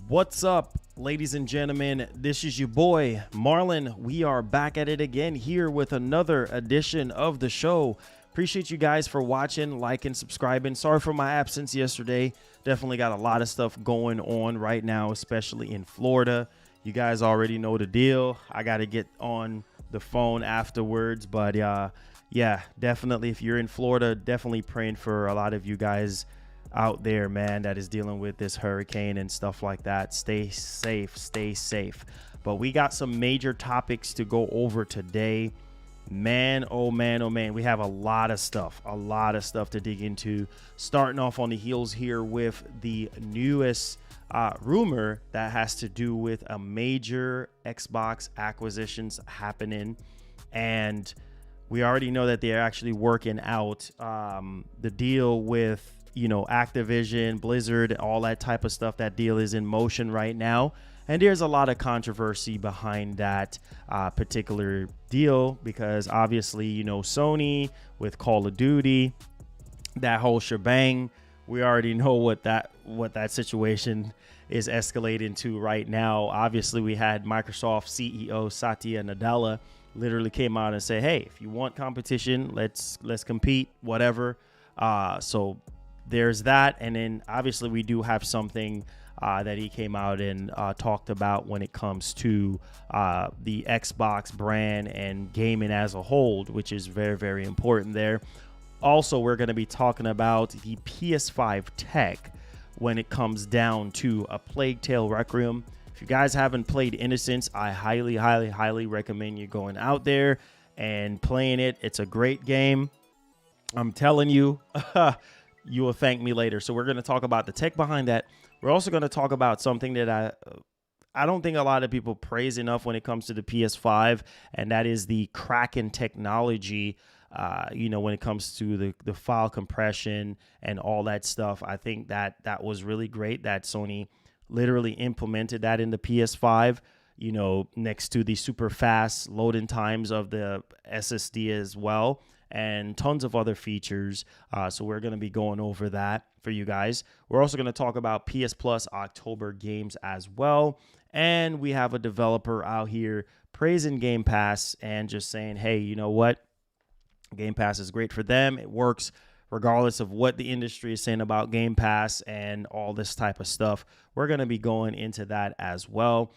What's up, ladies and gentlemen? This is your boy Marlon. We are back at it again here with another edition of the show. Appreciate you guys for watching, liking, subscribing. Sorry for my absence yesterday. Definitely got a lot of stuff going on right now, especially in Florida. You guys already know the deal. I got to get on the phone afterwards, but yeah, definitely if you're in Florida, definitely praying for a lot of you guys out there, man, that is dealing with this hurricane and stuff like that. Stay safe, stay safe. But we got some major topics to go over today. Man, oh man, oh man, we have a lot of stuff to dig into. Starting off on the heels here with the newest rumor that has to do with a major Xbox acquisitions happening, and we already know that they're actually working out the deal with, you know, Activision, Blizzard, all that type of stuff. That deal is in motion right now. And there's a lot of controversy behind that particular deal because obviously, you know, Sony with Call of Duty, that whole shebang, we already know what that situation is escalating to right now. Obviously, we had Microsoft CEO Satya Nadella literally came out and said, hey, if you want competition, let's compete, whatever. So there's that. And then obviously we do have something that he came out and talked about when it comes to the Xbox brand and gaming as a whole, which is very, very important there. Also, we're going to be talking about the PS5 tech when it comes down to A Plague Tale Requiem. If you guys haven't played Innocence, I highly, highly, highly recommend you going out there and playing it. It's a great game. I'm telling you, you will thank me later. So we're going to talk about the tech behind that. We're also going to talk about something that I don't think a lot of people praise enough when it comes to the PS5, and that is the Kraken technology. You know, when it comes to the file compression and all that stuff, I think that was really great that Sony literally implemented that in the PS5, you know, next to the super fast loading times of the SSD as well, and tons of other features. So we're going to be going over that for you guys. We're also going to talk about PS Plus October games as well. And we have a developer out here praising Game Pass and just saying, hey, you know what? Game Pass is great for them. It works regardless of what the industry is saying about Game Pass and all this type of stuff. We're going to be going into that as well.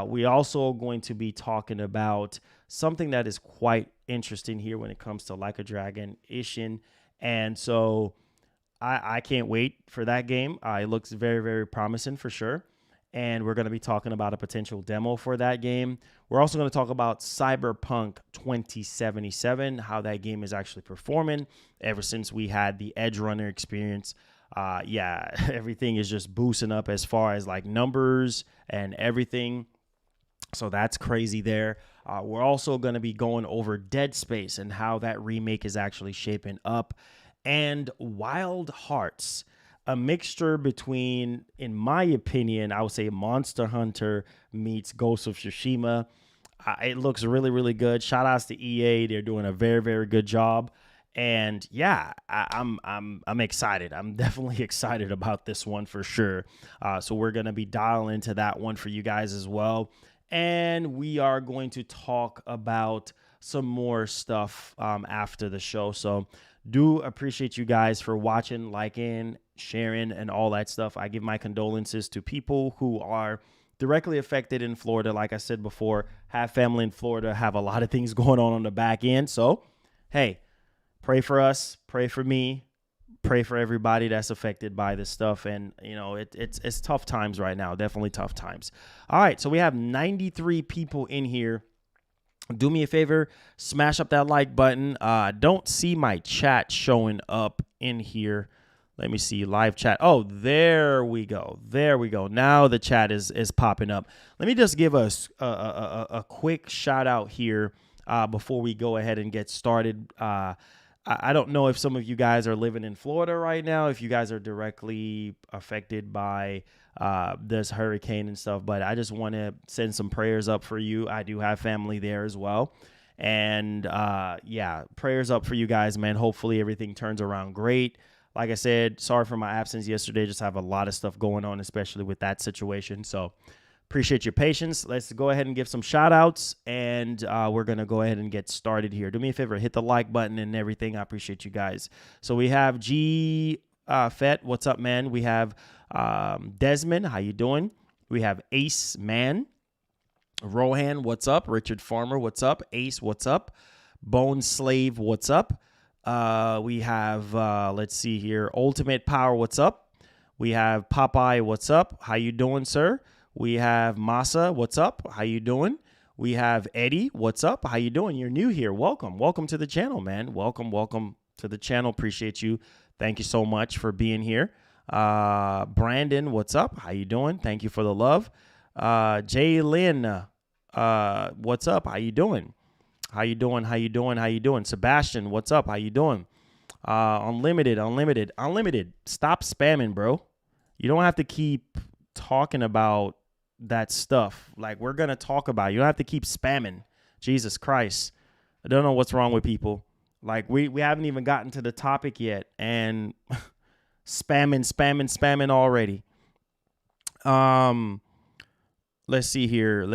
We also going to be talking about something that is quite interesting here when it comes to Like a Dragon, Ishin. And so I can't wait for that game. It looks very, very promising for sure. And we're going to be talking about a potential demo for that game. We're also going to talk about Cyberpunk 2077, how that game is actually performing ever since we had the Edge Runner experience. Yeah, everything is just boosting up as far as like numbers and everything. So that's crazy there. We're also going to be going over Dead Space and how that remake is actually shaping up. And Wild Hearts, a mixture between, in my opinion, I would say Monster Hunter meets Ghost of Tsushima. It looks really, really good. Shout outs to EA. They're doing a very, very good job. And yeah, I'm excited. I'm definitely excited about this one for sure. So we're going to be dialing into that one for you guys as well. And we are going to talk about some more stuff after the show. So do appreciate you guys for watching, liking, sharing, and all that stuff. I give my condolences to people who are directly affected in Florida. Like I said before, have family in Florida, have a lot of things going on the back end. So, hey, pray for us, pray for me, pray for everybody that's affected by this stuff. And, you know, it's tough times right now, definitely tough times. All right, so we have 93 people in here. Do me a favor, smash up that like button. I don't see my chat showing up in here. Let me see, live chat. Oh, there we go. There we go. Now the chat is popping up. Let me just give us a quick shout out here before we go ahead and get started. I don't know if some of you guys are living in Florida right now, if you guys are directly affected by this hurricane and stuff, but I just want to send some prayers up for you. I do have family there as well. And yeah, prayers up for you guys, man. Hopefully everything turns around great. like I said, sorry for my absence yesterday. Just have a lot of stuff going on, especially with that situation. So appreciate your patience. Let's go ahead and give some shout outs, and we're going to go ahead and get started here. Do me a favor, hit the like button and everything. I appreciate you guys. So we have G Fett. What's up, man? We have Desmond. How you doing? We have Ace Man. Rohan, what's up? Richard Farmer, what's up? Ace, what's up? Bone Slave, what's up? We have, let's see here, Ultimate Power, what's up? We have Popeye, what's up? How you doing, sir? We have Masa, what's up? How you doing? We have Eddie, what's up? How you doing? You're new here. Welcome. Welcome to the channel, man. Welcome to the channel. Appreciate you. Thank you so much for being here. Brandon, what's up? How you doing? Thank you for the love. Jaylin, what's up? How you doing? How you doing? How you doing? How you doing? Sebastian, what's up? How you doing? Unlimited. Stop spamming, bro. You don't have to keep talking about that stuff. Like, we're going to talk about it. You don't have to keep spamming. Jesus Christ. I don't know what's wrong with people. Like, we haven't even gotten to the topic yet, and spamming already. Let's see here.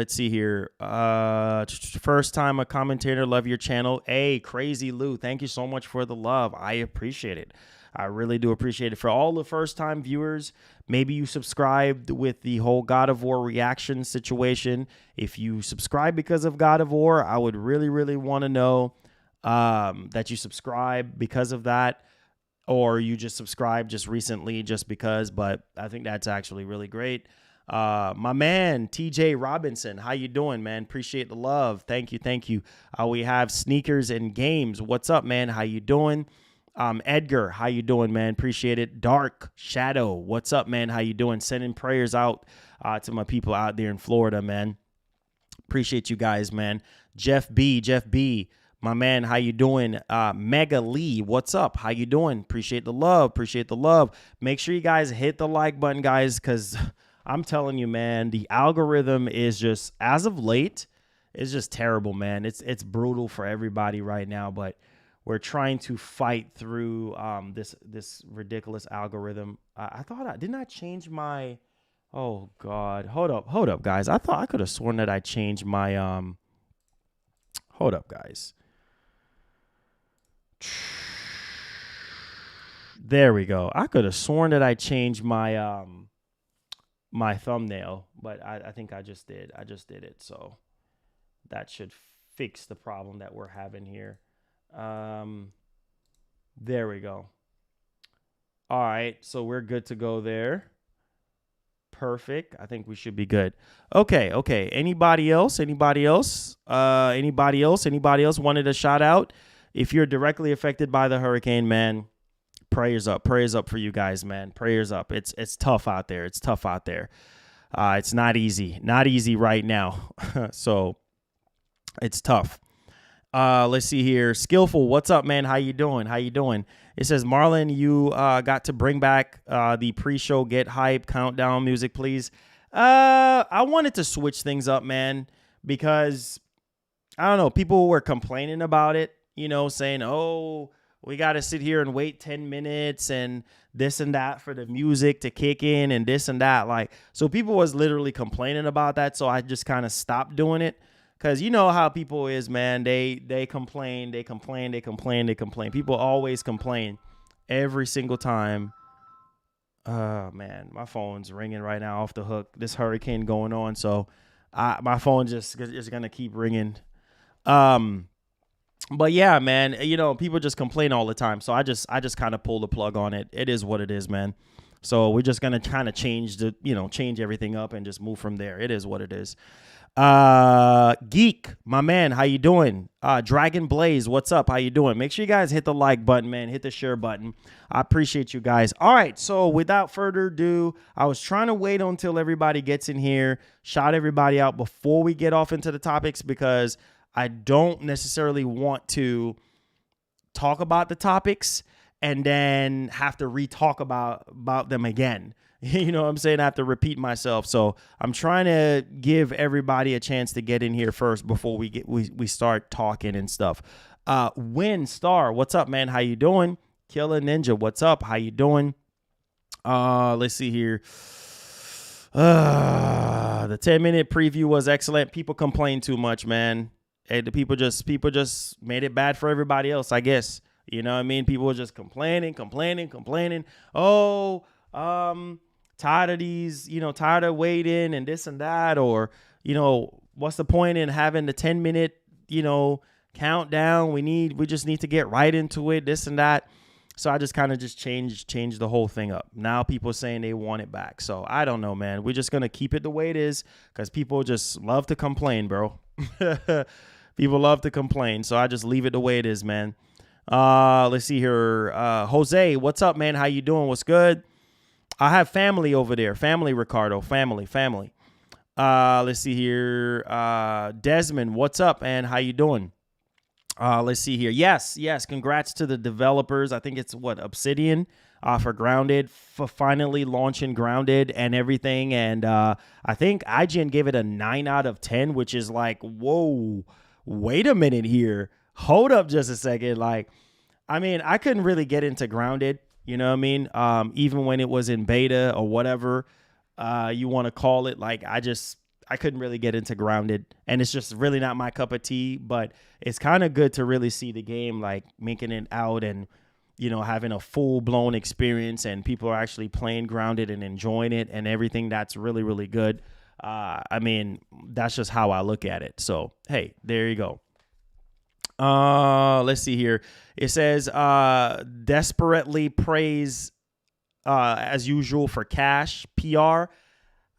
First time a commentator. Love your channel. Hey, Crazy Lou. Thank you so much for the love. I appreciate it. I really do appreciate it. For all the first time viewers, maybe you subscribed with the whole God of War reaction situation. If you subscribe because of God of War, I would really, really want to know that you subscribe because of that, or you just subscribed just recently just because, but I think that's actually really great. My man, TJ Robinson, how you doing, man? Appreciate the love. Thank you. We have Sneakers and Games. What's up, man? How you doing? Edgar, how you doing, man? Appreciate it. Dark Shadow, what's up, man? How you doing? Sending prayers out to my people out there in Florida, man. Appreciate you guys, man. Jeff B, my man, how you doing? Mega Lee, what's up? How you doing? Appreciate the love. Make sure you guys hit the like button, guys, because I'm telling you, man, the algorithm is just, as of late, it's just terrible, man. It's brutal for everybody right now, but we're trying to fight through this ridiculous algorithm. Didn't I change my, oh God, hold up, guys. I thought I could have sworn that I changed my, hold up, guys. There we go. I could have sworn that I changed my, my thumbnail, but I think I just did. I just did it. So that should fix the problem that we're having here. There we go. All right. So we're good to go there. Perfect. I think we should be good. Okay. Anybody else wanted a shout out? If you're directly affected by the hurricane, man, prayers up for you guys, man. Prayers up. It's tough out there. It's not easy right now. So it's tough. Let's see here. Skillful, what's up, man? How you doing? It says, Marlon, you got to bring back the pre-show Get Hype countdown music, please. I wanted to switch things up, man, because I don't know, people were complaining about it, saying, oh, we got to sit here and wait 10 minutes and this and that for the music to kick in and this and that. So people was literally complaining about that. So I just kind of stopped doing it. Because you know how people is, man. They complain. People always complain every single time. Man, my phone's ringing right now off the hook. This hurricane going on, so my phone just is gonna keep ringing. But yeah, man, people just complain all the time. So I just kind of pull the plug on it. It is what it is, man. So we're just gonna kind of change everything up and just move from there. It is what it is. Geek, my man, how you doing? Dragon Blaze, what's up? How you doing? Make sure you guys hit the like button, man. Hit the share button. I appreciate you guys. All right, so without further ado, I was trying to wait until everybody gets in here, shout everybody out before we get off into the topics, because I don't necessarily want to talk about the topics and then have to re-talk about them again. You know what I'm saying? I have to repeat myself. So I'm trying to give everybody a chance to get in here first before we start talking and stuff. Win Star, what's up, man? How you doing? Killer Ninja, what's up? How you doing? Let's see here. The 10-minute preview was excellent. People complain too much, man. And the people just made it bad for everybody else, I guess. You know what I mean? People were just complaining. Oh, tired of these, tired of waiting and this and that. Or, what's the point in having the 10-minute, countdown? We just need to get right into it, this and that. So I just kind of changed the whole thing up. Now people are saying they want it back. So I don't know, man. We're just going to keep it the way it is because people just love to complain, bro. People love to complain. So I just leave it the way it is, man. Let's see here. Jose, what's up, man? How you doing? What's good? I have family over there. Family, Ricardo. Family. Let's see here. Desmond, what's up, man? How you doing? Let's see here. Yes. Congrats to the developers. I think it's Obsidian for Grounded, for finally launching Grounded and everything. And I think IGN gave it a 9 out of 10, which is like, whoa, wait a minute here. Hold up just a second. Like, I mean, I couldn't really get into Grounded, you know what I mean? Even when it was in beta or whatever you want to call it. Like, I couldn't really get into Grounded, and it's just really not my cup of tea, but it's kind of good to really see the game, like, making it out and, having a full-blown experience, and people are actually playing Grounded and enjoying it and everything. That's really, really good. I mean, that's just how I look at it. So, hey, there you go. Let's see here. It says, desperately praise, as usual, for cash, PR.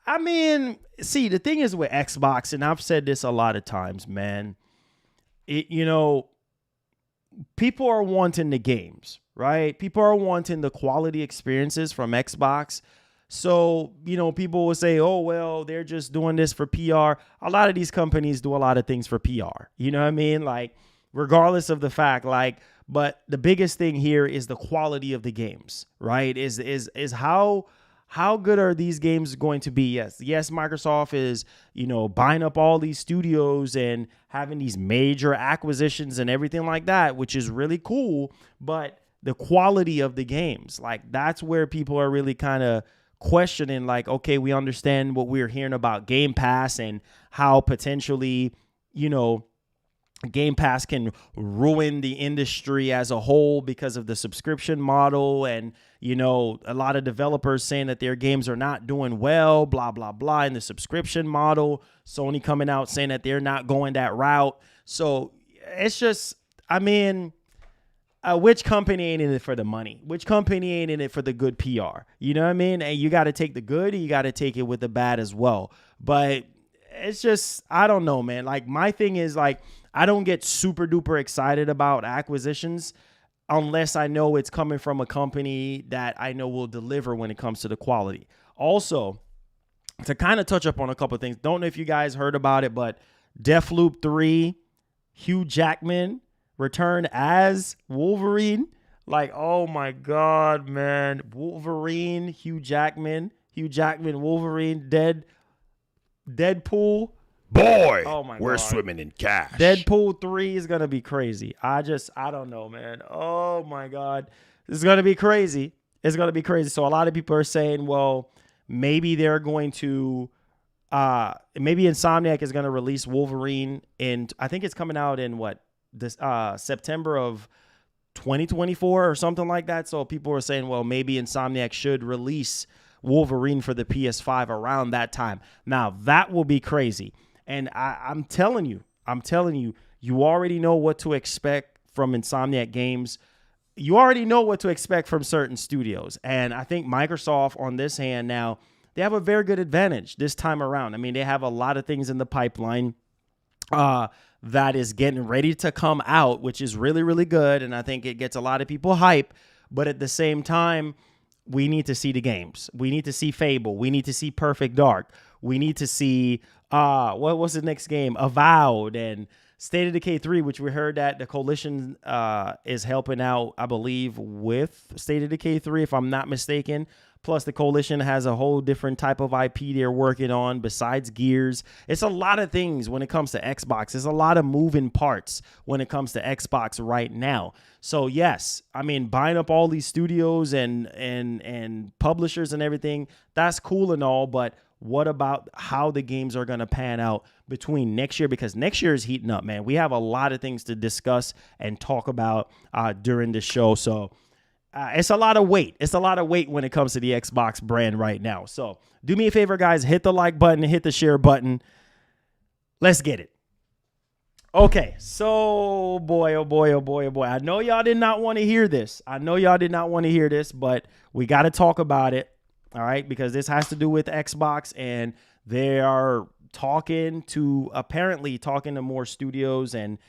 I mean, see, the thing is with Xbox, and I've said this a lot of times, man, people are wanting the games, right? People are wanting the quality experiences from Xbox. So, people will say, oh, well, they're just doing this for PR. A lot of these companies do a lot of things for PR. You know what I mean? Like, regardless of the fact, like, but the biggest thing here is the quality of the games, right? Is how good are these games going to be? Yes, Microsoft is, buying up all these studios and having these major acquisitions and everything like that, which is really cool. But the quality of the games, like, that's where people are really kind of questioning, like, okay, we understand what we're hearing about Game Pass and how potentially, Game Pass can ruin the industry as a whole because of the subscription model. And, a lot of developers saying that their games are not doing well, blah, blah, blah, in the subscription model. Sony coming out saying that they're not going that route. So it's just, I mean, which company ain't in it for the money? Which company ain't in it for the good PR? You know what I mean? And you got to take the good and you got to take it with the bad as well. But it's just, I don't know, man. Like, my thing is, like, I don't get super duper excited about acquisitions unless I know it's coming from a company that I know will deliver when it comes to the quality. Also, to kind of touch up on a couple of things, don't know if you guys heard about it, but Deathloop 3, Hugh Jackman returned as Wolverine. Like, oh my God, man. Wolverine, Hugh Jackman, Wolverine, Deadpool. Boy, oh my we're God. Swimming in cash. Deadpool 3 is going to be crazy. I don't know, man. Oh my God. This is going to be crazy. It's going to be crazy. So a lot of people are saying, well, maybe they're going to, maybe Insomniac is going to release Wolverine I think it's coming out in September of 2024 or something like that. So people are saying, well, maybe Insomniac should release Wolverine for the PS5 around that time. Now, that will be crazy. And I'm telling you, you already know what to expect from Insomniac Games. You already know what to expect from certain studios. And I think Microsoft, on this hand now, they have a very good advantage this time around. I mean, they have a lot of things in the pipeline that is getting ready to come out, which is really, really good. And I think it gets a lot of people hype. But at the same time, we need to see the games. We need to see Fable. We need to see Perfect Dark. We need to see, what was the next game? Avowed and State of Decay 3, which we heard that the Coalition is helping out, I believe, with State of Decay 3, if I'm not mistaken. Plus, the Coalition has a whole different type of IP they're working on besides Gears. It's a lot of things when it comes to Xbox. There's a lot of moving parts when it comes to Xbox right now. So, yes, I mean, buying up all these studios and publishers and everything, that's cool and all, but what about how the games are going to pan out between next year? Because next year is heating up, man. We have a lot of things to discuss and talk about during the show. So, it's a lot of weight. It's a lot of weight when it comes to the Xbox brand right now. So do me a favor, guys. Hit the like button and hit the share button. Let's get it. Okay. So, boy, oh, boy, oh, boy, oh, boy. I know y'all did not want to hear this. But we got to talk about it. All right. Because this has to do with Xbox, and they are apparently talking to more studios and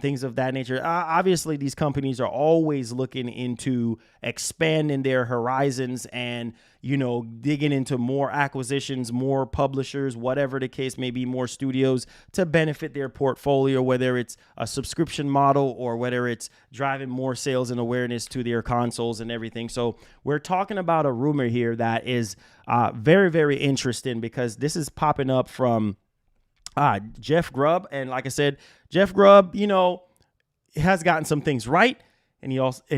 things of that nature. Obviously, these companies are always looking into expanding their horizons and, digging into more acquisitions, more publishers, whatever the case may be, more studios to benefit their portfolio, whether it's a subscription model or whether it's driving more sales and awareness to their consoles and everything. So we're talking about a rumor here that is very, very interesting, because this is popping up from Jeff Grubb. And like I said, Jeff Grubb, has gotten some things right, and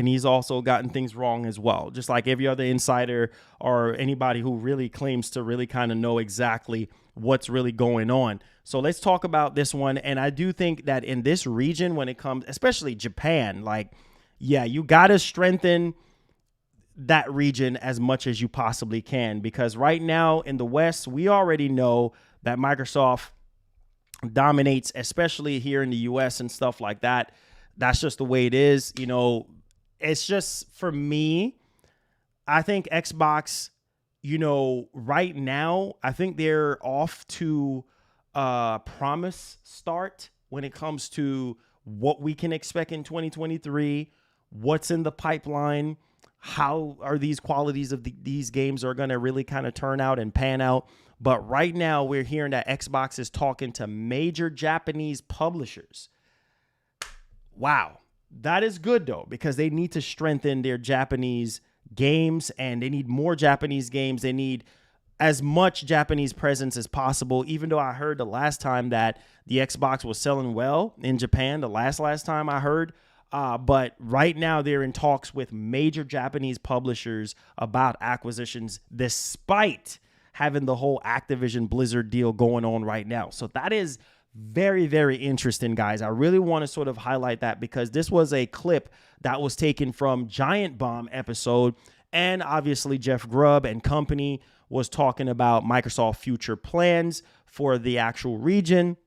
he's also gotten things wrong as well. Just like every other insider or anybody who really claims to really kind of know exactly what's really going on. So let's talk about this one. And I do think that in this region, when it comes, especially Japan, you got to strengthen that region as much as you possibly can, because right now in the West, we already know that Microsoft dominates, especially here in the US and stuff like that. That's just the way it is. It's just, for me, I think Xbox, right now, I think they're off to a promise start when it comes to what we can expect in 2023, what's in the pipeline, how are these qualities of these games are going to really kind of turn out and pan out. But right now, we're hearing that Xbox is talking to major Japanese publishers. Wow. That is good, though, because they need to strengthen their Japanese games, and they need more Japanese games. They need as much Japanese presence as possible, even though I heard the last time that the Xbox was selling well in Japan, the last time I heard. But right now, they're in talks with major Japanese publishers about acquisitions, despite having the whole Activision Blizzard deal going on right now. So that is very, very interesting, guys. I really want to sort of highlight that, because this was a clip that was taken from Giant Bomb episode. And obviously, Jeff Grubb and company was talking about Microsoft future plans for the actual region.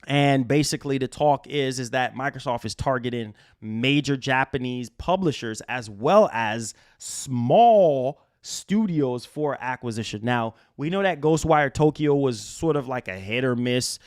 And basically the talk is that Microsoft is targeting major Japanese publishers as well as small studios for acquisition. Now, we know that Ghostwire Tokyo was sort of like a hit or miss,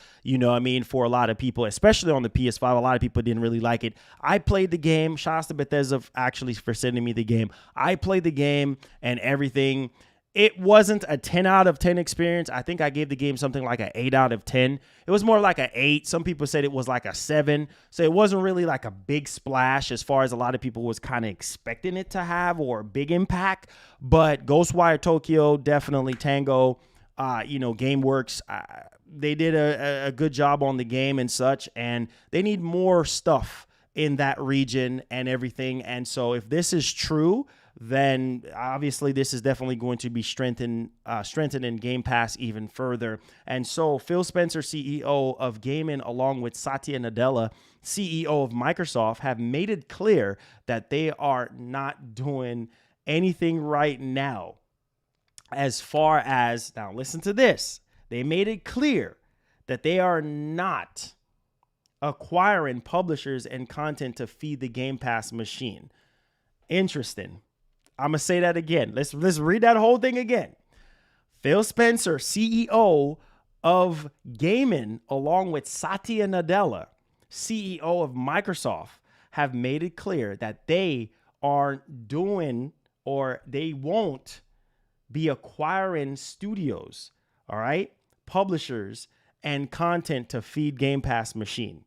for a lot of people, especially on the PS5. A lot of people didn't really like it. I played the game. Shout out to Bethesda actually for sending me the game. I played the game and everything. It wasn't a 10 out of 10 experience. I think I gave the game something like an 8 out of 10. It was more like an 8. Some people said it was like a 7. So it wasn't really like a big splash as far as a lot of people was kind of expecting it to have, or a big impact. But Ghostwire Tokyo, definitely Tango, GameWorks, they did a good job on the game and such. And they need more stuff in that region and everything. And so if this is true, then obviously this is definitely going to be strengthening Gamepass even further. And so Phil Spencer, CEO of gaming, along with Satya Nadella, CEO of Microsoft, have made it clear that they are not doing anything right now as far as, now listen to this, they made it clear that they are not acquiring publishers and content to feed the Game Pass machine. Interesting. I'm going to say that again. Let's read that whole thing again. Phil Spencer, CEO of gaming, along with Satya Nadella, CEO of Microsoft, have made it clear that they aren't doing, or they won't be acquiring studios, all right, publishers and content to feed Game Pass machine.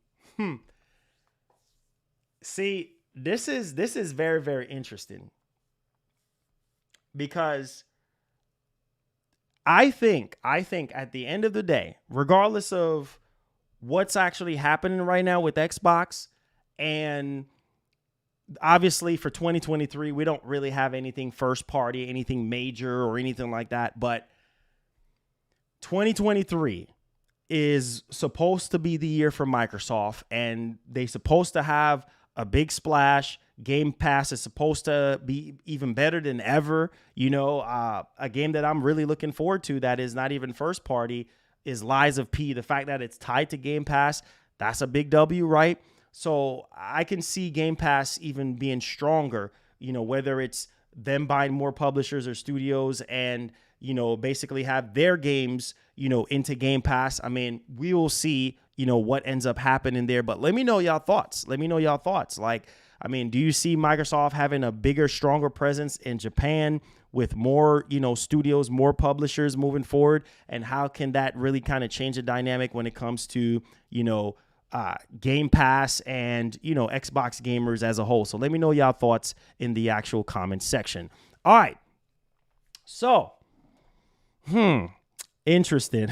See, this is very, very interesting, because I think at the end of the day, regardless of what's actually happening right now with Xbox, and obviously for 2023, we don't really have anything first party, anything major or anything like that. But 2023 is supposed to be the year for Microsoft, and they're supposed to have a big splash. Game Pass is supposed to be even better than ever. A game that I'm really looking forward to that is not even first party is Lies of P. The fact that it's tied to Game Pass, that's a big W, right? So I can see Game Pass even being stronger, whether it's them buying more publishers or studios and, basically have their games, into Game Pass. I mean, we will see, what ends up happening there. But let me know y'all thoughts. Like, I mean, do you see Microsoft having a bigger, stronger presence in Japan with more, studios, more publishers moving forward? And how can that really kind of change the dynamic when it comes to, Game Pass and, Xbox gamers as a whole? So let me know y'all thoughts in the actual comment section. All right. So, interesting.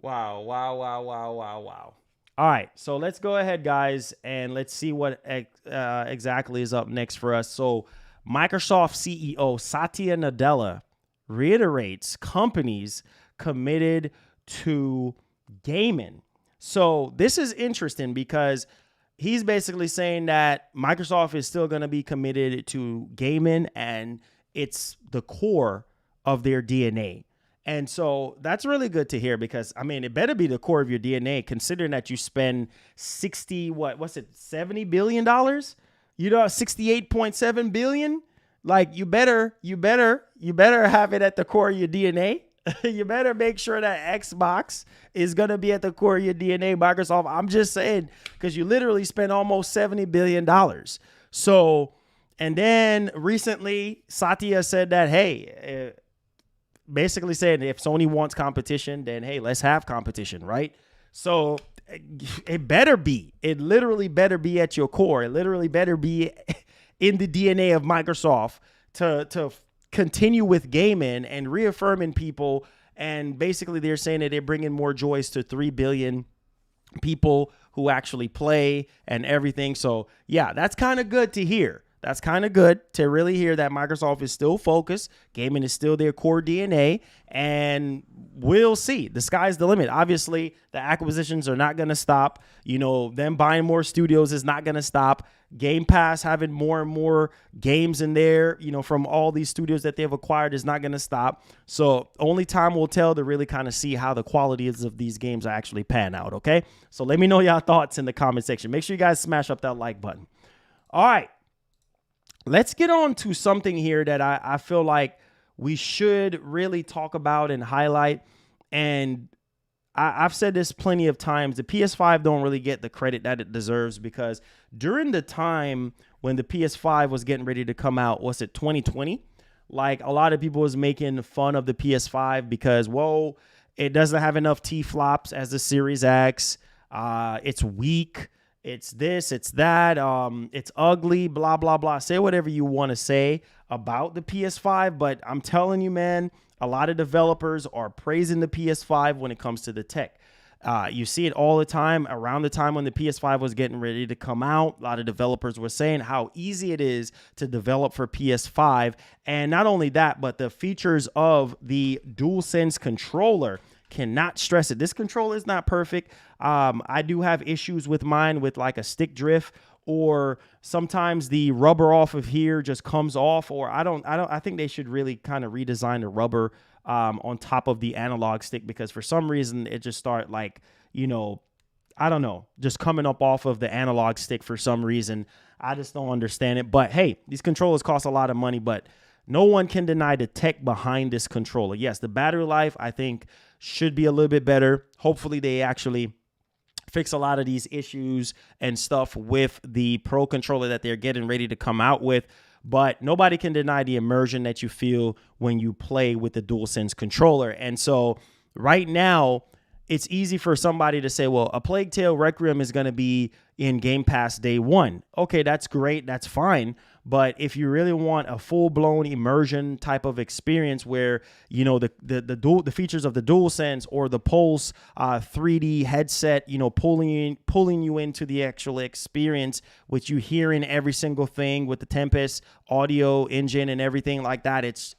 Wow. All right, so let's go ahead, guys, and let's see what exactly is up next for us. So Microsoft CEO Satya Nadella reiterates companies committed to gaming. So this is interesting because he's basically saying that Microsoft is still going to be committed to gaming, and it's the core of their DNA. And so that's really good to hear because, I mean, it better be the core of your DNA, considering that you spend $70 billion? $68.7 billion? Like, you better have it at the core of your DNA. You better make sure that Xbox is going to be at the core of your DNA, Microsoft. I'm just saying, because you literally spent almost $70 billion. So, and then recently, Satya said that, hey, basically saying if Sony wants competition, then hey, let's have competition, right? So it literally better be at your core. It literally better be in the DNA of Microsoft to continue with gaming and reaffirming people. And basically they're saying that they're bringing more joys to 3 billion people who actually play and everything. So yeah, that's kind of good to hear. That's kind of good to really hear that Microsoft is still focused. Gaming is still their core DNA, and we'll see. The sky's the limit. Obviously, the acquisitions are not going to stop. Them buying more studios is not going to stop. Game Pass having more and more games in there, from all these studios that they've acquired is not going to stop. So only time will tell to really kind of see how the qualities of these games actually pan out, okay? So let me know y'all thoughts in the comment section. Make sure you guys smash up that like button. All right. Let's get on to something here that I feel like we should really talk about and highlight. And I've said this plenty of times. The PS5 don't really get the credit that it deserves because during the time when the PS5 was getting ready to come out, was it 2020? Like, a lot of people was making fun of the PS5 because, whoa, it doesn't have enough T-flops as the Series X. It's weak. It's this, it's that, it's ugly, blah, blah, blah. Say whatever you want to say about the PS5, but I'm telling you, man, a lot of developers are praising the PS5 when it comes to the tech. You see it all the time. Around the time when the PS5 was getting ready to come out, a lot of developers were saying how easy it is to develop for PS5. And not only that, but the features of the DualSense controller. Cannot stress it. This controller is not perfect. I do have issues with mine with like a stick drift, or sometimes the rubber off of here just comes off, or I think they should really kind of redesign the rubber on top of the analog stick, because for some reason it just start like, I don't know, just coming up off of the analog stick for some reason. I just don't understand it. But hey, these controllers cost a lot of money, but no one can deny the tech behind this controller. Yes, the battery life, I think, should be a little bit better. Hopefully they actually fix a lot of these issues and stuff with the Pro controller that they're getting ready to come out with. But nobody can deny the immersion that you feel when you play with the DualSense controller. And so right now, it's easy for somebody to say, well, A Plague Tale Requiem is going to be in Game Pass day one. Okay, that's great. That's fine. But if you really want a full-blown immersion type of experience where, you know, the features of the DualSense or the Pulse 3D headset, you know, pulling you into the actual experience, with you hearing every single thing with the Tempest audio engine and everything like that, it's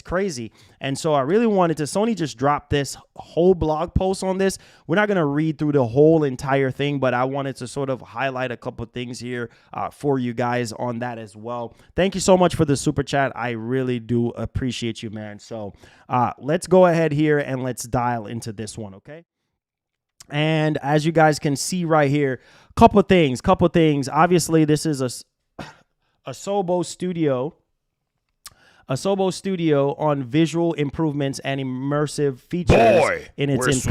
crazy. And so I really wanted to, Sony just dropped this whole blog post on this. We're not going to read through the whole entire thing, but I wanted to sort of highlight a couple things here for you guys on that as well. Thank you so much for the super chat. I really do appreciate you, man. So let's go ahead here and let's dial into this one, okay? And as you guys can see right here, couple things. Obviously, this is a Asobo Studio on visual improvements and immersive features in its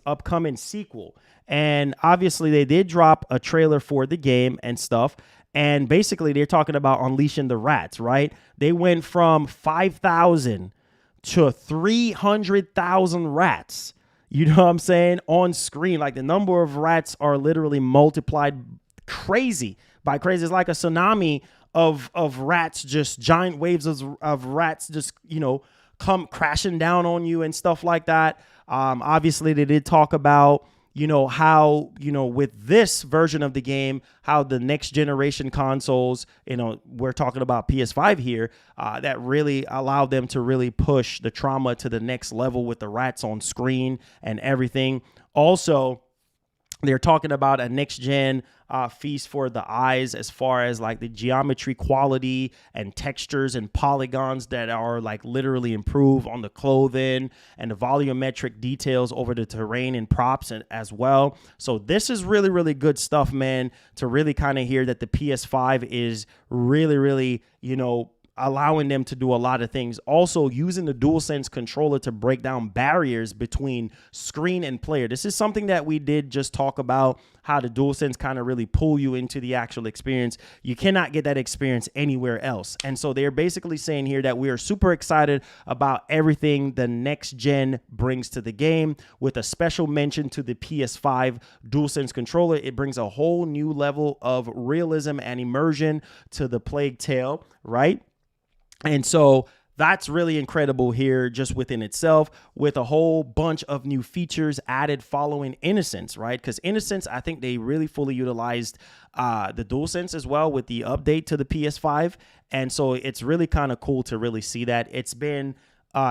upcoming sequel. And obviously, they did drop a trailer for the game and stuff. And basically, they're talking about unleashing the rats, right? They went from 5,000 to 300,000 rats. You know what I'm saying? On screen, like the number of rats are literally multiplied crazy. It's like a tsunami of rats, just giant waves of rats just, you know, come crashing down on you and stuff like that. Obviously, they did talk about, you know, how, you know, with this version of the game, how the next generation consoles, you know, we're talking about PS5 here, that really allowed them to really push the trauma to the next level with the rats on screen and everything. Also, they're talking about a next gen feast for the eyes, as far as like the geometry quality and textures and polygons that are like literally improved on the clothing, and the volumetric details over the terrain and props as well. So this is really, really good stuff, man, to really kind of hear that the PS5 is really, really, you know, allowing them to do a lot of things. Also using the DualSense controller to break down barriers between screen and player. This is something that we did just talk about, how the DualSense kind of really pull you into the actual experience. You cannot get that experience anywhere else. And so they're basically saying here that we are super excited about everything the next gen brings to the game, with a special mention to the PS5 DualSense controller. It brings a whole new level of realism and immersion to the Plague Tale, right? And so that's really incredible here just within itself, with a whole bunch of new features added following Innocence, right? Because Innocence, I think they really fully utilized the DualSense as well with the update to the PS5. And so it's really kind of cool to really see that. It's been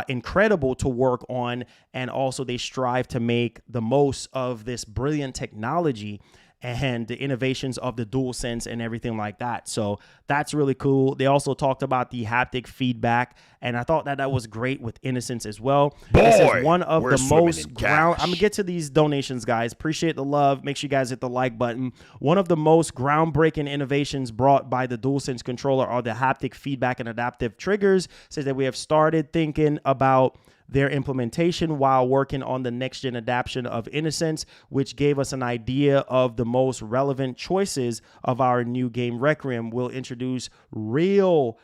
incredible to work on, and also they strive to make the most of this brilliant technology and the innovations of the DualSense and everything like that. So that's really cool. They also talked about the haptic feedback, and I thought that was great with Innocence as well. This is one of the most I'm gonna get to these donations, guys. Appreciate the love. Make sure you guys hit the like button. One of the most groundbreaking innovations brought by the DualSense controller are the haptic feedback and adaptive triggers. Says that we have started thinking about their implementation while working on the next-gen adaptation of Innocence, which gave us an idea of the most relevant choices of our new game Requiem. Will introduce real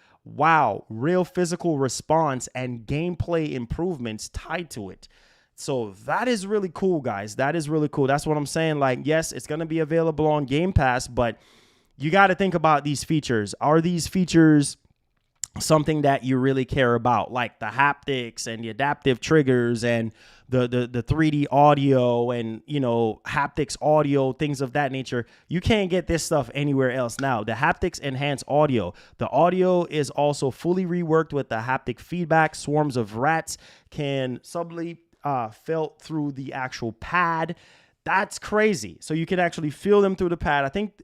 physical response and gameplay improvements tied to it. So that is really cool, guys. That is really cool. That's what I'm saying. Like, yes, it's going to be available on Game Pass, but you got to think about these features. Are these features something that you really care about, like the haptics and the adaptive triggers and the 3D audio and, you know, haptics audio, things of that nature? You can't get this stuff anywhere else now. The haptics enhance audio. The audio is also fully reworked with the haptic feedback. Swarms of rats can subtly felt through the actual pad. That's crazy. So you can actually feel them through the pad. I think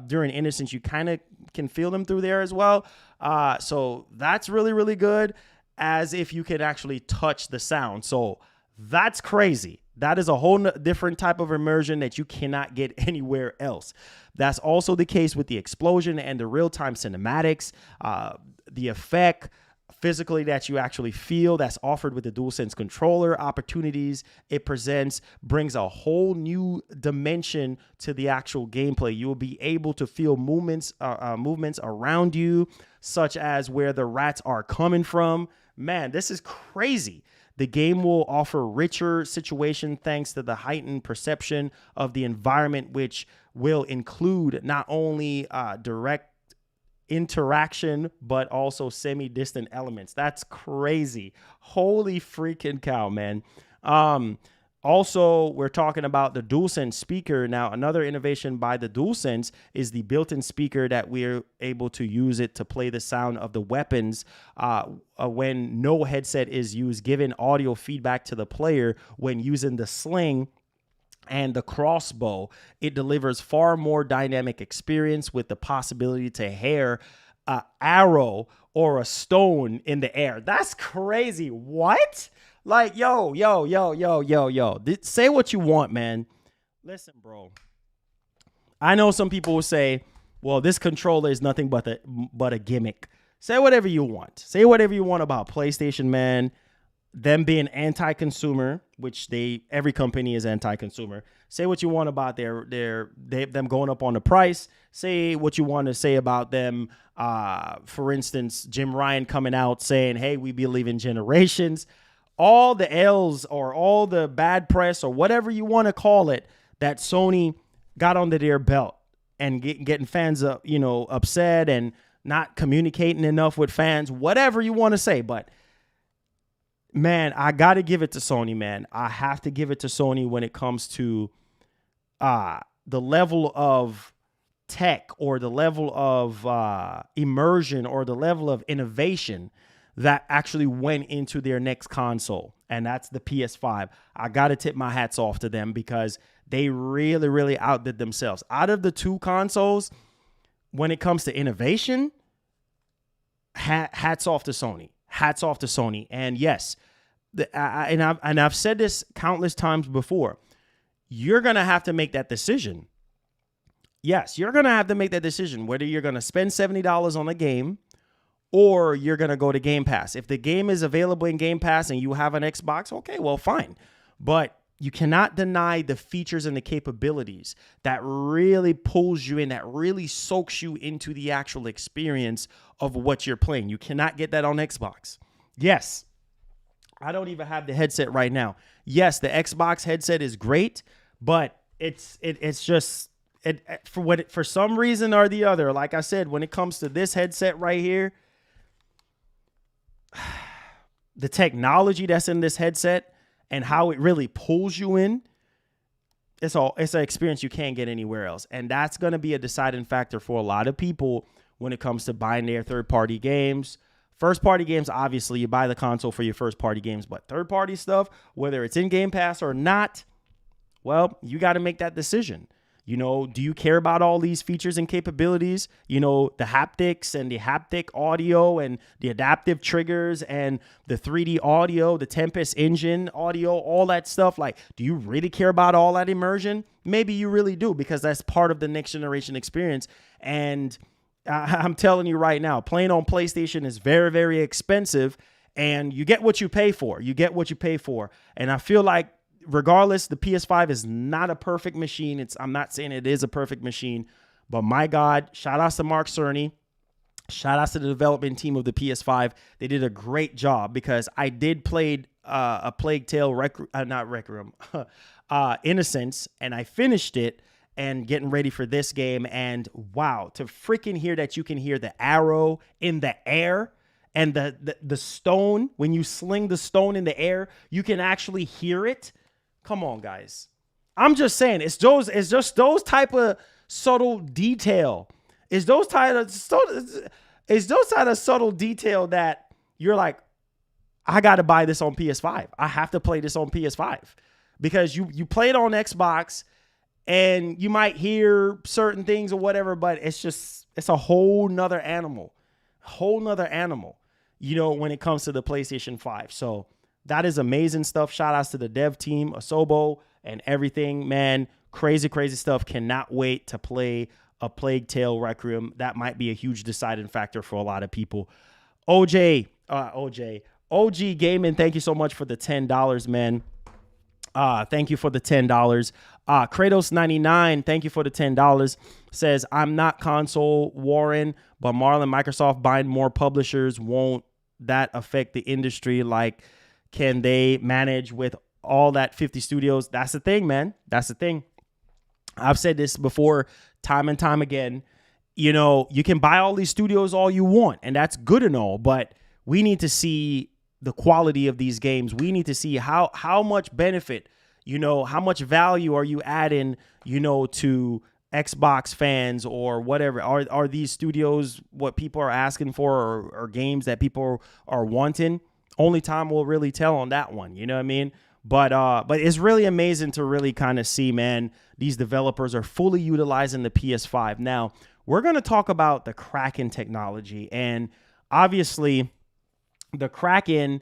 during Innocence, you kind of can feel them through there as well. So that's really, really good, as if you could actually touch the sound. So that's crazy. That is a whole different type of immersion that you cannot get anywhere else. That's also the case with the explosion and the real-time cinematics, the effect physically that you actually feel that's offered with the DualSense controller. Opportunities it presents brings a whole new dimension to the actual gameplay. You will be able to feel movements around you, such as where the rats are coming from. Man, this is crazy. The game will offer richer situation thanks to the heightened perception of the environment, which will include not only direct interaction, but also semi-distant elements. That's crazy. Holy freaking cow, man. Also, we're talking about the DualSense speaker. Now, another innovation by the DualSense is the built-in speaker that we're able to use it to play the sound of the weapons when no headset is used, giving audio feedback to the player when using the sling and the crossbow. It delivers far more dynamic experience with the possibility to hear an arrow or a stone in the air. That's crazy. What? Like, yo. Say what you want, man. Listen, bro. I know some people will say, well, this controller is nothing but a gimmick. Say whatever you want. Say whatever you want about PlayStation, man. Them being anti-consumer, which every company is anti-consumer. Say what you want about them going up on the price. Say what you want to say about them. For instance, Jim Ryan coming out saying, hey, we believe in generations. All the L's or all the bad press or whatever you want to call it that Sony got under their belt and getting fans upset and not communicating enough with fans, whatever you want to say. But man, I got to give it to Sony, man. I have to give it to Sony when it comes to the level of tech or the level of immersion or the level of innovation that actually went into their next console, and that's the PS5. I got to tip my hats off to them because they really, really outdid themselves. Out of the two consoles, when it comes to innovation, hats off to Sony. Hats off to Sony. And yes, I've said this countless times before, you're going to have to make that decision. Yes, you're going to have to make that decision, whether you're going to spend $70 on a game or you're going to go to Game Pass. If the game is available in Game Pass and you have an Xbox, okay, well, fine. But you cannot deny the features and the capabilities that really pulls you in, that really soaks you into the actual experience of what you're playing. You cannot get that on Xbox. Yes, I don't even have the headset right now. Yes, the Xbox headset is great, but it's just for some reason or the other, like I said, when it comes to this headset right here, the technology that's in this headset and how it really pulls you in, it's an experience you can't get anywhere else. And that's going to be a deciding factor for a lot of people when it comes to buying their third-party games. First-party games, obviously, you buy the console for your first-party games, but third-party stuff, whether it's in Game Pass or not, well, you got to make that decision. You know, do you care about all these features and capabilities? You know, the haptics and the haptic audio and the adaptive triggers and the 3D audio, the Tempest engine audio, all that stuff. Like, do you really care about all that immersion? Maybe you really do, because that's part of the next generation experience. And I'm telling you right now, playing on PlayStation is very, very expensive, and you get what you pay for. You get what you pay for. And I feel like, regardless, the PS5 is not a perfect machine. I'm not saying it is a perfect machine, but my God, shout outs to Mark Cerny. Shout outs to the development team of the PS5. They did a great job, because I did play a Plague Tale Innocence, and I finished it and getting ready for this game. And wow, to freaking hear that you can hear the arrow in the air and the stone, when you sling the stone in the air, you can actually hear it. Come on, guys. I'm just saying, it's just those type of subtle detail. It's those type of subtle detail that you're like, I got to buy this on PS5. I have to play this on PS5, because you play it on Xbox and you might hear certain things or whatever, but it's a whole nother animal, you know, when it comes to the PlayStation 5. So that is amazing stuff. Shout outs to the dev team, Asobo, and everything, man. Crazy, crazy stuff. Cannot wait to play a Plague Tale Requiem. That might be a huge deciding factor for a lot of people. OG Gaming, thank you so much for the $10, man. Thank you for the $10. Kratos99, thank you for the $10. Says, I'm not console warring, but Marlon, Microsoft buying more publishers, won't that affect the industry? Like, can they manage with all that 50 studios? That's the thing, man. That's the thing. I've said this before, time and time again. you can buy all these studios all you want, and that's good and all, but we need to see the quality of these games. We need to see how much benefit, how much value are you adding, to Xbox fans or whatever. Are these studios what people are asking for, or games that people are wanting? Only time will really tell on that one. You know what I mean? But it's really amazing to really kind of see, man, these developers are fully utilizing the PS5. Now, we're going to talk about the Kraken technology, and obviously the Kraken,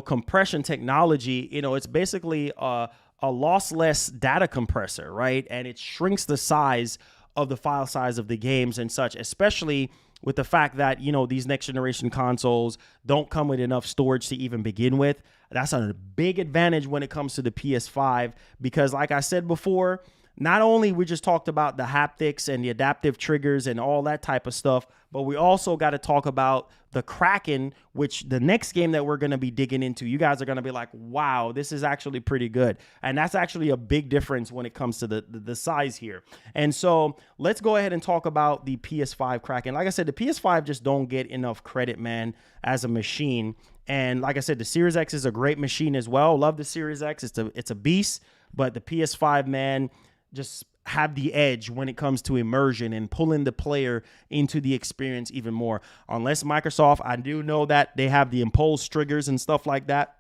compression technology, it's basically a lossless data compressor, right? And it shrinks the size of the file size of the games and such, especially with the fact that, these next generation consoles don't come with enough storage to even begin with. That's a big advantage when it comes to the PS5, because like I said before, not only we just talked about the haptics and the adaptive triggers and all that type of stuff, but we also got to talk about the Kraken, which the next game that we're going to be digging into, you guys are going to be like, wow, this is actually pretty good. And that's actually a big difference when it comes to the size here. And so let's go ahead and talk about the PS5 Kraken. Like I said, the PS5 just don't get enough credit, man, as a machine. And like I said, the Series X is a great machine as well. Love the Series X. It's a beast. But the PS5, man, just have the edge when it comes to immersion and pulling the player into the experience even more. Unless Microsoft, I do know that they have the impulse triggers and stuff like that,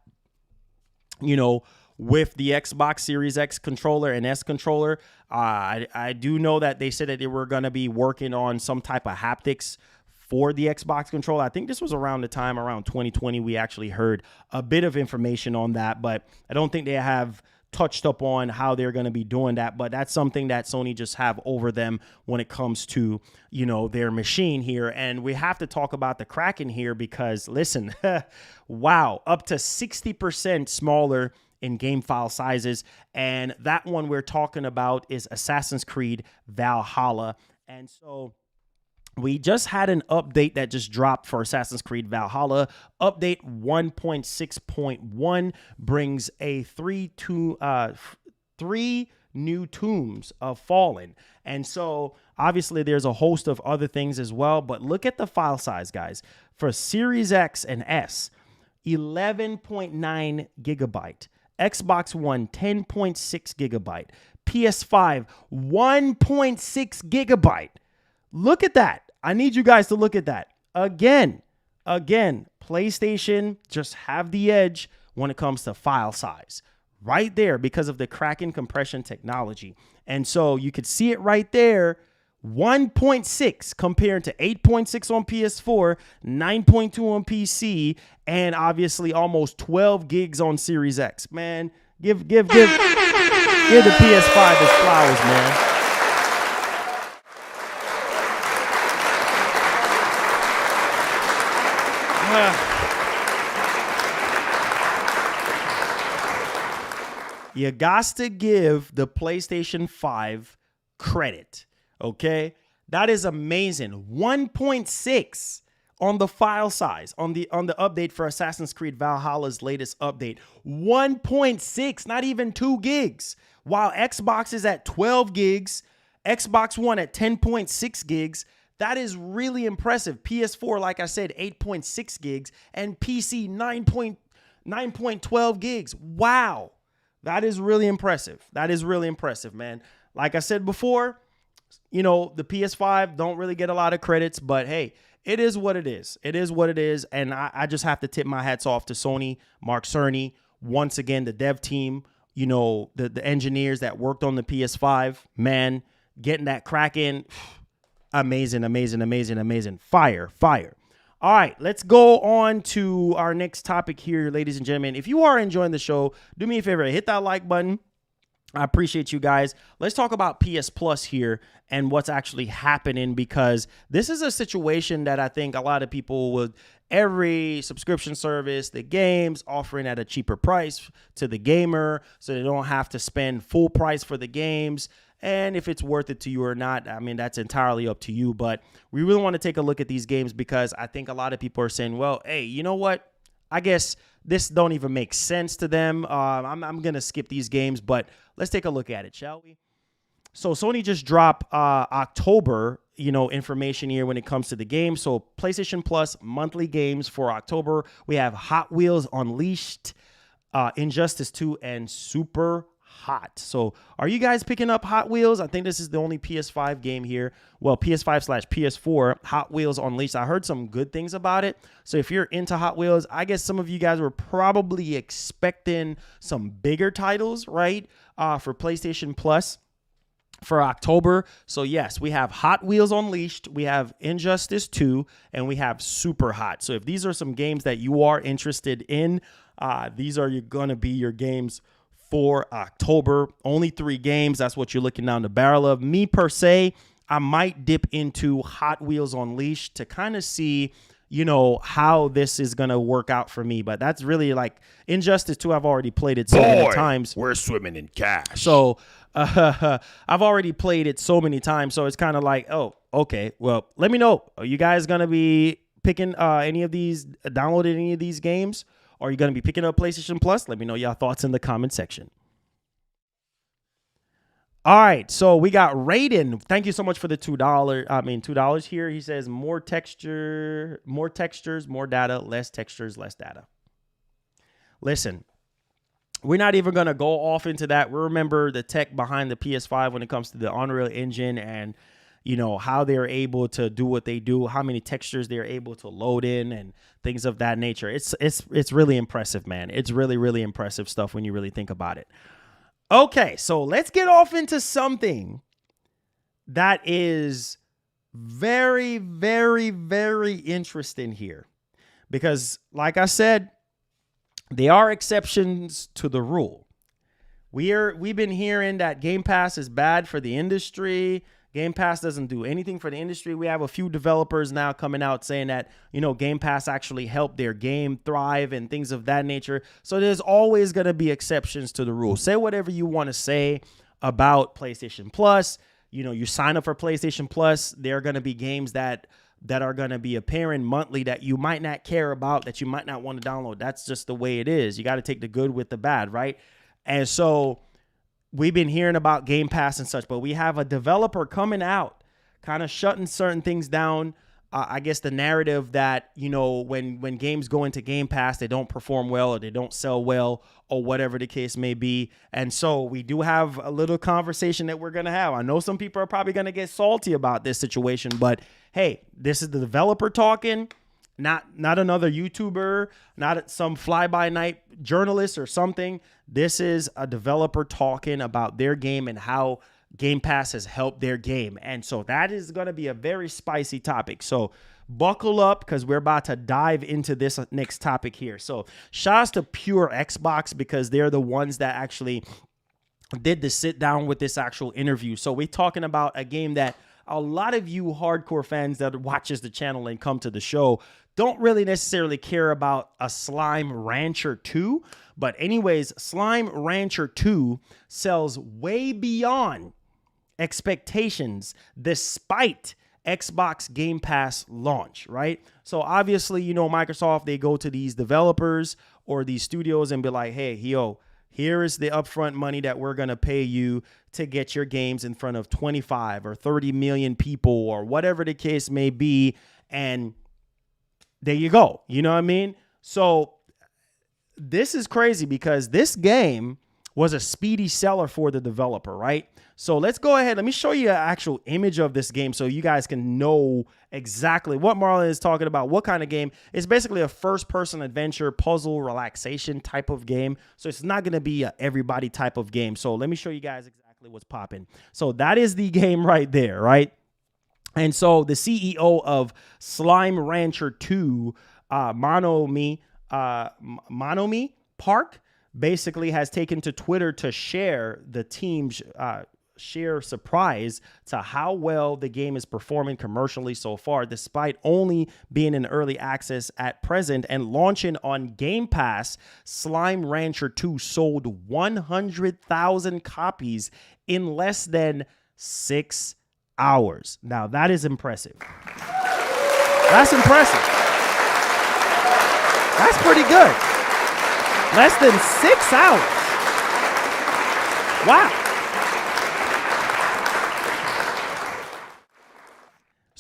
with the Xbox Series X controller and S controller. I do know that they said that they were going to be working on some type of haptics for the Xbox controller. I think this was around the time, around 2020, we actually heard a bit of information on that, but I don't think they have touched up on how they're going to be doing that. But that's something that Sony just have over them when it comes to, their machine here. And we have to talk about the Kraken here because, listen, wow, up to 60% smaller in game file sizes. And that one we're talking about is Assassin's Creed Valhalla. And so we just had an update that just dropped for Assassin's Creed Valhalla. Update 1.6.1 brings a three new tombs of Fallen. And so obviously there's a host of other things as well, but look at the file size, guys. For Series X and S, 11.9 gigabyte. Xbox One, 10.6 gigabyte. PS5, 1.6 gigabyte. Look at that. I need you guys to look at that. Again, PlayStation just have the edge when it comes to file size. Right there because of the Kraken compression technology. And so you could see it right there. 1.6 compared to 8.6 on PS4, 9.2 on PC, and obviously almost 12 gigs on Series X. Man, give the PS5 its flowers, man. You got to give the PlayStation 5 credit, okay? That is amazing. 1.6 on the file size on the update for Assassin's Creed Valhalla's latest update. 1.6, not even 2 gigs. While Xbox is at 12 gigs, Xbox One at 10.6 gigs. That is really impressive. PS4, like I said, 8.6 gigs, and PC 9.12 gigs. Wow. That is really impressive. That is really impressive, man. Like I said before, the PS5 don't really get a lot of credits, but hey, it is what it is. It is what it is, and I just have to tip my hats off to Sony, Mark Cerny, once again, the dev team, the engineers that worked on the PS5, man, getting that Kraken. Amazing. Fire. All right, let's go on to our next topic here, ladies and gentlemen. If you are enjoying the show, do me a favor, hit that like button. I appreciate you guys. Let's talk about PS Plus here and what's actually happening, because this is a situation that I think a lot of people would, every subscription service, the games offering at a cheaper price to the gamer so they don't have to spend full price for the games. And if it's worth it to you or not, I mean, that's entirely up to you. But we really want to take a look at these games because I think a lot of people are saying, well, hey, you know what? I guess this don't even make sense to them. I'm going to skip these games, but let's take a look at it, shall we? So Sony just dropped October, information here when it comes to the game. So PlayStation Plus monthly games for October, we have Hot Wheels Unleashed, Injustice 2, and Super Hot. So are you guys picking up Hot Wheels? I think this is the only PS5 game here. Well, PS5/PS4, Hot Wheels Unleashed. I heard some good things about it. So if you're into Hot Wheels, I guess some of you guys were probably expecting some bigger titles, right? For PlayStation Plus for October. So yes, we have Hot Wheels Unleashed, we have Injustice 2, and we have Super Hot. So if these are some games that you are interested in, these are going to be your games for October. Only 3 games. That's what you're looking down the barrel of. Me per se, I might dip into Hot Wheels Unleashed to kind of see, how this is going to work out for me. But that's really like Injustice 2. I've already played it so many times. We're swimming in cash. So I've already played it so many times. So it's kind of like, oh, okay. Well, let me know. Are you guys going to be picking any of these, downloading any of these games? Are you going to be picking up PlayStation Plus? Let me know your thoughts in the comment section. All right, so we got Raiden. Thank you so much for the $2 here. He says more textures, more data, less textures, less data. Listen, we're not even going to go off into that. We remember the tech behind the PS5 when it comes to the Unreal Engine and how they're able to do what they do, how many textures they're able to load in and things of that nature. It's really impressive, man. It's really, really impressive stuff when you really think about it. Okay, so let's get off into something that is very, very, very interesting here. Because like I said, there are exceptions to the rule. We've been hearing that Game Pass is bad for the industry. Game Pass doesn't do anything for the industry. We have a few developers now coming out saying that, Game Pass actually helped their game thrive and things of that nature. So there's always going to be exceptions to the rule. Say whatever you want to say about PlayStation Plus. You sign up for PlayStation Plus, there are going to be games that are going to be appearing monthly that you might not care about, that you might not want to download. That's just the way it is. You got to take the good with the bad, right? And so we've been hearing about Game Pass and such, but we have a developer coming out, kind of shutting certain things down. I guess the narrative that, when games go into Game Pass, they don't perform well or they don't sell well or whatever the case may be. And so we do have a little conversation that we're going to have. I know some people are probably going to get salty about this situation, but hey, this is the developer talking. Not another YouTuber, not some fly-by-night journalist or something. This is a developer talking about their game and how Game Pass has helped their game. And so that is going to be a very spicy topic. So buckle up because we're about to dive into this next topic here. So shouts to Pure Xbox because they're the ones that actually did the sit down with this actual interview. So we're talking about a game that a lot of you hardcore fans that watches the channel and come to the show don't really necessarily care about a Slime Rancher 2. But anyways, Slime Rancher 2 sells way beyond expectations despite Xbox Game Pass launch, right? So obviously, Microsoft, they go to these developers or these studios and be like, hey, here is the upfront money that we're going to pay you to get your games in front of 25 or 30 million people or whatever the case may be. And there you go. You know what I mean? So this is crazy because this game was a speedy seller for the developer, right? So let's go ahead. Let me show you an actual image of this game so you guys can know exactly what Marlon is talking about, what kind of game. It's basically a first-person adventure, puzzle, relaxation type of game. So it's not going to be a everybody type of game. So let me show you guys exactly what's popping. So that is the game right there, right? And so the CEO of Slime Rancher 2, Monomi Park, basically has taken to Twitter to share the team's surprise to how well the game is performing commercially so far, despite only being in early access at present and launching on Game Pass. Slime Rancher 2 sold 100,000 copies in less than 6 hours. Now that is impressive. That's impressive. That's pretty good. Less than 6 hours. Wow.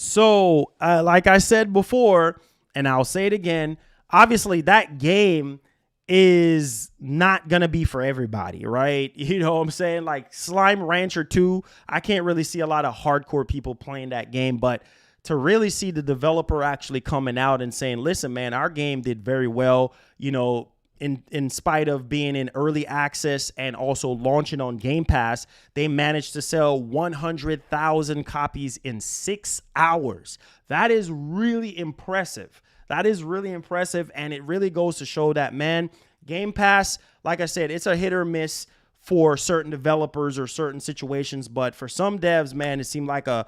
So, like I said before, and I'll say it again, obviously that game is not going to be for everybody, right? You know what I'm saying? Like Slime Rancher 2, I can't really see a lot of hardcore people playing that game, but to really see the developer actually coming out and saying, listen, man, our game did very well, you know, in spite of being in early access and also launching on Game Pass, they managed to sell 100,000 copies in 6 hours. That is really impressive. That is really impressive, and it really goes to show that, man, Game Pass, like I said, it's a hit or miss for certain developers or certain situations, but for some devs, man, it seemed like a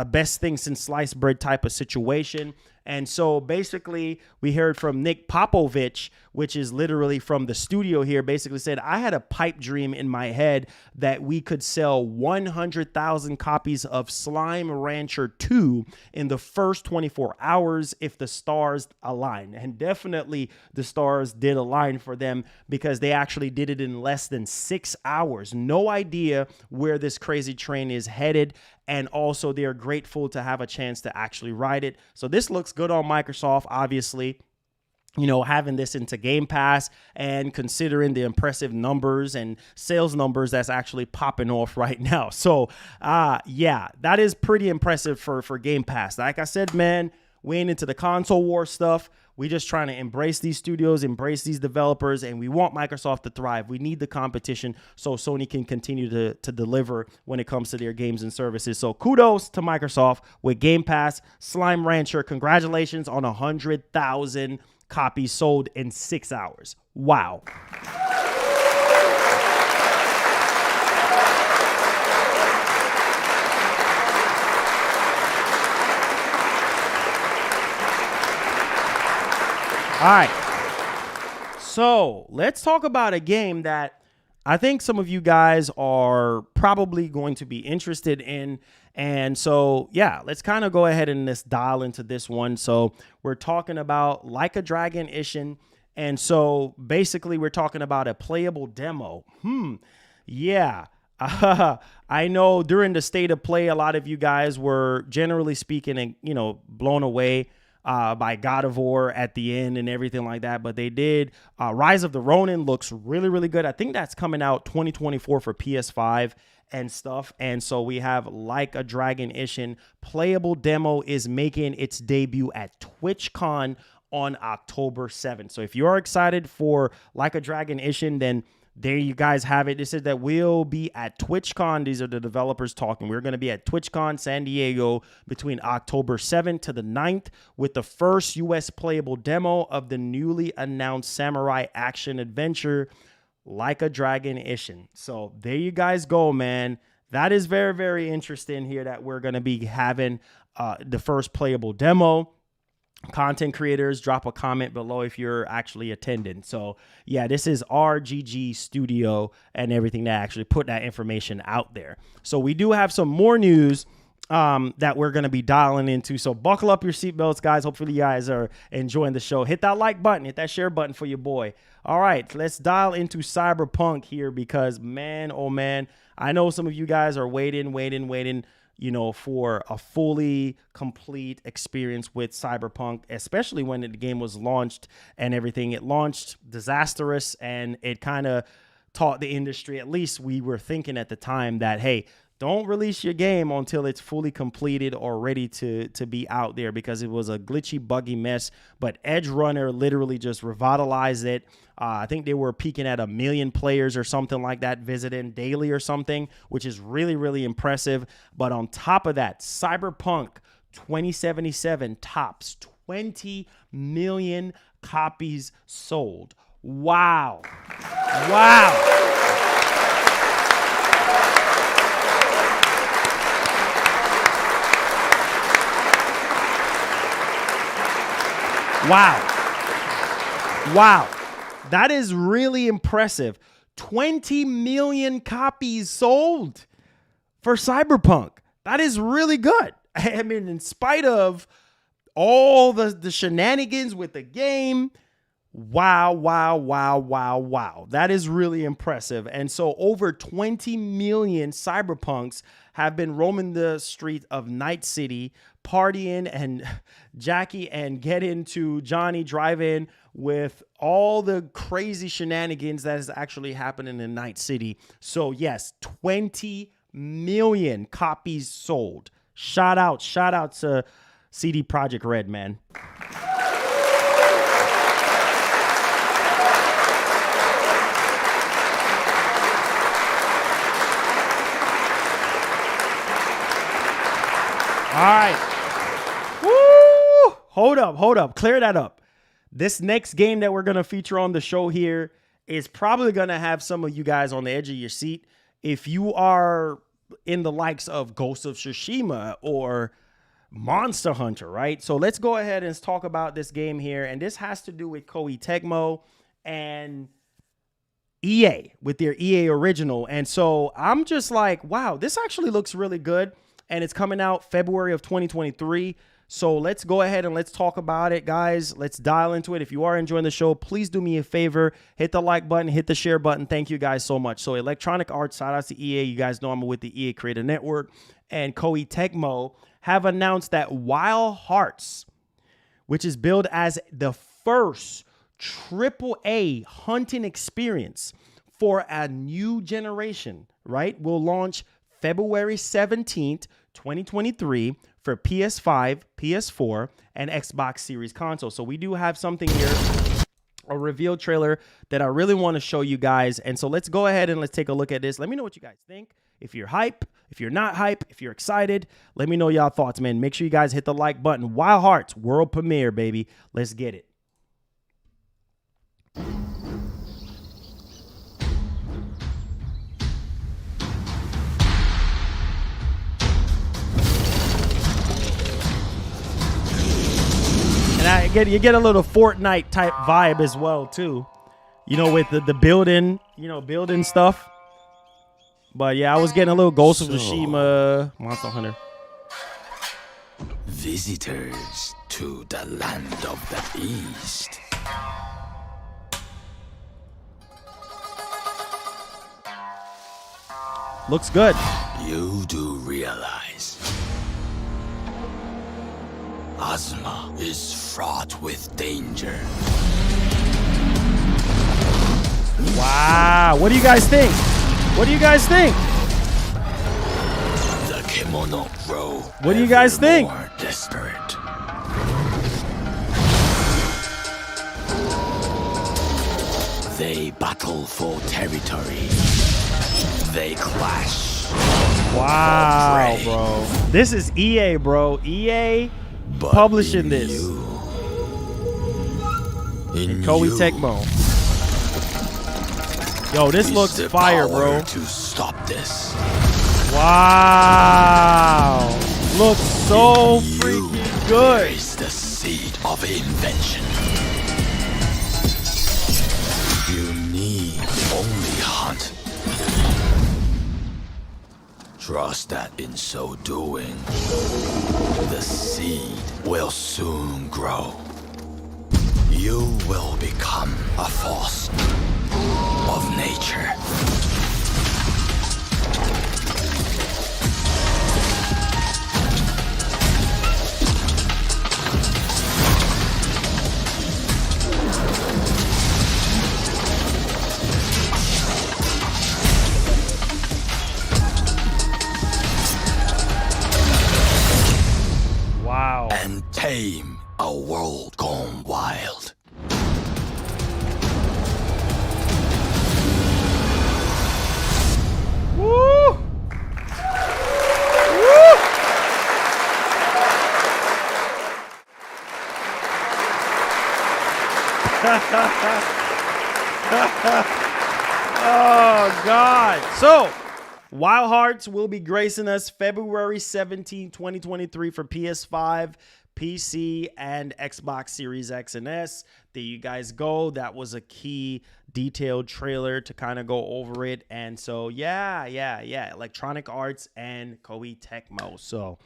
best thing since sliced bread type of situation. And so basically we heard from Nick Popovich, which is literally from the studio here, basically said, I had a pipe dream in my head that we could sell 100,000 copies of Slime Rancher 2 in the first 24 hours if the stars align. And definitely the stars did align for them because they actually did it in less than 6 hours. No idea where this crazy train is headed. And also they're grateful to have a chance to actually ride it. So this looks good on Microsoft, obviously. You know, having this into Game Pass and considering the impressive numbers and sales numbers that's actually popping off right now. So, yeah, that is pretty impressive for Game Pass. Like I said, man, we ain't into the console war stuff. We just trying to embrace these studios, embrace these developers, and we want Microsoft to thrive. We need the competition so Sony can continue to deliver when it comes to their games and services. So kudos to Microsoft with Game Pass. Slime Rancher, congratulations on 100,000 copies sold in 6 hours. Wow. All right, so let's talk about a game that I think some of you guys are probably going to be interested in. And so, yeah, let's kind of go ahead and let's dial into this one. So we're talking about Like a Dragon Ishin. And so basically we're talking about a playable demo. Yeah. I know during the state of play, a lot of you guys were generally speaking, you know, blown away by God of War at the end and everything like that. But they did. Rise of the Ronin looks really, really good. I think that's coming out 2024 for PS5 and stuff. And so we have Like a Dragon Ishin. Playable demo is making its debut at TwitchCon on October 7th. So if you're excited for Like a Dragon Ishin, then there you guys have it. It said that we'll be at TwitchCon. These are the developers talking. We're going to be at TwitchCon San Diego between October 7th to the 9th with the first US playable demo of the newly announced samurai action adventure, Like a Dragon Ishin. So there you guys go, man. That is very, very interesting here that we're going to be having the first playable demo. Content creators, drop a comment below if you're actually attending. So yeah, this is RGG Studio and everything that actually put that information out there. So we do have some more news that we're going to be dialing into. So buckle up your seatbelts, guys. Hopefully you guys are enjoying the show. Hit that like button, hit that share button for your boy. All right, let's dial into Cyberpunk here because, man, oh man, I know some of you guys are waiting, you know, for a fully complete experience with Cyberpunk, especially when the game was launched and everything. It launched disastrous, and it kind of taught the industry, at least we were thinking at the time, that, hey, don't release your game until it's fully completed or ready to be out there, because it was a glitchy, buggy mess. But Edge Runner literally just revitalized it. I think they were peaking at 1 million players or something like that visiting daily or something, which is really, really impressive. But on top of that, Cyberpunk 2077 tops 20 million copies sold. Wow. Wow. Wow. That is really impressive. 20 million copies sold for Cyberpunk. That is really good. I mean, in spite of all the shenanigans with the game, wow. That is really impressive. And so over 20 million Cyberpunks have been roaming the street of Night City, partying and Jackie and get into Johnny Drive-In with all the crazy shenanigans that is actually happening in Night City. So yes, 20 million copies sold. Shout out to CD Projekt Red, man. All right. Woo! Hold up. Clear that up. This next game that we're going to feature on the show here is probably going to have some of you guys on the edge of your seat. If you are in the likes of Ghost of Tsushima or Monster Hunter, right? So let's go ahead and talk about this game here. And this has to do with Koei Tecmo and EA with their EA original. And so I'm just like, wow, this actually looks really good. And it's coming out February of 2023. So let's go ahead and let's talk about it, guys. Let's dial into it. If you are enjoying the show, please do me a favor. Hit the like button, hit the share button. Thank you guys so much. So Electronic Arts, shout out to EA. You guys know I'm with the EA Creator Network. And Koei Tecmo have announced that Wild Hearts, which is billed as the first AAA hunting experience for a new generation, right, will launch February 17th, 2023 for PS5, PS4, and Xbox Series console. So we do have something here, a reveal trailer that I really want to show you guys. And so let's go ahead and let's take a look at this. Let me know what you guys think. If you're hype, if you're not hype, if you're excited, let me know y'all thoughts, man. Make sure you guys hit the like button. Wild Hearts world premiere, baby. Let's get it. And you get a little Fortnite type vibe as well too, you know, with the building, you know, building stuff. But yeah, I was getting a little Ghost of Tsushima, Monster Hunter. Visitors to the land of the East. Looks good. You do realize Azuma is fraught with danger. Wow. What do you guys think? What do you guys think? The Kimono grow. What do you guys think? More desperate. They battle for territory. They clash. Wow, bro. This is EA, bro. EA But publishing in this. In Koei Tecmo. Yo, this looks the fire, power bro. to stop this. Wow. Looks so In you, freaking there good. is the seed of invention. You need only hunt. Trust that in so doing, the seed will soon grow. You will become a force of nature. Wow. And tame a world gone wild. Woo! Woo! Oh, God. So, Wild Hearts will be gracing us February 17, 2023 for PS5, PC, and Xbox Series X and S. There you guys go. That was a key detailed trailer to kind of go over it. And so, yeah. Electronic Arts and Koei Tecmo. So,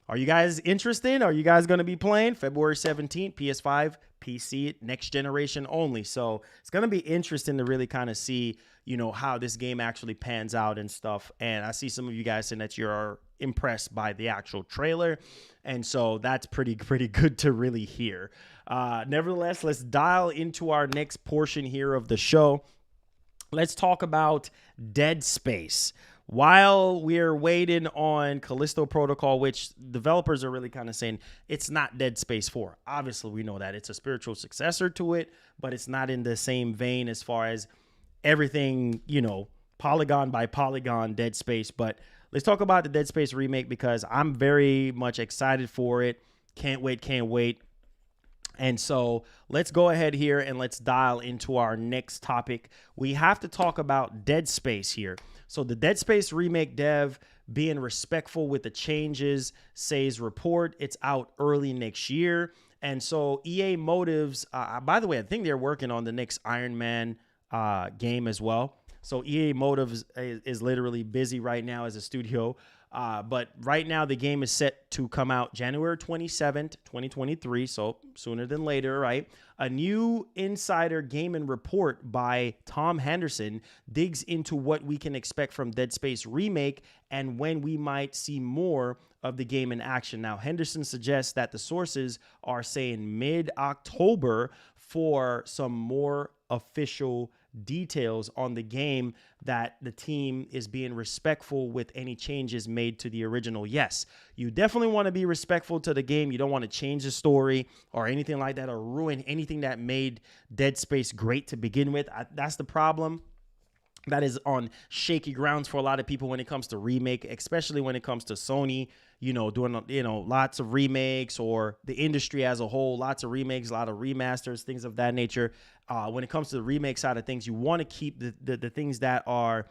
are you guys interested? Are you guys going to be playing February 17th, PS5, PC, next generation only. So it's going to be interesting to really kind of see, you know, how this game actually pans out and stuff. And I see some of you guys saying that you're impressed by the actual trailer. And so that's pretty good to really hear. Nevertheless, let's dial into our next portion here of the show. Let's talk about Dead Space. While we're waiting on Callisto Protocol, which developers are really kind of saying it's not Dead Space 4. Obviously, we know that it's a spiritual successor to it, but it's not in the same vein as far as everything, you know, polygon by polygon Dead Space. But let's talk about the Dead Space remake because I'm very much excited for it. Can't wait. And so let's go ahead here and let's dial into our next topic. We have to talk about Dead Space here. So the Dead Space remake dev being respectful with the changes, says report. It's out early next year. And so EA Motives, by the way, I think they're working on the next Iron Man game as well. So EA Motives is literally busy right now as a studio. But right now the game is set to come out January 27th, 2023. So sooner than later, right? A new insider gaming report by Tom Henderson digs into what we can expect from Dead Space Remake and when we might see more of the game in action. Now, Henderson suggests that the sources are saying mid-October for some more official details on the game, that the team is being respectful with any changes made to the original. Yes, you definitely want to be respectful to the game. You don't want to change the story or anything like that or ruin anything that made Dead Space great to begin with. That's the problem. That is on shaky grounds for a lot of people when it comes to remake, especially when it comes to Sony, you know, doing, you know, lots of remakes, or the industry as a whole, lots of remakes, a lot of remasters, things of that nature. When it comes to the remake side of things, you want to keep the things that are,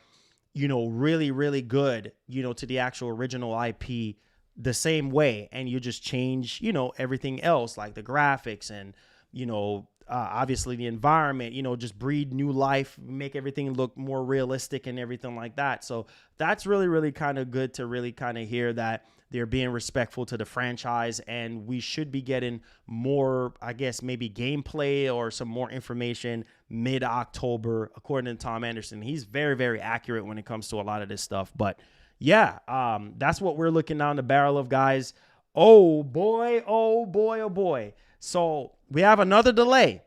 you know, really, really good, you know, to the actual original IP the same way. And you just change, you know, everything else like the graphics and, you know, obviously the environment, you know, just breathe new life, make everything look more realistic and everything like that. So that's really, really kind of good to really kind of hear that they're being respectful to the franchise, and we should be getting more, I guess, maybe gameplay or some more information mid-October, according to Tom Anderson. He's very, very accurate when it comes to a lot of this stuff. But yeah, that's what we're looking down the barrel of, guys. Oh boy, oh boy, oh boy. So we have another delay.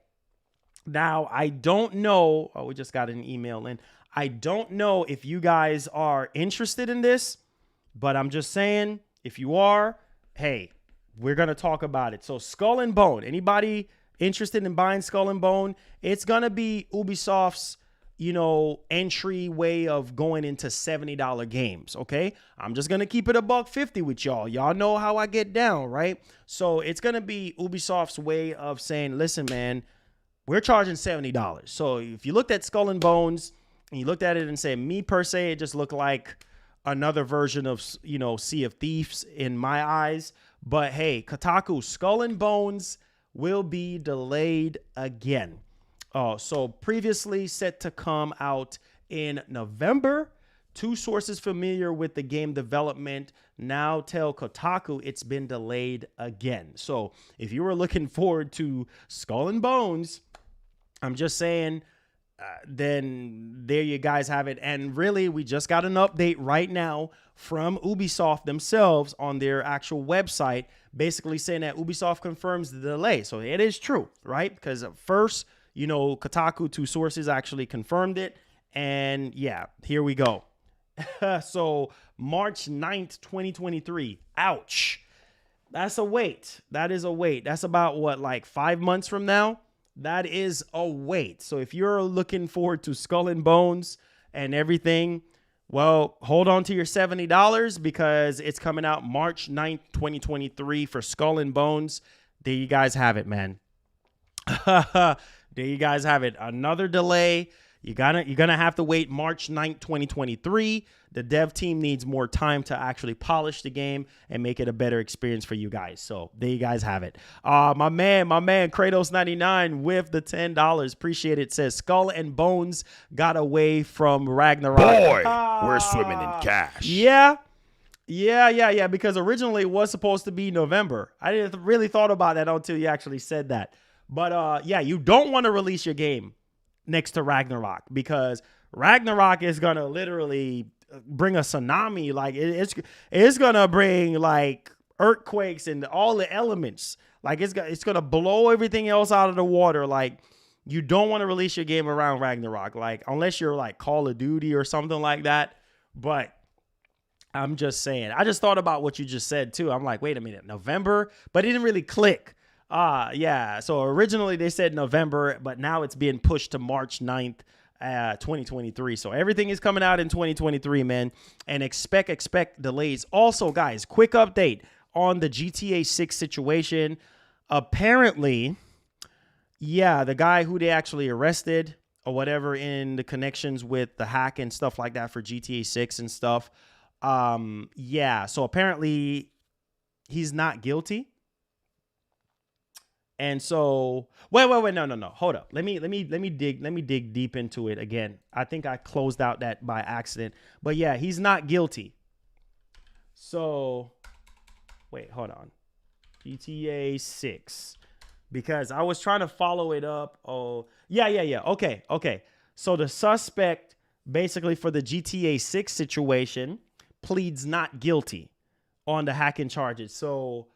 Now, I don't know. Oh, we just got an email in. I don't know if you guys are interested in this, but I'm just saying, if you are, hey, we're going to talk about it. So Skull and Bone, anybody interested in buying Skull and Bone? It's going to be Ubisoft's, you know, entry way of going into $70 games. Okay. I'm just going to keep it $150 with y'all. Y'all know how I get down, right? So it's going to be Ubisoft's way of saying, listen, man, we're charging $70. So if you looked at Skull and Bones and you looked at it and said, me per se, it just looked like another version of, you know, Sea of Thieves in my eyes. But hey, Kotaku, Skull and Bones will be delayed again. So previously set to come out in November. Two sources familiar with the game development now tell Kotaku it's been delayed again. So if you were looking forward to Skull and Bones, I'm just saying, then there you guys have it. And really, we just got an update right now from Ubisoft themselves on their actual website, basically saying that Ubisoft confirms the delay. So it is true, right? Because at first, you know, Kotaku, two sources actually confirmed it. And yeah, here we go. So March 9th, 2023. Ouch. That's a wait. That is a wait. That's about what, like 5 months from now? That is a wait. So if you're looking forward to Skull and Bones and everything, well, hold on to your $70 because it's coming out March 9th, 2023 for Skull and Bones. There you guys have it, man. There you guys have it. Another delay. You're gonna have to wait March 9th, 2023. The dev team needs more time to actually polish the game and make it a better experience for you guys. So there you guys have it. My man, Kratos99 with the $10. Appreciate it. Says Skull and Bones got away from Ragnarok. Boy, we're swimming in cash. Yeah. Because originally it was supposed to be November. I didn't really thought about that until you actually said that. But yeah, you don't want to release your game next to Ragnarok, because Ragnarok is gonna literally bring a tsunami. Like it's gonna bring like earthquakes and all the elements. Like it's gonna blow everything else out of the water. Like you don't want to release your game around Ragnarok, like unless you're like Call of Duty or something like that. But I'm just saying, I just thought about what you just said too. I'm like, wait a minute, November, but it didn't really click. Yeah. So originally they said November, but now it's being pushed to March 9th, 2023. So everything is coming out in 2023, man. And expect delays. Also, guys, quick update on the GTA 6 situation. Apparently, yeah, the guy who they actually arrested or whatever in the connections with the hack and stuff like that for GTA 6 and stuff. Yeah, so apparently he's not guilty. And so wait, no. Hold up. Let me dig deep into it again. I think I closed out that by accident. But yeah, he's not guilty. So wait, hold on. GTA 6. Because I was trying to follow it up. Oh, yeah. Okay. So the suspect basically for the GTA 6 situation pleads not guilty on the hacking charges. So,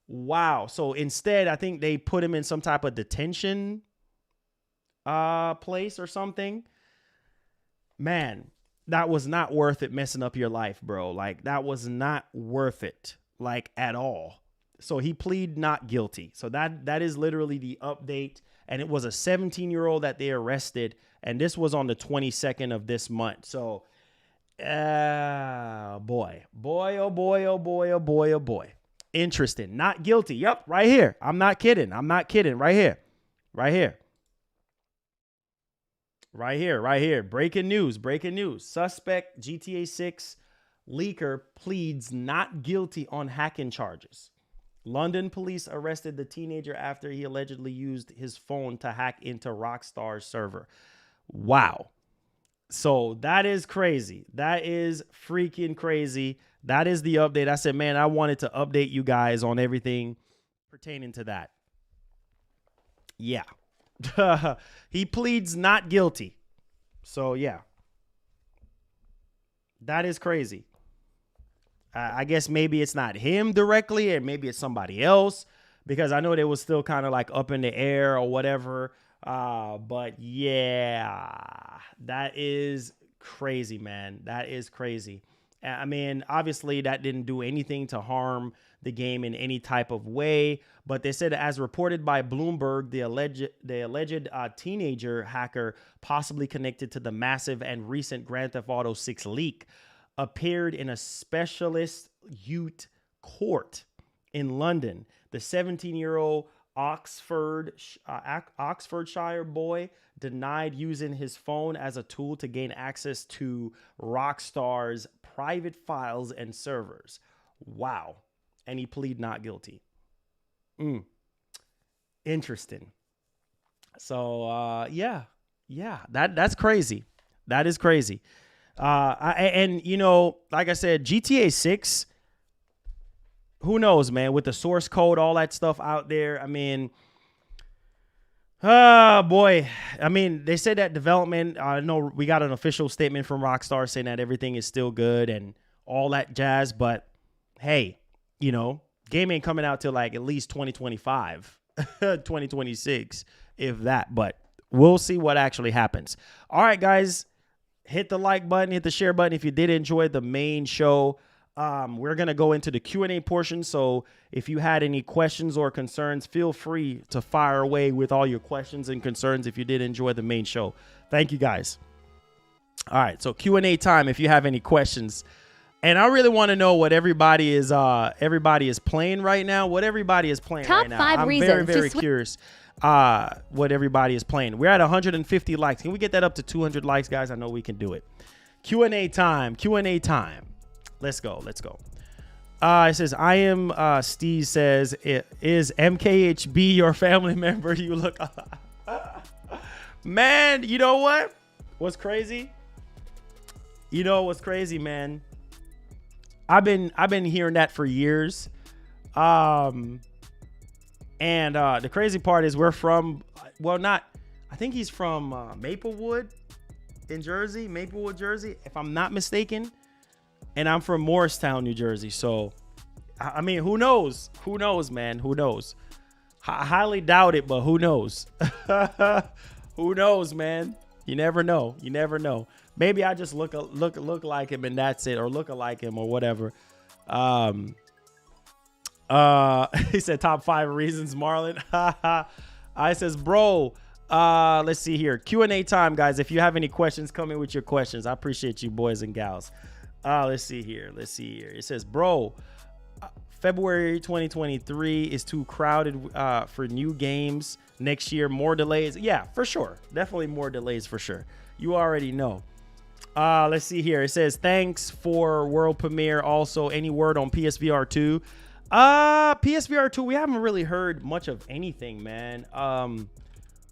wow. So instead, I think they put him in some type of detention place or something. Man, that was not worth it messing up your life, bro. Like, that was not worth it, like, at all. So he plead not guilty. So that is literally the update. And it was a 17-year-old that they arrested. And this was on the 22nd of this month. So, boy. Interesting. Not guilty. Yep, right here. I'm not kidding. Right here. Breaking news. Suspect GTA 6 leaker pleads not guilty on hacking charges. London police arrested the teenager after he allegedly used his phone to hack into Rockstar's server. Wow. So that is crazy. That is freaking crazy. That is the update. I said, man, I wanted to update you guys on everything pertaining to that. Yeah. He pleads not guilty. So, yeah. That is crazy. I guess maybe it's not him directly, and maybe it's somebody else, because I know they was still kind of like up in the air or whatever. But yeah, that is crazy, man. That is crazy. I mean, obviously that didn't do anything to harm the game in any type of way, but they said, as reported by Bloomberg, the alleged teenager hacker possibly connected to the massive and recent Grand Theft Auto 6 leak appeared in a specialist youth court in London. The 17-year-old Oxfordshire boy denied using his phone as a tool to gain access to Rockstar's private files and servers. Wow. And he pleaded not guilty. Interesting. So, yeah, that's crazy. That is crazy. And you know, like I said, GTA 6, who knows, man, with the source code, all that stuff out there. I mean, boy, I mean, they said that development, I know we got an official statement from Rockstar saying that everything is still good and all that jazz, but hey, you know, game ain't coming out till like at least 2025, 2026, if that, but we'll see what actually happens. All right, guys. Hit the like button, hit the share button if you did enjoy the main show. We're going to go into the Q&A portion. So if you had any questions or concerns, feel free to fire away with all your questions and concerns if you did enjoy the main show. Thank you, guys. All right, so Q&A time if you have any questions. And I really want to know what everybody is playing right now. What everybody is playing right now. I'm very curious. What everybody is playing. We're at 150 likes. Can we get that up to 200 likes, guys? I know we can do it. Q&A time. Let's go. It says, I am, Steve says, is MKHB your family member? You look, man, you know what? What's crazy? You know what's crazy, man? I've been hearing that for years. And the crazy part is we're from, well, not, I think he's from Maplewood in Jersey, Maplewood, Jersey, if I'm not mistaken. And I'm from Morristown, New Jersey. So, I mean, who knows? Who knows, man? Who knows? I highly doubt it, but who knows? Who knows, man? You never know. You never know. Maybe I just look like him and that's it, or look alike him or whatever. He said top 5 reasons, Marlon. I says, bro, let's see here. Q&A time, guys. If you have any questions, come in with your questions. I appreciate you, boys and gals. Let's see here. Let's see here. It says, bro, February 2023 is too crowded for new games next year. More delays. Yeah, for sure. Definitely more delays for sure. You already know. Let's see here. It says, thanks for world premiere. Also, any word on PSVR 2? PSVR 2, we haven't really heard much of anything, man.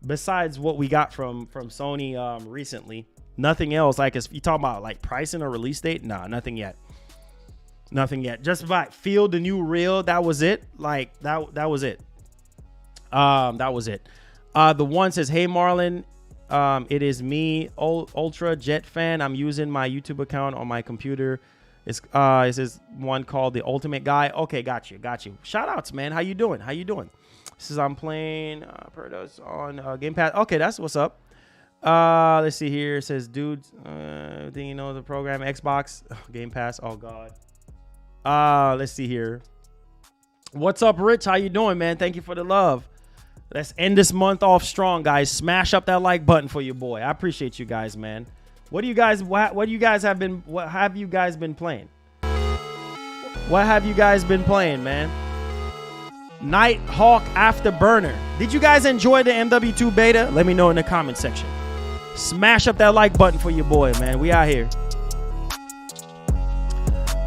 Besides what we got from Sony recently. Nothing else. Like, you talking about like pricing or release date? Nah, nothing yet. Nothing yet. Just like feel the new reel. That was it. Like that was it. That was it. The one says, hey Marlon, it is me, Ultra Jet Fan. I'm using my YouTube account on my computer. It says one called the Ultimate Guy. Okay, got you. Shout outs, man. How you doing? This is I'm playing Perdos on Gamepass. Okay, that's what's up. Let's see here. It says, dude, everything you know the program, Xbox, Game Pass. Oh God. Let's see here. What's up, Rich? How you doing, man? Thank you for the love. Let's end this month off strong, guys. Smash up that like button for your boy. I appreciate you guys, man. What have you guys been playing? What have you guys been playing, man? Nighthawk Afterburner. Did you guys enjoy the MW2 beta? Let me know in the comment section. Smash up that like button for your boy, man. We out here.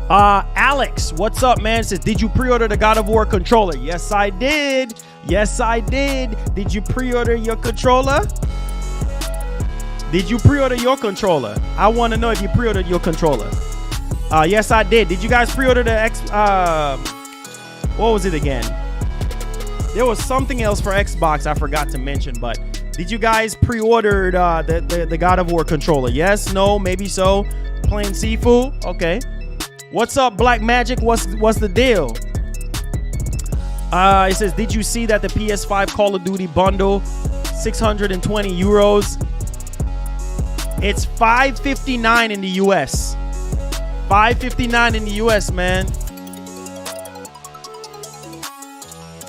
Alex, what's up, man? Says, did you pre-order the God of War controller? Yes, I did. Yes, I did. Did you pre-order your controller? Did you pre-order your controller? I want to know if you pre-ordered your controller. Yes, I did. Did you guys pre-order the what was it again? There was something else for Xbox I forgot to mention, but did you guys pre-order the God of War controller? Yes, no, maybe so. Plain Sifu? Okay. What's up, Black Magic? What's the deal? It says, did you see that the PS5 Call of Duty bundle, 620 euros? It's $559 in the US. $559 in the US, man.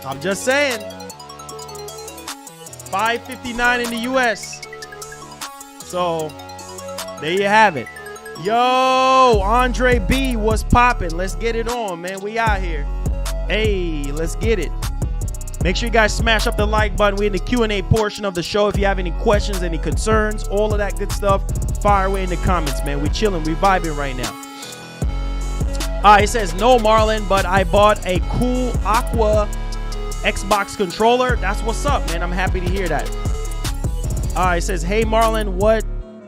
I'm just saying. $559 in the US. So, there you have it. Yo, Andre B, what's poppin'? Let's get it on, man. We out here. Hey, let's get it. Make sure you guys smash up the like button. We're in the Q&A portion of the show. If you have any questions, any concerns, all of that good stuff, fire away in the comments, man. We chilling, we vibing right now. It says, no, Marlon, but I bought a cool Aqua Xbox controller. That's what's up, man. I'm happy to hear that. It says, hey, Marlon, what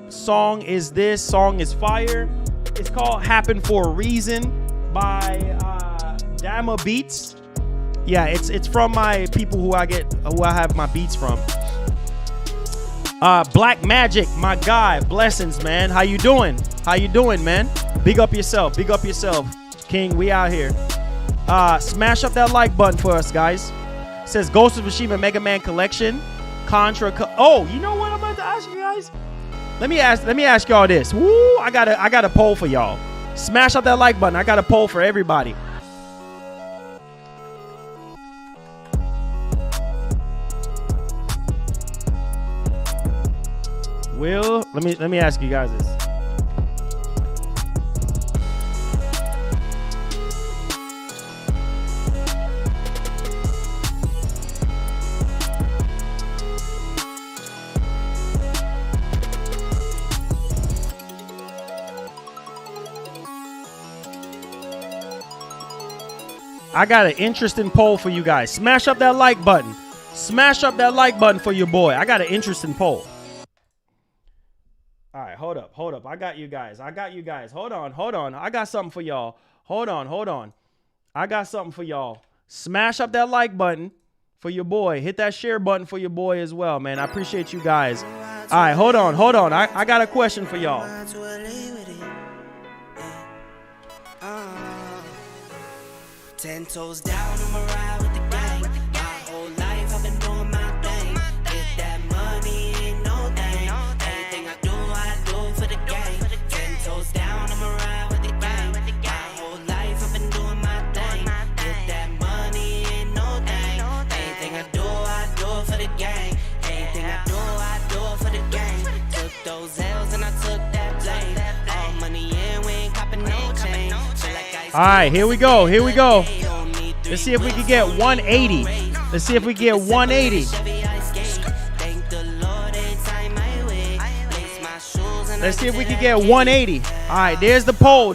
song is this? Song is fire. It's called Happen for a Reason by Dama Beats. Yeah, it's from my people who I have my beats from. Black Magic, my guy. Blessings, man. How you doing? How you doing, man? Big up yourself. Big up yourself, King. We out here. Smash up that like button for us, guys. It says Ghost of Tsushima Mega Man Collection. Contra. Oh, you know what I'm about to ask you guys? Let me ask y'all this. Woo! I got a poll for y'all. Smash up that like button. I got a poll for everybody. Will, let me ask you guys this. I got an interesting poll for you guys. Smash up that like button. Smash up that like button for your boy. I got an interesting poll. All right, hold up. I got you guys. Hold on. I got something for y'all. Hold on. I got something for y'all. Smash up that like button for your boy. Hit that share button for your boy as well, man. I appreciate you guys. All right, hold on. I got a question for y'all. 10 toes down, I'm a ride with the gang. My whole life I've been doing my thing. Get that money, ain't no thing. Anything I do for the gang. 10 toes down, I'm a ride with the gang. My whole life I've been doing my thing. Get that money, ain't no thing. Anything I do for the gang. Anything I do for the gang. Took those L's and I took that blame. All money in, we ain't copping no change. All right, here we go. Let's see if we can get 180. Let's see if we get 180. Let's see if we can get 180. All right, there's the poll.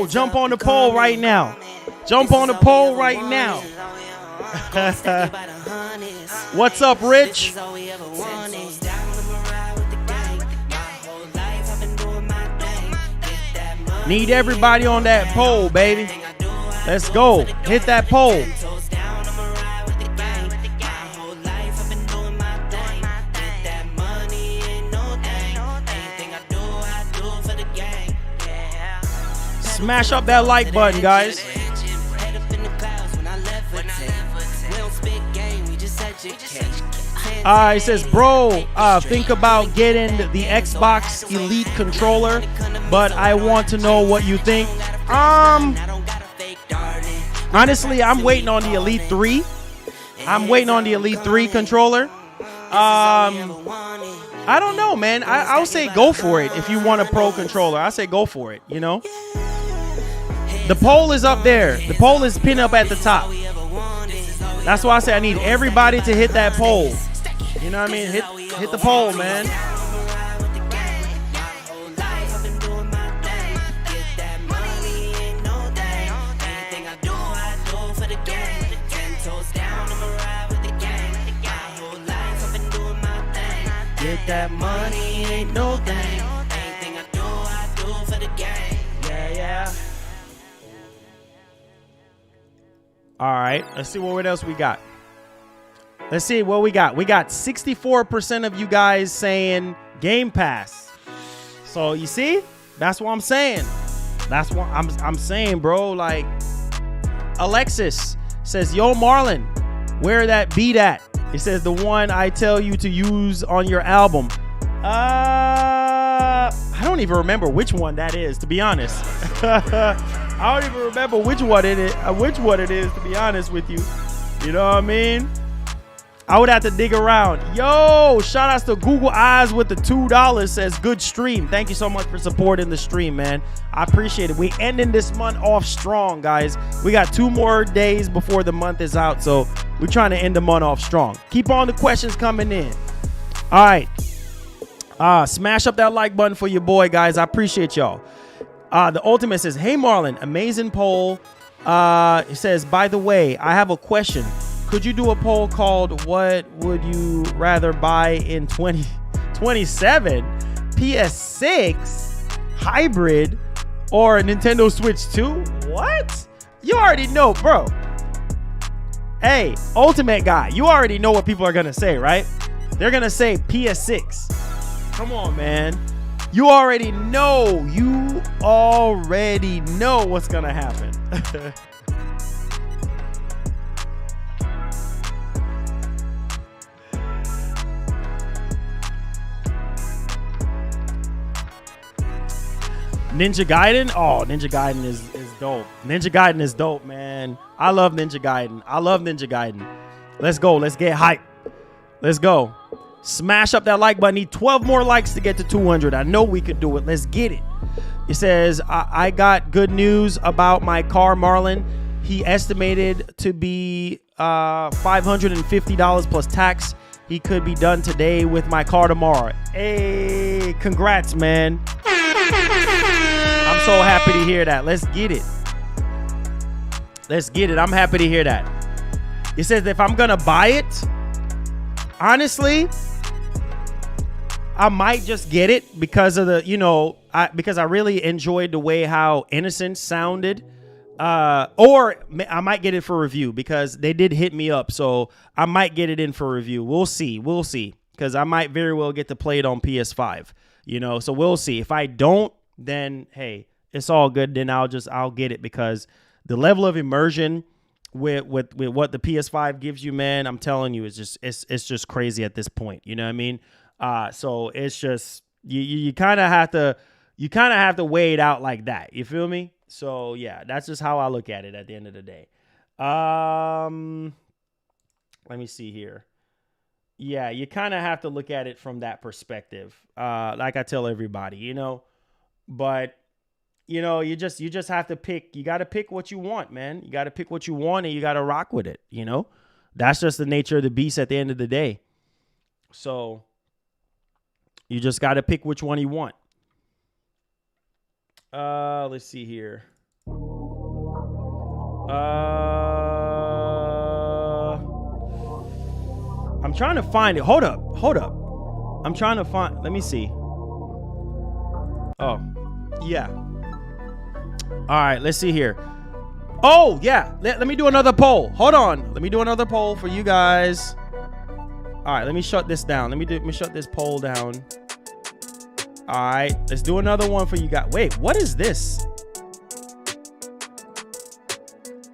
Jump on the poll right now. What's up, Rich? Need everybody on that poll, baby. Let's go. Hit that poll. Smash up that like button, guys. It says, bro, think about getting the Xbox Elite controller, but I want to know what you think. Honestly, I'm waiting on the Elite 3. I'm waiting on the Elite 3 controller. I don't know, man. I'll say go for it if you want a pro controller. I say go for it, you know. The poll is up there. The poll is pinned up at the top. That's why I say I need everybody to hit that poll. You know what I mean? Hit the poll, man. Get that money, ain't no thing. Anything I do for the game. Yeah. All right, let's see what else we got. Let's see what we got. We got 64% of you guys saying Game Pass. So you see, that's what I'm saying. That's what I'm saying, bro. Like, Alexis says, "Yo, Marlon, where that beat at?" It says the one I tell you to use on your album. I don't even remember which one that is, to be honest. I don't even remember which one it is, to be honest with you. You know what I mean? I would have to dig around. Yo, shout outs to Google Eyes with the $2. Says good stream. Thank you so much for supporting the stream, man. I appreciate it. We ending this month off strong, guys. We got 2 more days before the month is out, so we're trying to end the month off strong. Keep on the questions coming in. All right. Smash up that like button for your boy, guys. I appreciate y'all. The Ultimate says, "Hey, Marlon, amazing poll." It says, "By the way, I have a question. Could you do a poll called what would you rather buy in 2027? PS6, hybrid, or a Nintendo Switch 2? What? You already know, bro. Hey, Ultimate guy, you already know what people are going to say, right? They're going to say PS6. Come on, man. You already know. What's going to happen. Ninja Gaiden? Oh, Ninja Gaiden is dope. Ninja Gaiden is dope, man. I love Ninja Gaiden. Let's go. Let's get hype. Let's go. Smash up that like button. Need 12 more likes to get to 200. I know we could do it. Let's get it. It says, I got good news about my car, Marlon. He estimated to be $550 plus tax. He could be done today with my car tomorrow. Hey, congrats, man. I'm so happy to hear that. Let's get it. I'm happy to hear that. It says if I'm gonna buy it, honestly, I might just get it because of the, because I really enjoyed the way how Innocence sounded Or I might get it for review because they did hit me up. So I might get it in for review. We'll see. Because I might very well get to play it on PS5, so we'll see. If I don't, then hey, it's all good. Then I'll get it because the level of immersion with what the PS5 gives you, man, I'm telling you, it's just crazy at this point. You know what I mean? So it's just, you kind of have to weigh it out like that. You feel me? So yeah, that's just how I look at it at the end of the day. Let me see here. Yeah, you kind of have to look at it from that perspective. Like I tell everybody, but you just have to pick. You got to pick what you want, man. You got to pick what you want and you got to rock with it. That's just the nature of the beast at the end of the day. So you just got to pick which one you want. Let's see here. I'm trying to find it. Hold up. I'm trying to find. Let me see. Oh, yeah. All right, let's see here. Oh, yeah. Let me do another poll. Hold on. Let me do another poll for you guys. All right, let me shut this down. Let me shut this poll down. All right, let's do another one for you guys. Wait, what is this?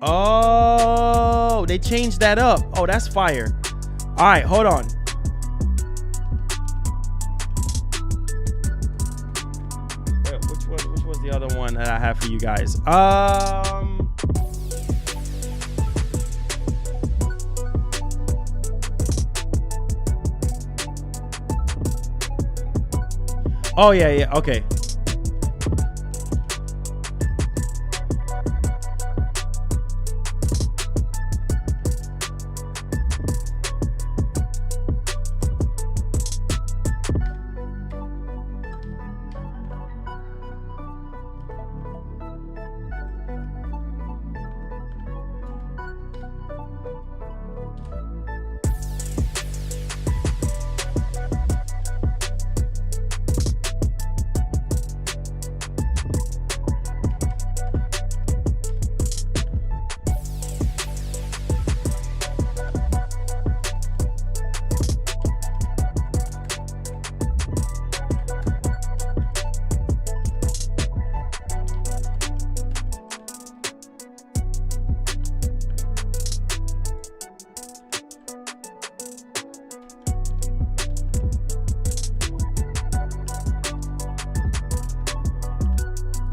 Oh, they changed that up. Oh, that's fire. All right, hold on. Which was the other one that I have for you guys? Oh yeah, okay.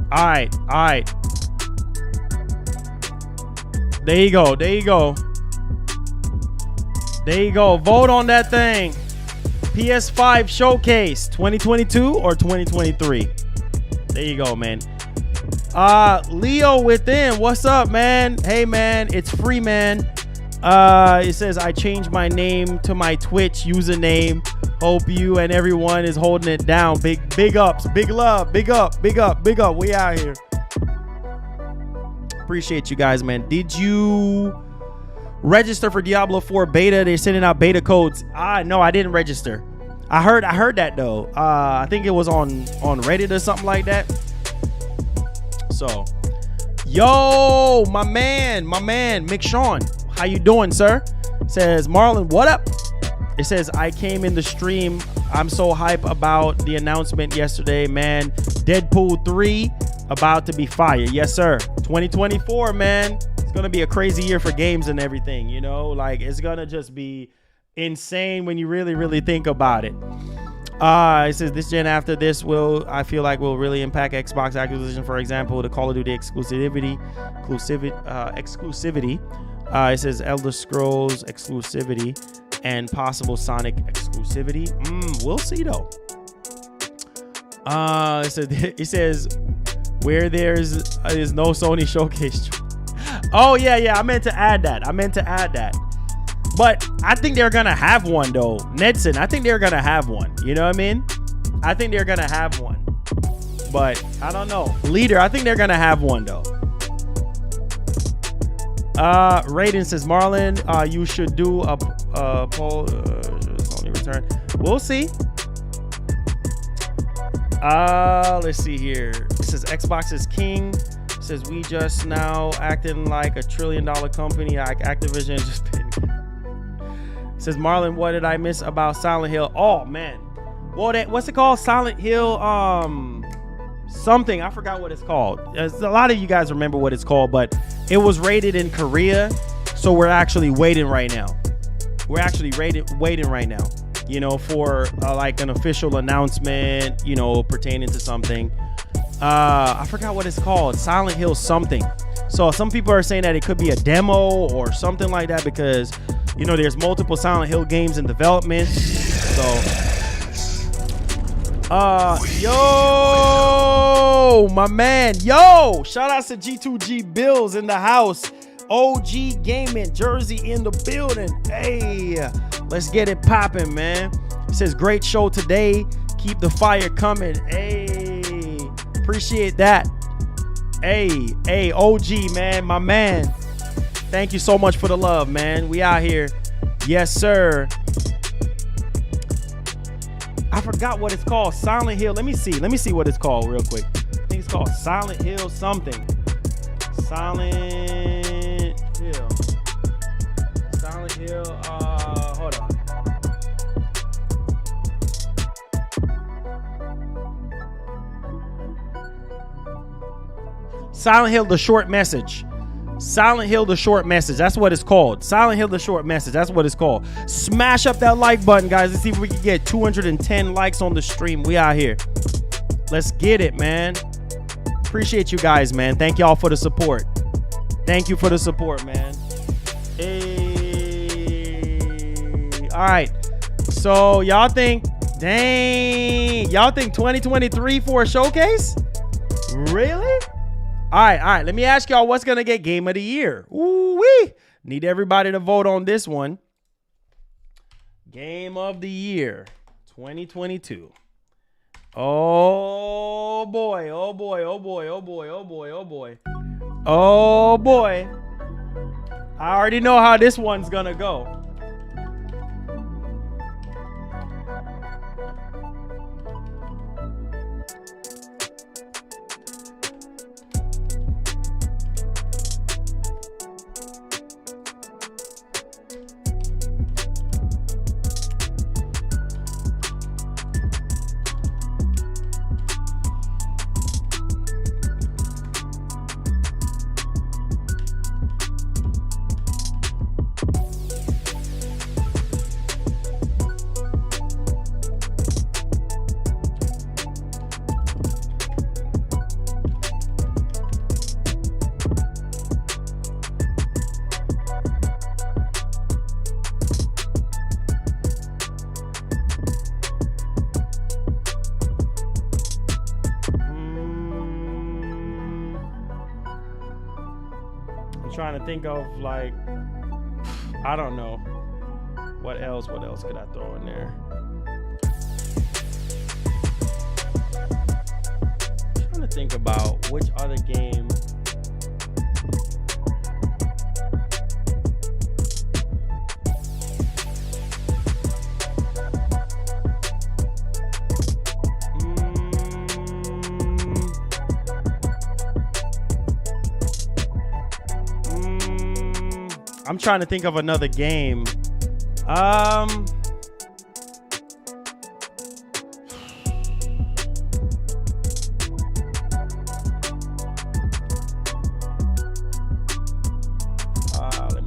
All right. There you go. Vote on that thing. PS5 Showcase 2022 or 2023. There you go, man. Leo Within, what's up, man? Hey, man, it's free, man. It says I changed my name to my Twitch username. Hope you and everyone is holding it down. Big ups, big love, big up. We out here. Appreciate you guys, man. Did you register for Diablo 4 beta? They're sending out beta codes. No, I didn't register. I heard that though. I think it was on Reddit or something like that. So, yo, my man, Mick Sean, how you doing, sir? Says Marlon, what up? It says, I came in the stream. I'm so hype about the announcement yesterday, man. Deadpool 3 about to be fire. Yes, sir. 2024, man. It's going to be a crazy year for games and everything, Like, it's going to just be insane when you really, really think about it. It says, this gen after this I feel like will really impact Xbox acquisition. For example, the Call of Duty exclusivity. It says Elder Scrolls exclusivity and possible Sonic exclusivity. We'll see though. It says where there's no Sony showcase. Oh yeah, I meant to add that. But I think they're gonna have one though. Nedson, I think they're gonna have one. You know what I mean? I think they're gonna have one. But I don't know. Leader, I think they're gonna have one though. Raiden says, Marlon, you should do a poll. Only return. We'll see. Let's see here. It says Xbox is king. says we just now acting like a $1 trillion company. Activision just been. Says Marlon, what did I miss about Silent Hill? Oh man, what's it called? Silent Hill something. I forgot what it's called. A lot of you guys remember what it's called, but it was rated in Korea, so we're actually waiting right now. We're actually waiting right now, you know, for like an official announcement, you know, pertaining to something. I forgot what it's called. Silent Hill something. So some people are saying that it could be a demo or something like that because, you know, there's multiple Silent Hill games in development. So, yo, my man, yo, shout out to G2G Bills in the house. OG Gaming, Jersey in the building. Hey, let's get it popping, man. It says great show today. Keep the fire coming. Hey, appreciate that. Hey, OG, man, my man. Thank you so much for the love, man. We out here. Yes, sir. I forgot what it's called. Silent Hill. Let me see what it's called real quick. I think it's called Silent Hill something. Silent Hill. Hold on. Silent Hill the Short Message. Silent Hill the Short Message. That's what it's called. Silent Hill the Short Message. That's what it's called. Smash up that like button, guys. Let's see if we can get 210 likes on the stream. We out here. Let's get it, man. Appreciate you guys, man. Thank y'all for the support. Thank you for the support, man. Hey. All right. So y'all think, dang, y'all think 2023 for a showcase? Really? All right. Let me ask y'all what's going to get Game of the Year. Ooh-wee. Need everybody to vote on this one. Game of the Year 2022. Oh boy. Oh boy. I already know how this one's going to go. Trying to think of, like, I don't know what else could I throw in there. Trying to think about which other game. I'm trying to think of another game. Let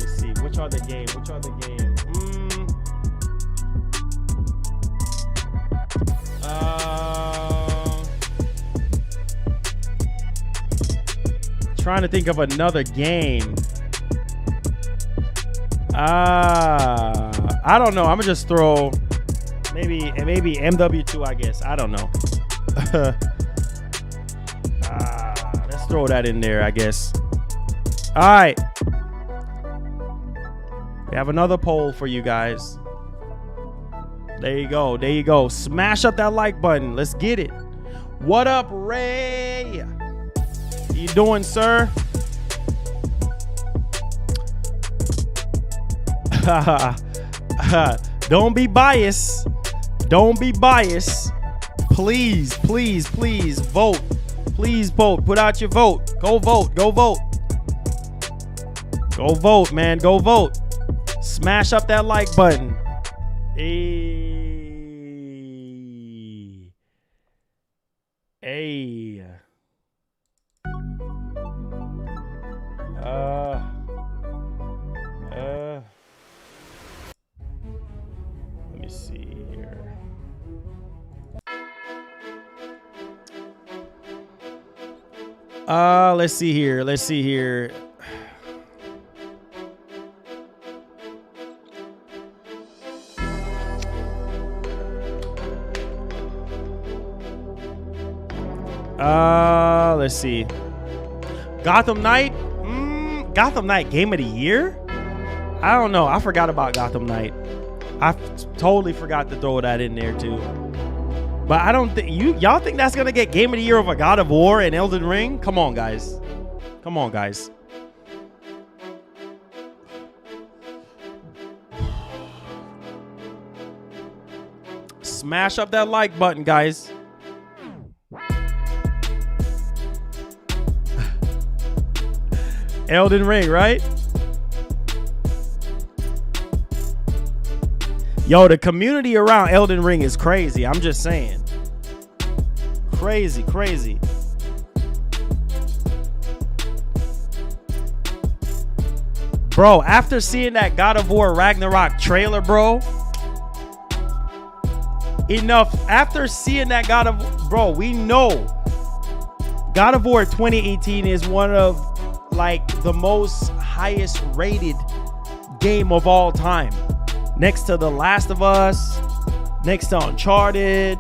me see. Which other game? Trying to think of another game. I don't know. I'm gonna just throw maybe MW2, I guess. I don't know. Let's throw that in there, I guess. All right. We have another poll for you guys. There you go. Smash up that like button. Let's get it. What up, Ray? How you doing, sir? Don't be biased. Please vote. Please vote. Put out your vote. Go vote. Go vote. Go vote, man. Go vote. Smash up that like button. Hey. Hey. Let me see here. Let's see here. Let's see here. Let's see. Gotham Knight? Gotham Knight Game of the Year? I don't know. I forgot about Gotham Knight. I totally forgot to throw that in there too. But I don't think y'all think that's gonna get Game of the Year over God of War and Elden Ring? Come on, guys. Come on, guys. Smash up that like button, guys. Elden Ring, right? Yo, the community around Elden Ring is crazy. I'm just saying. Crazy, crazy. Bro, after seeing that God of War Ragnarok trailer, bro. Enough. After seeing that bro, we know God of War 2018 is one of like the most highest rated game of all time, next to The Last of Us, next to Uncharted,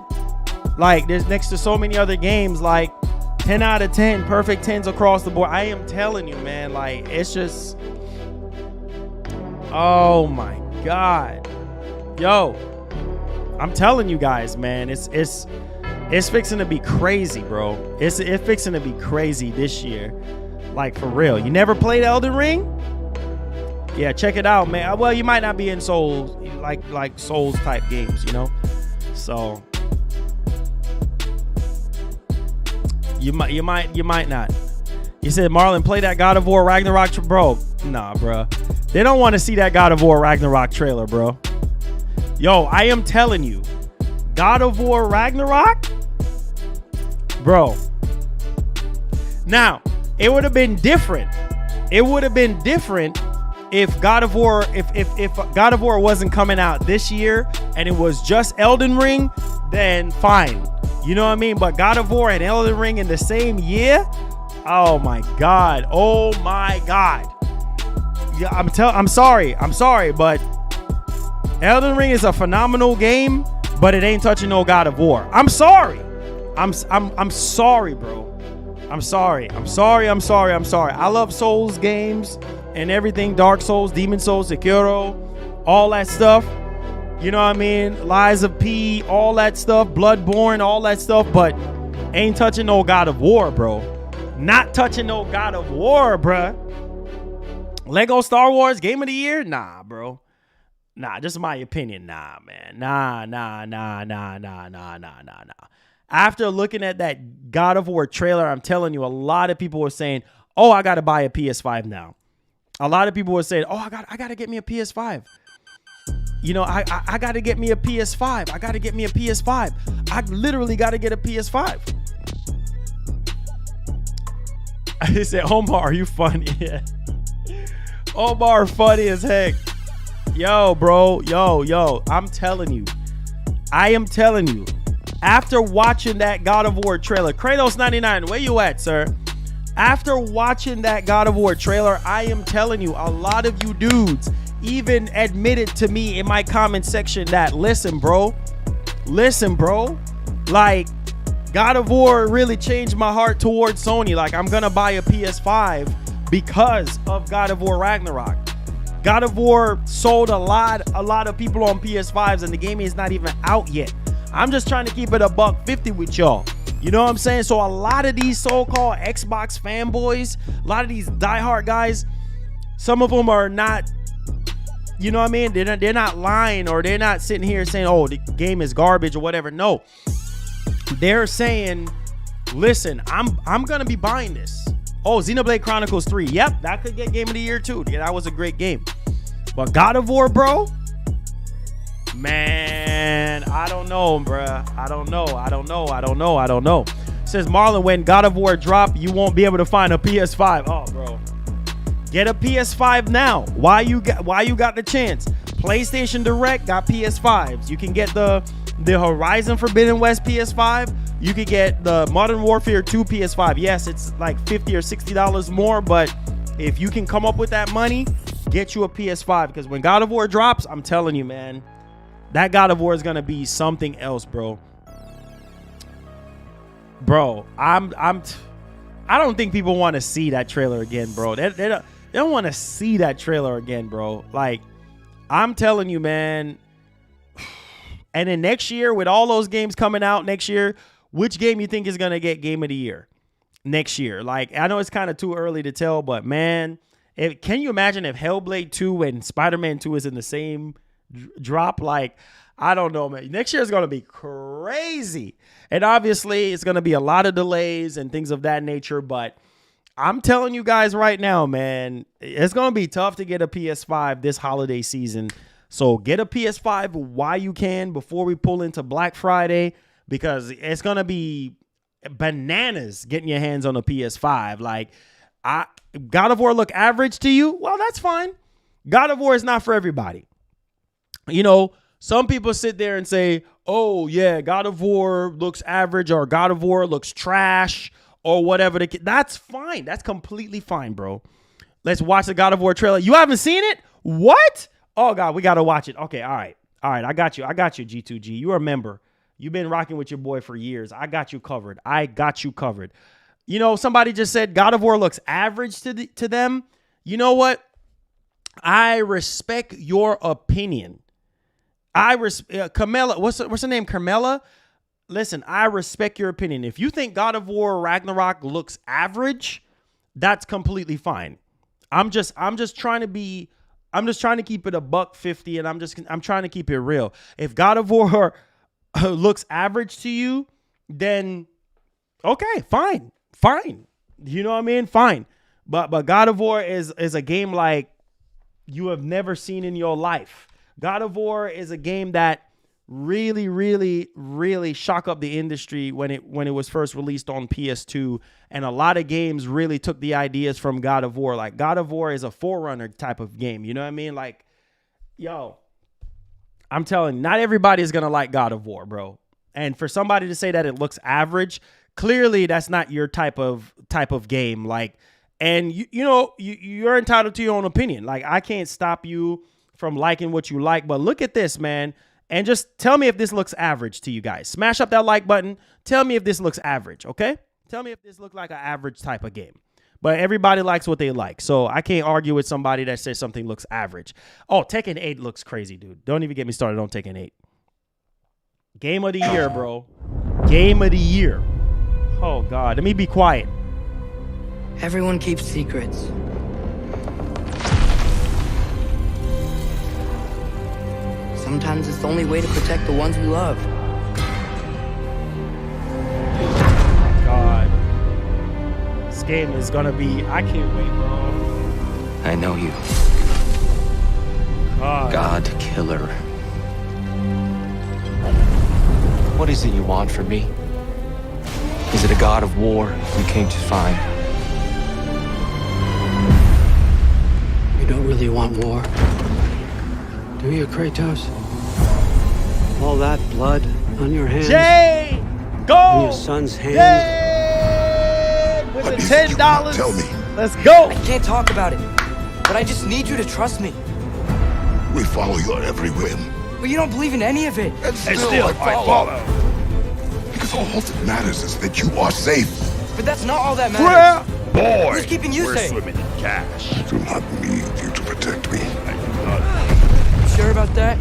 like there's next to so many other games, like 10 out of 10, perfect 10s across the board. I am telling you, man, like it's just, oh my God, yo, I'm telling you guys, man, it's fixing to be crazy, bro. It's fixing to be crazy this year. Like, for real. You never played Elden Ring? Yeah, check it out, man. Well, you might not be in Souls, like Souls type games, you know? So you might not. You said, Marlon, play that God of War Ragnarok, bro. Nah, bro. They don't want to see that God of War Ragnarok trailer, bro. Yo, I am telling you, God of War Ragnarok, bro. Now, it would have been different. It would have been different if God of War, if God of War wasn't coming out this year and it was just Elden Ring, then fine. You know what I mean? But God of War and Elden Ring in the same year? Oh my God. Oh my God. Yeah, I'm sorry, but Elden Ring is a phenomenal game, but it ain't touching no God of War. I'm sorry. I'm sorry, bro. I'm sorry. I love Souls games and everything. Dark Souls, Demon Souls, Sekiro, all that stuff. You know what I mean? Lies of P, all that stuff. Bloodborne, all that stuff. But ain't touching no God of War, bro. Not touching no God of War, bruh. Lego Star Wars Game of the Year? Nah, bro. Nah, just my opinion. Nah, man. Nah. After looking at that God of War trailer, I'm telling you, a lot of people were saying, oh, I got to buy a PS5 now. A lot of people were saying, oh, I got to get me a PS5. You know, I got to get me a PS5. I got to get me a PS5. I literally got to get a PS5. I said, Omar, are you funny? Yeah. Omar, funny as heck. Yo, bro. Yo. I'm telling you. I am telling you. After watching that God of War trailer, Kratos99, where you at, sir? After watching that God of War trailer, I am telling you, a lot of you dudes even admitted to me in my comment section that, listen, bro, like, God of War really changed my heart towards Sony. Like, I'm gonna buy a PS5 because of God of War Ragnarok. God of War sold a lot of people on PS5s, and the game is not even out yet. I'm just trying to keep it $150 with y'all. You know what I'm saying? So a lot of these so-called Xbox fanboys, a lot of these diehard guys, some of them are not, you know what I mean? They're not lying, or they're not sitting here saying, oh, the game is garbage or whatever. No. They're saying Listen, I'm gonna be buying this. Oh, Xenoblade Chronicles 3. Yep, that could get Game of the Year too. Yeah, that was a great game. But God of War, bro, man, I don't know, bruh. I don't know. Says Marlon, when God of War drop, you won't be able to find a PS5. Oh, bro, get a PS5 now. Why you got the chance? PlayStation Direct got PS5s. You can get the Horizon Forbidden West PS5. You could get the Modern Warfare 2 PS5. Yes, it's like $50 or $60 more, but if you can come up with that money, get you a PS5, because when God of War drops, I'm telling you, man, that God of War is gonna be something else, bro. Bro, I don't think people want to see that trailer again, bro. They don't want to see that trailer again, bro. Like, I'm telling you, man. And then next year, with all those games coming out next year, which game you think is going to get Game of the Year next year? Like, I know it's kind of too early to tell, but man, can you imagine if Hellblade 2 and Spider-Man 2 is in the same drop? Like, I don't know, man. Next year is going to be crazy. And obviously, it's going to be a lot of delays and things of that nature, but I'm telling you guys right now, man, it's going to be tough to get a PS5 this holiday season. So get a PS5 while you can before we pull into Black Friday, because it's going to be bananas getting your hands on a PS5. Like, God of War look average to you? Well, that's fine. God of War is not for everybody. You know, some people sit there and say, oh, yeah, God of War looks average, or God of War looks trash, or whatever. That's fine. That's completely fine, bro. Let's watch the God of War trailer. You haven't seen it? What? Oh, God, we got to watch it. Okay, all right. All right, I got you, G2G. You remember. You've been rocking with your boy for years. I got you covered. You know, somebody just said God of War looks average to them. You know what? I respect your opinion. Carmela, what's her name? Carmela? Listen, I respect your opinion. If you think God of War Ragnarok looks average, that's completely fine. I'm just trying to keep it $150, and I'm trying to keep it real. If God of War looks average to you, then okay, fine. You know what I mean? Fine. But God of War is a game like you have never seen in your life. God of War is a game that really, really, really shocked up the industry when it was first released on PS2, and a lot of games really took the ideas from God of War. Like, God of War is a forerunner type of game. You know what I mean? Like, yo, I'm telling you, not everybody is gonna like God of War, bro. And for somebody to say that it looks average, clearly that's not your type of game. Like, and you're entitled to your own opinion. Like, I can't stop you from liking what you like, but look at this, man, and just tell me if this looks average to you guys. Smash up that like button. Tell me if this looks average, okay? Tell me if this looks like an average type of game. But everybody likes what they like, so I can't argue with somebody that says something looks average. Oh, Tekken 8 looks crazy, dude. Don't even get me started on Tekken 8. Game of the year, bro. Game of the year. Oh, God. Let me be quiet. Everyone keeps secrets. Sometimes it's the only way to protect the ones we love. God. This game is gonna be... I can't wait, bro. I know you. God killer. What is it you want from me? Is it a god of war you came to find? You don't really want war, do you, Kratos? All that blood on your hands. Jay! Go! On your son's hands. Jay! With the $10. Tell me. Let's go! I can't talk about it, but I just need you to trust me. We follow your every whim. But you don't believe in any of it. And still I follow. Because all that matters is that you are safe. But that's not all that matters. Boy, Who's keeping you safe? swimming in cash. I do not need you to protect me. I do not. Sure about that?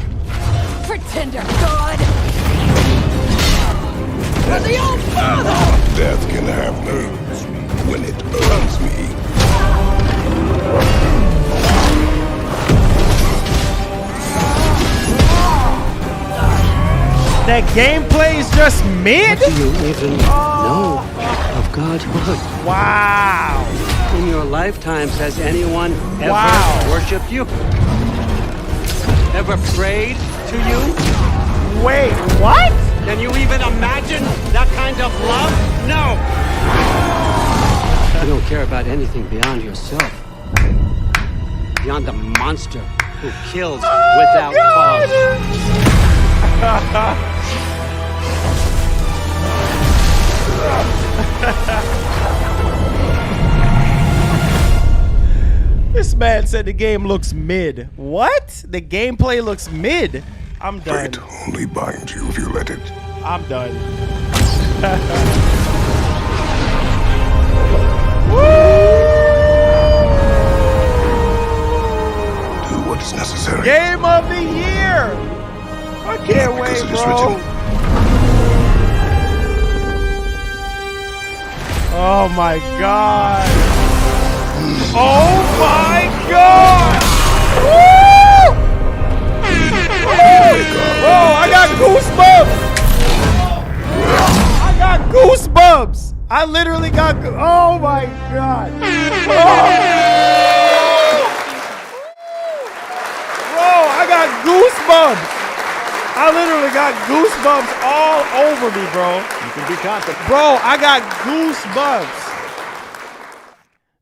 Pretender God! For the old father! Death can have me when it earns me. The gameplay is just mid? What do you even know of godhood? Wow. In your lifetimes, has anyone ever Wow. worshipped you? Ever prayed to you? Wait, what? Can you even imagine that kind of love? No! You don't care about anything beyond yourself. Beyond the monster who kills without cause. This man said the game looks mid. What? The gameplay looks mid. I'm done. Fate only binds you if you let it. I'm done. Do what is necessary. Game of the year. I can't Because wait, it is bro. written. Oh my god. Oh my god. Woo! Bro, I got goosebumps. I got goosebumps. I literally got. Oh my god. Oh. Bro, I got goosebumps. I literally got goosebumps all over me, bro. You can be confident. Bro, I got goosebumps.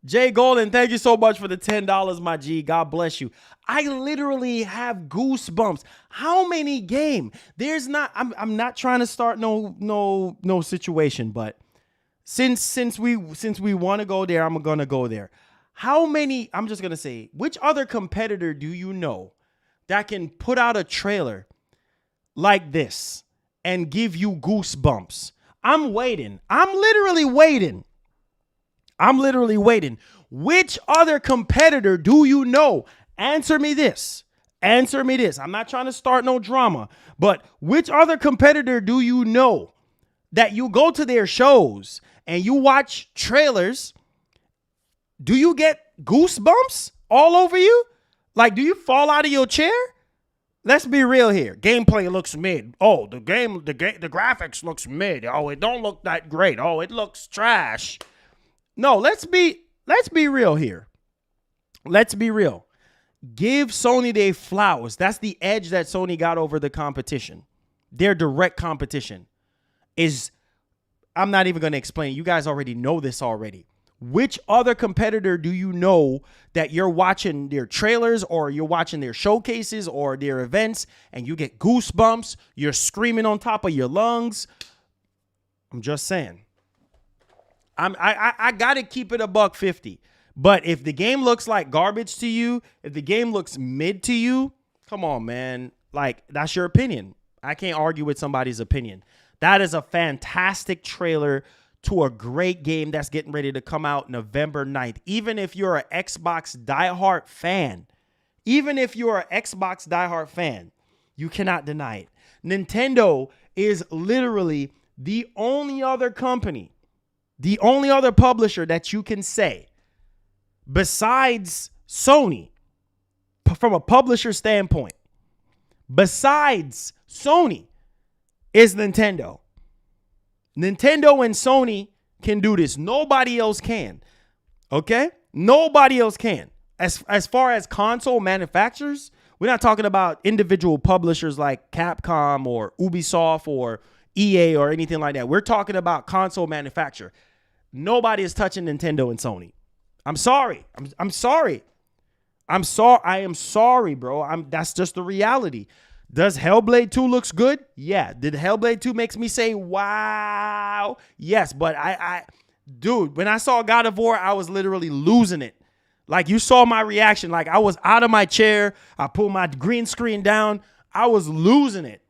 Jay Golden, thank you so much for the $10, my G. God bless you. I literally have goosebumps. How many game? There's not. I'm not trying to start no situation, but since we want to go there, I'm gonna go there. How many? I'm just gonna say, which other competitor do you know that can put out a trailer like this and give you goosebumps? I'm waiting. I'm literally waiting. Which other competitor do you know? Answer me this. Answer me this. I'm not trying to start no drama, but which other competitor do you know that you go to their shows and you watch trailers? Do you get goosebumps all over you? Like, do you fall out of your chair? Let's be real here. Gameplay looks mid. Oh, the graphics looks mid. Oh, it don't look that great. Oh, it looks trash. No, let's be real here. Let's be real. Give Sony their flowers. That's the edge that Sony got over the competition. Their direct competition is, I'm not even going to explain. You guys already know this already. Which other competitor do you know that you're watching their trailers or you're watching their showcases or their events and you get goosebumps, you're screaming on top of your lungs? I'm just saying. I got to keep it $150. But if the game looks like garbage to you, if the game looks mid to you, come on, man. Like, that's your opinion. I can't argue with somebody's opinion. That is a fantastic trailer to a great game that's getting ready to come out November 9th. Even if you're an Xbox diehard fan, you cannot deny it. Nintendo is literally the only other company, the only other publisher that you can say, besides Sony, from a publisher standpoint, besides Sony, is Nintendo. Nintendo and Sony can do this. Nobody else can. Okay? Nobody else can. As far as console manufacturers, we're not talking about individual publishers like Capcom or Ubisoft or EA or anything like that. We're talking about console manufacturer. Nobody is touching Nintendo and Sony. I'm sorry. I'm sorry. I am sorry, bro. That's just the reality. Does Hellblade 2 looks good? Yeah. Did Hellblade 2 makes me say, wow? Yes, but dude, when I saw God of War, I was literally losing it. Like, you saw my reaction. Like, I was out of my chair. I pulled my green screen down. I was losing it.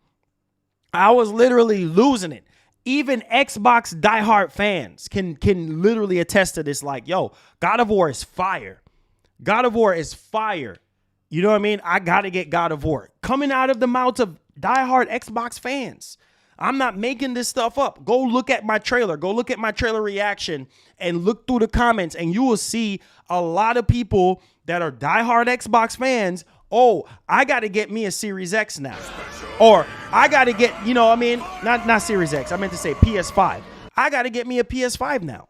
I was literally losing it. Even Xbox diehard fans can literally attest to this. Like, yo, God of War is fire. God of War is fire. You know what I mean? I got to get God of War. Coming out of the mouths of diehard Xbox fans. I'm not making this stuff up. Go look at my trailer. Go look at my trailer reaction and look through the comments, and you will see a lot of people that are diehard Xbox fans oh, I got to get me a Series X now. Or I got to get, you know, I mean, not Series X. I meant to say PS5. I got to get me a PS5 now.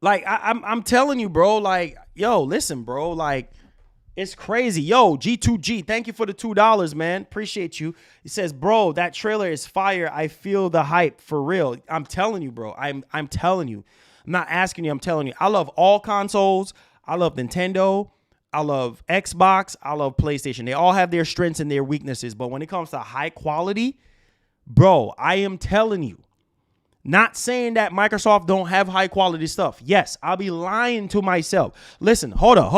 Like, I'm telling you, bro, like, yo, listen, bro, like, it's crazy. Yo, G2G, thank you for the $2, man. Appreciate you. He says, bro, that trailer is fire. I feel the hype for real. I'm telling you, bro. I'm telling you. I'm not asking you. I'm telling you. I love all consoles. I love Nintendo. I love Xbox. I love PlayStation. They all have their strengths and their weaknesses. But when it comes to high quality, bro, I am telling you. Not saying that Microsoft don't have high quality stuff. Yes, I'll be lying to myself. Listen, hold up.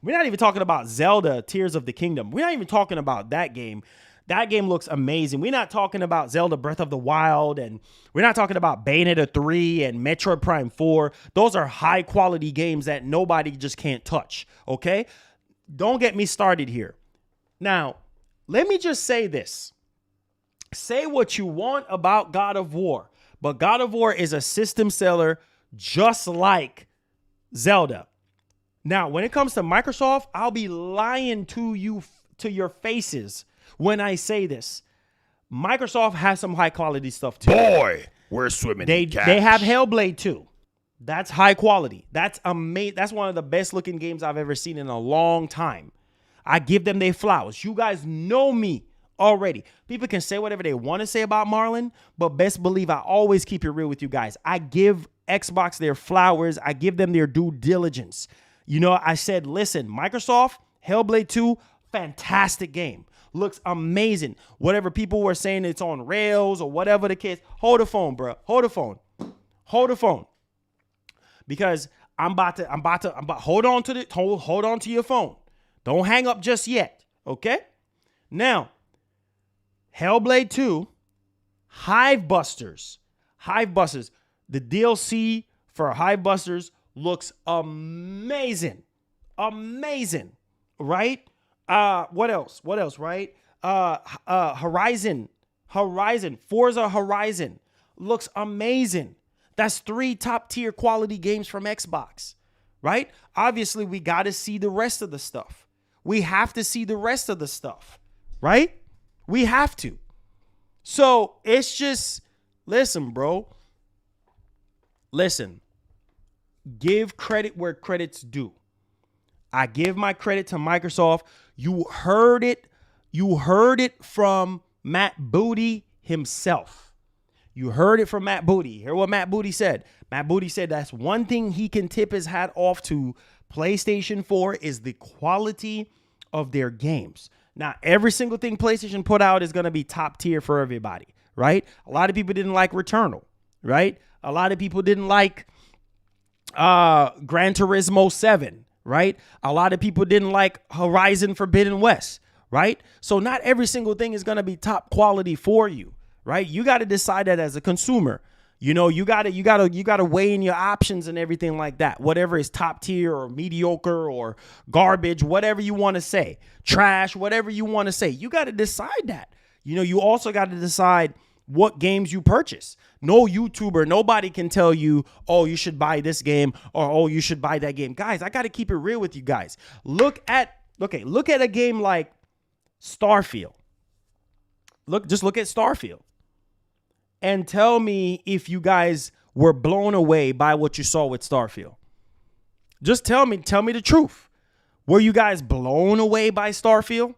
We're not even talking about Zelda Tears of the Kingdom. We're not even talking about that game. That game looks amazing. We're not talking about Zelda Breath of the Wild, and we're not talking about Bayonetta 3 and Metroid Prime 4. Those are high quality games that nobody just can't touch, okay? Don't get me started here. Now, let me just say this. Say what you want about God of War, but God of War is a system seller just like Zelda. Now, when it comes to Microsoft, I'll be lying to you, to your faces when I say this. Microsoft has some high quality stuff too. Boy, we're swimming in cash. They have Hellblade 2. That's high quality. That's amazing. That's one of the best looking games I've ever seen in a long time. I give them their flowers. You guys know me already. People can say whatever they want to say about Marlon, but best believe I always keep it real with you guys. I give Xbox their flowers. I give them their due diligence. You know, I said, listen, Microsoft, Hellblade 2, fantastic game. Looks amazing. Whatever people were saying it's on rails or whatever the case, hold the phone, bro. Hold the phone. Hold the phone. Because I'm about to hold on to your phone. Don't hang up just yet, okay? Now, Hellblade 2, Hivebusters. The DLC for Hivebusters looks amazing. Amazing, right? What else, right? Horizon, Forza Horizon looks amazing. That's 3 top-tier quality games from Xbox, right? Obviously, we got to see the rest of the stuff. We have to see the rest of the stuff, right? We have to. So it's just, listen, bro. Listen, give credit where credit's due. I give my credit to Microsoft. You heard it. You heard it from Matt Booty himself. You heard it from Matt Booty. Hear what Matt Booty said. Matt Booty said that's one thing he can tip his hat off to PlayStation 4 is the quality of their games. Now, every single thing PlayStation put out is going to be top tier for everybody, right? A lot of people didn't like Returnal, right? A lot of people didn't like Gran Turismo 7, right? A lot of people didn't like Horizon Forbidden West, right? So not every single thing is going to be top quality for you, right? You got to decide that as a consumer. You know, you gotta weigh in your options and everything like that. Whatever is top tier or mediocre or garbage, whatever you want to say, trash, whatever you want to say, you got to decide that. You know, you also got to decide what games you purchase. No YouTuber, nobody can tell you, oh, you should buy this game or oh, you should buy that game. Guys, I got to keep it real with you guys. Look at a game like Starfield. Just look at Starfield. And tell me if you guys were blown away by what you saw with Starfield. Just tell me the truth. Were you guys blown away by Starfield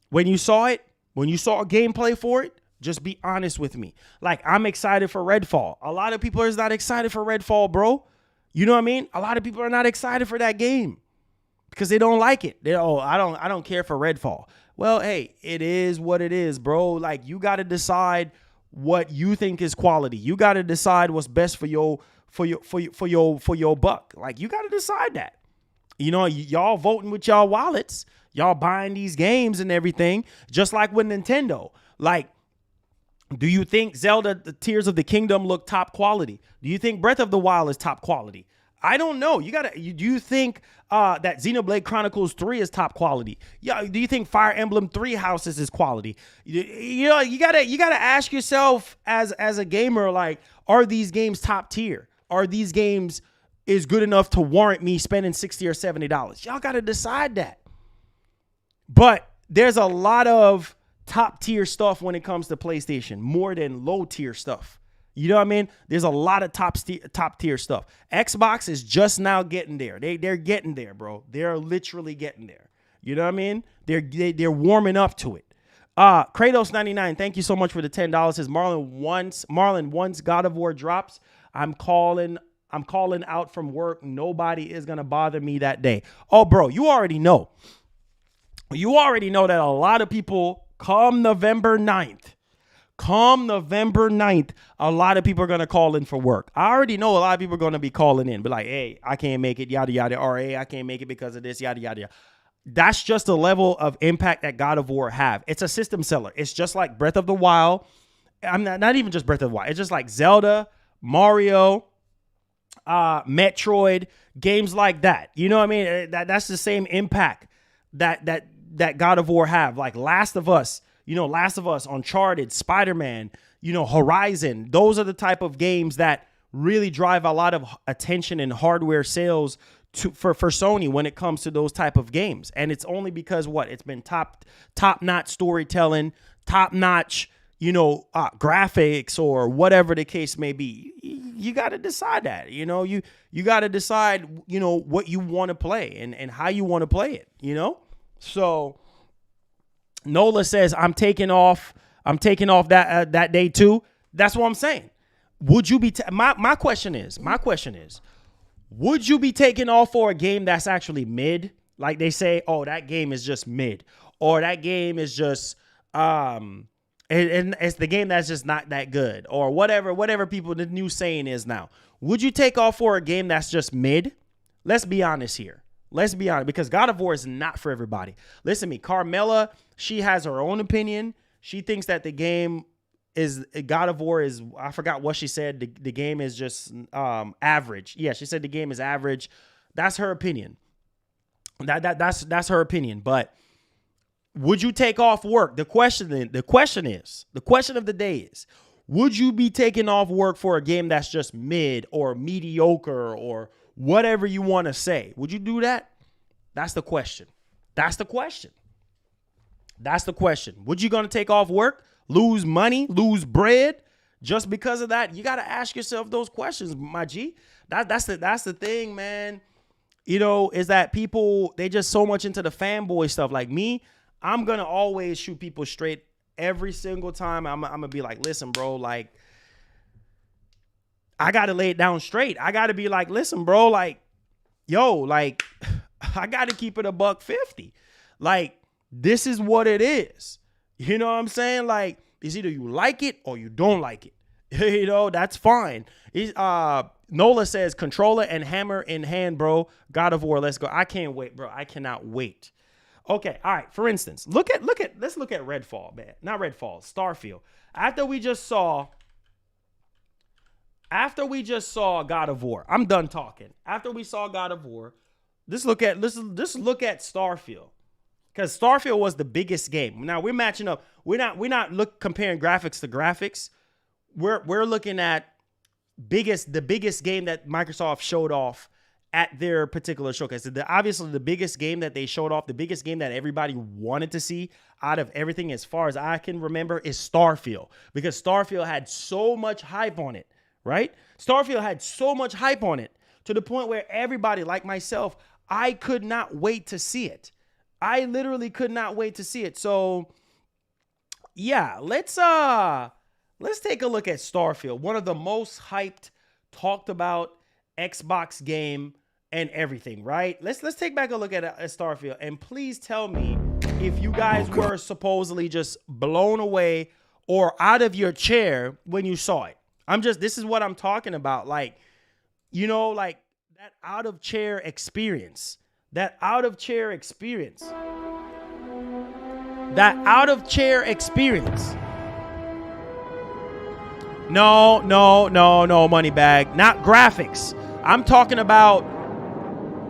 when you saw it? When you saw a gameplay for it? Just be honest with me. Like, I'm excited for Redfall. A lot of people are not excited for Redfall, bro. You know what I mean? A lot of people are not excited for that game because they don't like it. I don't care for Redfall. Well, hey, it is what it is, bro. Like, you got to decide what you think is quality. You got to decide what's best for your buck. Like, you got to decide that. You know, y'all voting with y'all wallets. Y'all buying these games and everything. Just like with Nintendo. Like, do you think Zelda the Tears of the Kingdom look top quality? Do you think Breath of the Wild is top quality? I don't know. Do you think that Xenoblade Chronicles 3 is top quality? Yeah. Do you think Fire Emblem 3 Houses is quality? You know, you gotta ask yourself as a gamer, like, are these games top tier? Are these games is good enough to warrant me spending $60 or $70. Y'all got to decide that. But there's a lot of top tier stuff when it comes to PlayStation, more than low tier stuff. You know what I mean? There's a lot of top tier stuff. Xbox is just now getting there. They're getting there, bro. They're literally getting there. You know what I mean? They're warming up to it. Kratos99, thank you so much for the $10. Says Marlon, once God of War drops, I'm calling out from work. Nobody is gonna bother me that day. Oh, bro, you already know. You already know that a lot of people come November 9th, a lot of people are going to call in for work. I already know a lot of people are going to be calling in, be like, hey, I can't make it, yada, yada, or hey, I can't make it because of this, yada, yada, yada. That's just the level of impact that God of War have. It's a system seller. It's just like Breath of the Wild. I'm not even just Breath of the Wild. It's just like Zelda, Mario, Metroid, games like that. You know what I mean? That's the same impact that God of War have. Like Last of Us, Uncharted, Spider-Man, Horizon. Those are the type of games that really drive a lot of attention and hardware sales for Sony when it comes to those type of games. And it's only because it's been top-notch storytelling, top-notch, graphics or whatever the case may be. You got to decide that, you got to decide, what you want to play and how you want to play it, So Nola says, I'm taking off that day too. That's what I'm saying. Would you be, my question is, would you be taking off for a game that's actually mid? Like they say, oh, that game is just mid, or that game is just, and it's the game that's just not that good, or whatever people, the new saying is now. Would you take off for a game that's just mid? Let's be honest here. Let's be honest, because God of War is not for everybody. Listen to me, Carmela, she has her own opinion. She thinks that the game is, God of War is, I forgot what she said. The game is just average. Yeah, she said the game is average. That's her opinion. That's her opinion. But would you take off work? The question of the day is, would you be taking off work for a game that's just mid or mediocre or whatever you want to say? Would you do that? That's the question. Would you going to take off work, lose money, lose bread just because of that? You got to ask yourself those questions, my G. That's the thing, man. Is that people, they just so much into the fanboy stuff. Like me, I'm going to always shoot people straight every single time. I'm going to be like, listen, bro, like, I got to lay it down straight. I got to be like, listen, bro, like, yo, like, I got to keep it $150. Like, this is what it is. You know what I'm saying? Like, it's either you like it or you don't like it. That's fine. Nola says, controller and hammer in hand, bro. God of War, let's go. I can't wait, bro. I cannot wait. Okay, all right. For instance, let's look at Redfall, man. Not Redfall, Starfield. After we just saw God of War, I'm done talking. After we saw God of War, let's look at Starfield, because Starfield was the biggest game. Now we're matching up. We're not comparing graphics to graphics. We're looking at the biggest game that Microsoft showed off at their particular showcase. Obviously, the biggest game that they showed off, the biggest game that everybody wanted to see out of everything, as far as I can remember, is Starfield, because Starfield had so much hype on it. Right? Starfield had so much hype on it to the point where everybody, like myself, I could not wait to see it. I literally could not wait to see it. So yeah, let's take a look at Starfield, one of the most hyped, talked about Xbox game and everything, right? Let's take back a look at Starfield, and please tell me if you guys were supposedly just blown away or out of your chair when you saw it. This is what I'm talking about. Like, like that out of chair experience. That out of chair experience. No, Moneybag. Not graphics. I'm talking about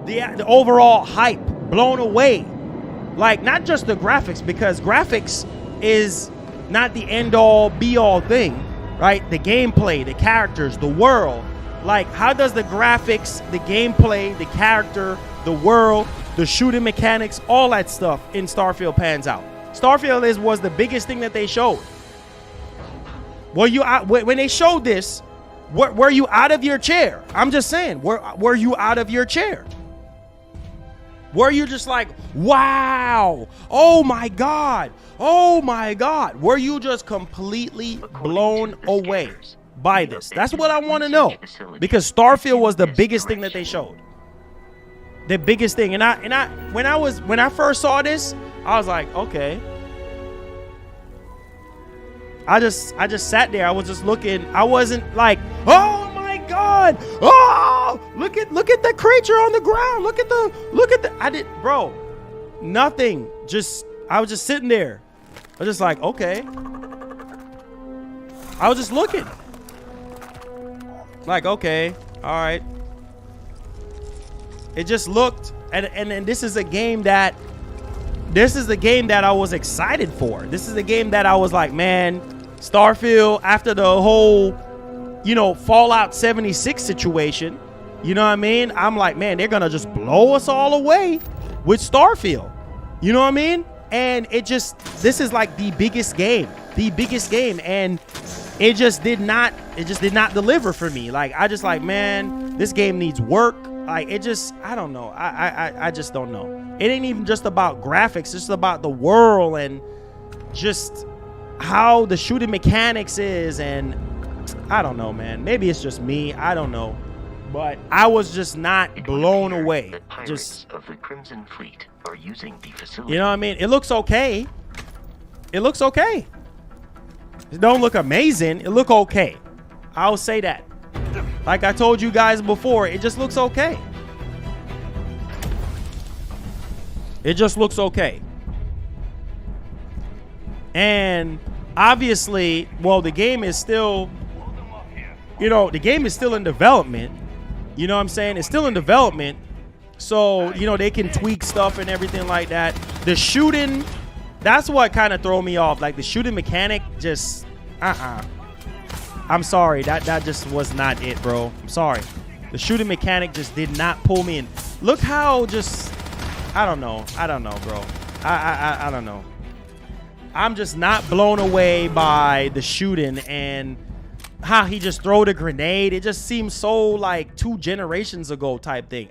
the overall hype. Blown away. Like, not just the graphics, because graphics is not the end all be all thing. Right? The gameplay, the characters, the world. Like, how does the graphics, the gameplay, the character, the world, the shooting mechanics, all that stuff in Starfield pans out? Starfield was the biggest thing that they showed. Were you out, when they showed this? Were you out of your chair? I'm just saying. Were you out of your chair? Were you just like, wow, oh my God, oh my God? Were you just completely blown away by this? That's what I want to know, because Starfield was the biggest thing that they showed. The biggest thing. And when I first saw this, I was like, okay. I just sat there. I was just looking. I wasn't like, oh my God, oh, look at the creature on the ground. Look at the I did, bro, nothing. I was just sitting there. I was just like, okay. I was just looking. Like, okay, all right. It just looked, and this is a game that I was excited for. This is a game that I was like, man, Starfield, after the whole, Fallout 76 situation, you know what I mean? I'm like, man, they're gonna just blow us all away with Starfield. You know what I mean? And this is like the biggest game, and it just did not deliver for me. Like, I just like, man, this game needs work. Like, I don't know. I just don't know. It ain't even just about graphics. It's just about the world and just how the shooting mechanics is. And I don't know, man. Maybe it's just me. I don't know. But I was just not blown away. The pirates of the Crimson Fleet are using the facility. You know what I mean? It looks okay. It looks okay. It don't look amazing. It look okay. I'll say that. Like I told you guys before, it just looks okay. It just looks okay. And obviously, well, the game is still, the game is still in development. You know what I'm saying? It's still in development. So, they can tweak stuff and everything like that. The shooting, that's what kind of throw me off. Like, the shooting mechanic just, I'm sorry, that just was not it, bro. I'm sorry. The shooting mechanic just did not pull me in. Look how I don't know, bro. I don't know. I'm just not blown away by the shooting and how he just throw the grenade. It just seems so like 2 generations ago type thing.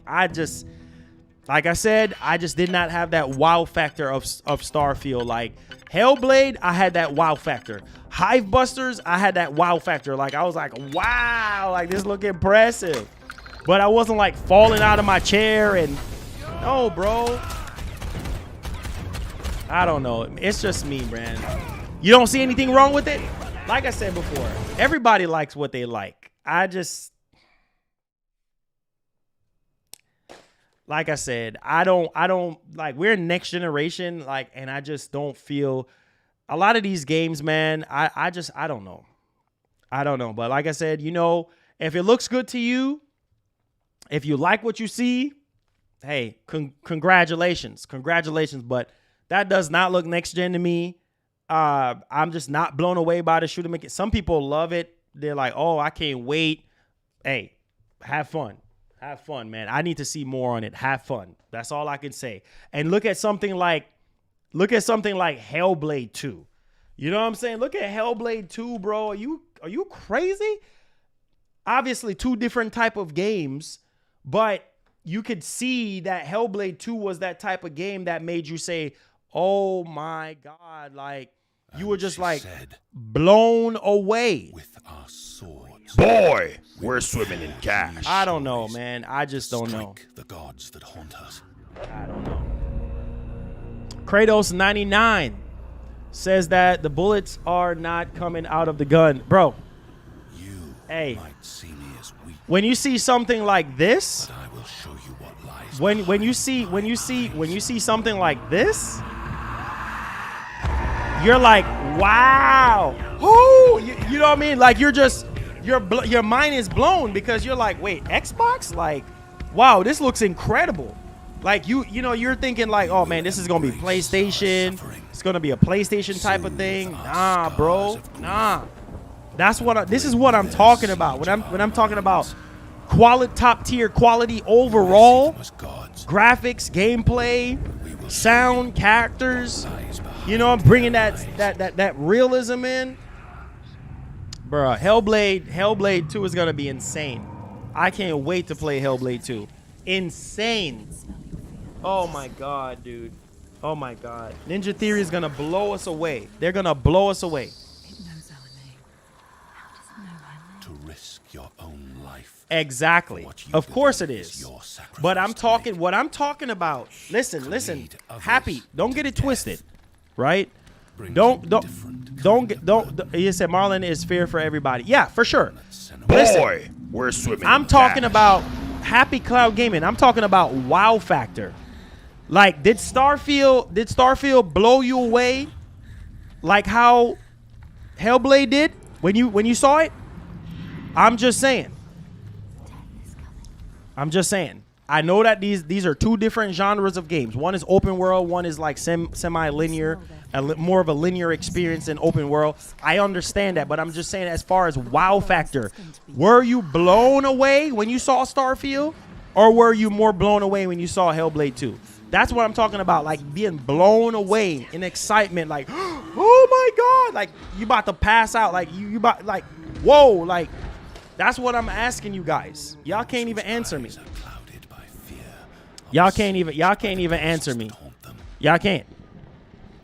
Like I said, I just did not have that wow factor of Starfield. Like Hellblade, I had that wow factor. Hivebusters, I had that wow factor. Like, I was like, wow, like, this look impressive. But I wasn't like falling out of my chair and, no, bro. I don't know. It's just me, man. You don't see anything wrong with it? Like I said before, everybody likes what they like. Like I said, I don't like, we're next generation, like, and I just don't feel a lot of these games, man. I don't know. I don't know. But like I said, if it looks good to you, if you like what you see, hey, congratulations. But that does not look next gen to me. I'm just not blown away by the shooting mechanics. Some people love it. They're like, oh, I can't wait. Hey, have fun. Have fun, man. I need to see more on it. Have fun. That's all I can say. And look at something like Hellblade 2. You know what I'm saying? Look at Hellblade 2, bro. Are you crazy? Obviously, 2 different type of games, but you could see that Hellblade 2 was that type of game that made you say, oh my God, like, you were just like blown away. With our swords. Boy, we're swimming in cash. I don't know, man. I just don't know. The gods that haunt us. I don't know. Kratos 99 says that the bullets are not coming out of the gun. Bro, hey, might see me as weak, when you see something like this, but I will show you what lies when you see something like this, you're like, wow. Ooh, you know what I mean? Like, your mind is blown because you're like, wait, Xbox? Like, wow, this looks incredible. Like, you're thinking like, oh man, this is gonna be PlayStation. It's gonna be a PlayStation type of thing. Nah, bro, nah. This is what I'm talking about when I'm talking about top tier quality overall. Graphics, gameplay, sound, characters. You know, I'm bringing that realism in. Bruh, Hellblade 2 is gonna be insane. I can't wait to play Hellblade 2. Insane. Oh my god, dude. Oh my god. Ninja Theory is gonna blow us away. They're gonna blow us away. To risk your own life. Exactly. Of course it is. But what I'm talking about. Listen. Happy. Don't get it twisted. Right? Don't. You said Marlon is fair for everybody. Yeah, for sure. Boy, we're swimming. I'm in talking cash. about Happy Cloud Gaming. I'm talking about wow factor. Like, did Starfield blow you away like how Hellblade did when you saw it? I'm just saying. I know that these are two different genres of games. One is open world, one is like semi-linear, more of a linear experience in open world. I understand that, but I'm just saying as far as wow factor, were you blown away when you saw Starfield, or were you more blown away when you saw Hellblade 2? That's what I'm talking about, like being blown away in excitement, like, oh my god, like you about to pass out, like you about, like, whoa, like that's what I'm asking you guys. Y'all can't even answer me. Y'all can't even answer me. Y'all can't.